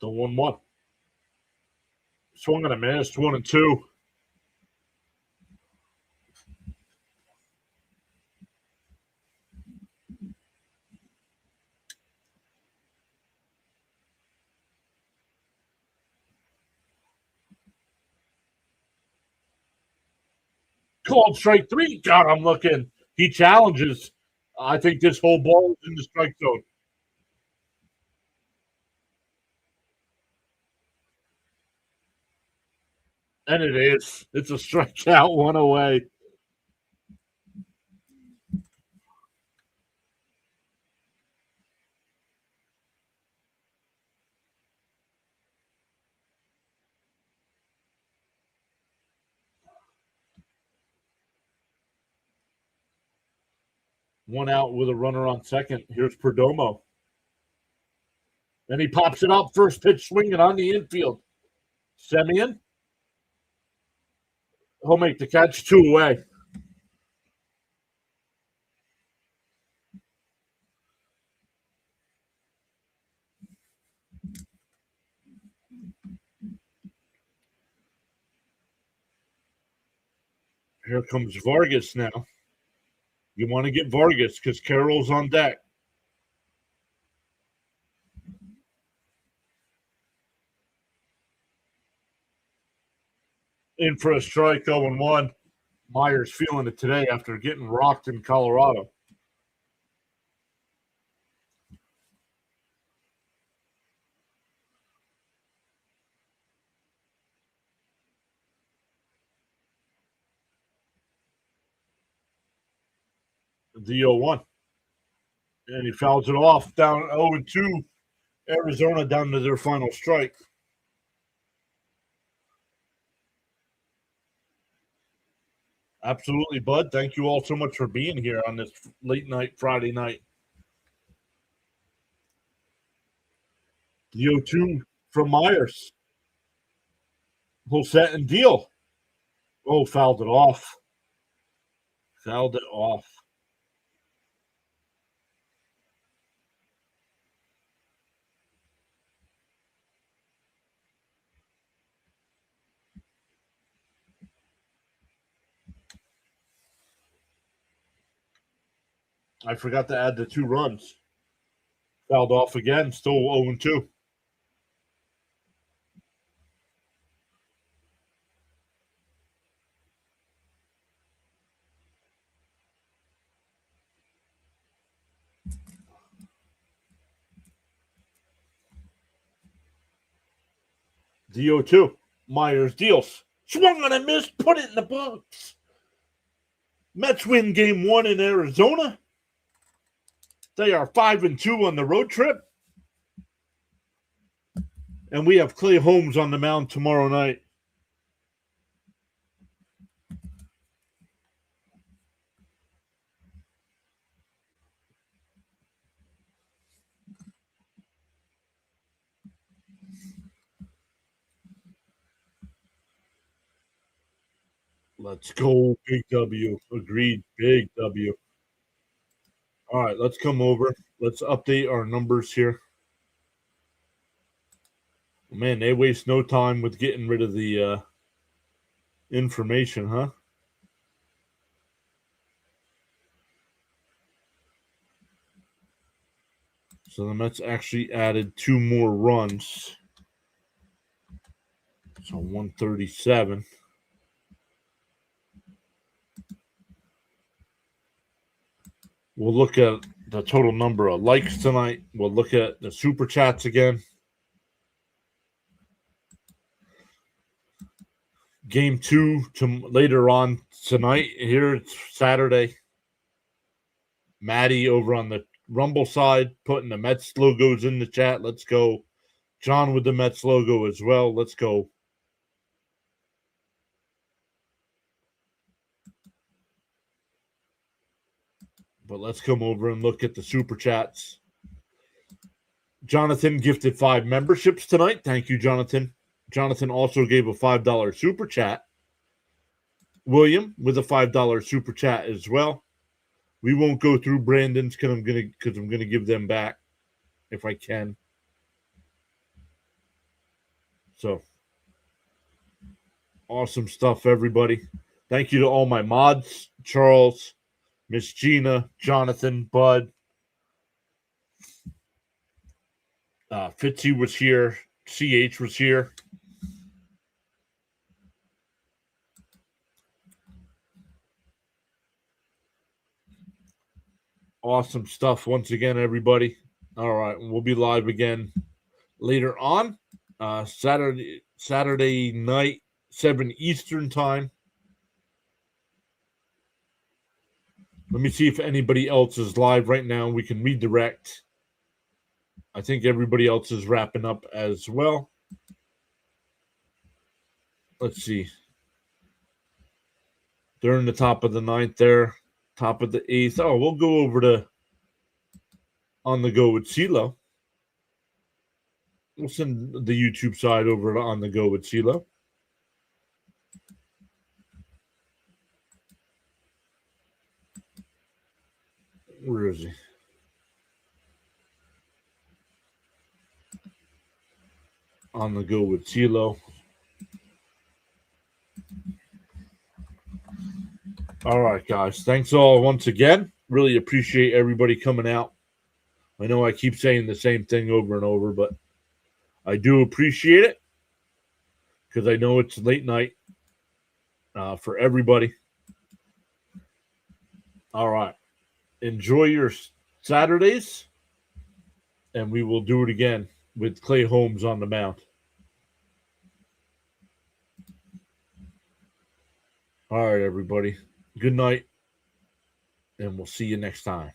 The 1-1. Swung and a miss. 1-2. Called strike 3. God, I'm looking. He challenges. I think this whole ball is in the strike zone. And it is. It's a strikeout, 1 away. One out with a runner on second. Here's Perdomo. And he pops it up. First pitch swinging on the infield. Semien. He'll make the catch. 2 away. Here comes Vargas now. You want to get Vargas because Carroll's on deck. In for a strike, 0-1. Myers feeling it today after getting rocked in Colorado. The 0-1. And he fouls it off down 0-2. Arizona down to their final strike. Absolutely, Bud. Thank you all so much for being here on this late night Friday night. The 0-2 from Myers. Whole set and deal. Oh, fouled it off. Fouled it off. I forgot to add the 2 runs. Fouled off again. Still 0-2. The 0-2. Myers deals. Swung on a miss. Put it in the box. Mets win game 1 in Arizona. They are 5-2 on the road trip. And we have Clay Holmes on the mound tomorrow night. Let's go. Big W. Agreed. Big W. All right, let's come over. Let's update our numbers here. Man, they waste no time with getting rid of the information, huh? So the Mets actually added 2 more runs. So 137. We'll look at the total number of likes tonight. We'll look at the super chats again. Game 2 later on tonight. Here it's Saturday. Maddie over on the Rumble side putting the Mets logos in the chat. Let's go. John with the Mets logo as well. Let's go. But let's come over and look at the super chats. Jonathan gifted 5 memberships tonight. Thank you, Jonathan. Jonathan also gave a $5 super chat. William with a $5 super chat as well. We won't go through Brandon's because I'm gonna give them back if I can. So awesome stuff, everybody. Thank you to all my mods, Charles, Miss Gina, Jonathan, Bud. Fitzy was here. CH was here. Awesome stuff once again, everybody. All right, we'll be live again later on. Saturday night, 7 Eastern time. Let me see if anybody else is live right now. We can redirect. I think everybody else is wrapping up as well. Let's see. They're in the top of the 9th there. Top of the 8th. Oh, we'll go over to On the Go with CeeLo. We'll send the YouTube side over to On the Go with CeeLo. Where is he? On the Go with CeeLo. All right, guys. Thanks all once again. Really appreciate everybody coming out. I know I keep saying the same thing over and over, but I do appreciate it because I know it's late night for everybody. All right. Enjoy your Saturdays, and we will do it again with Clay Holmes on the mound. All right, everybody. Good night, and we'll see you next time.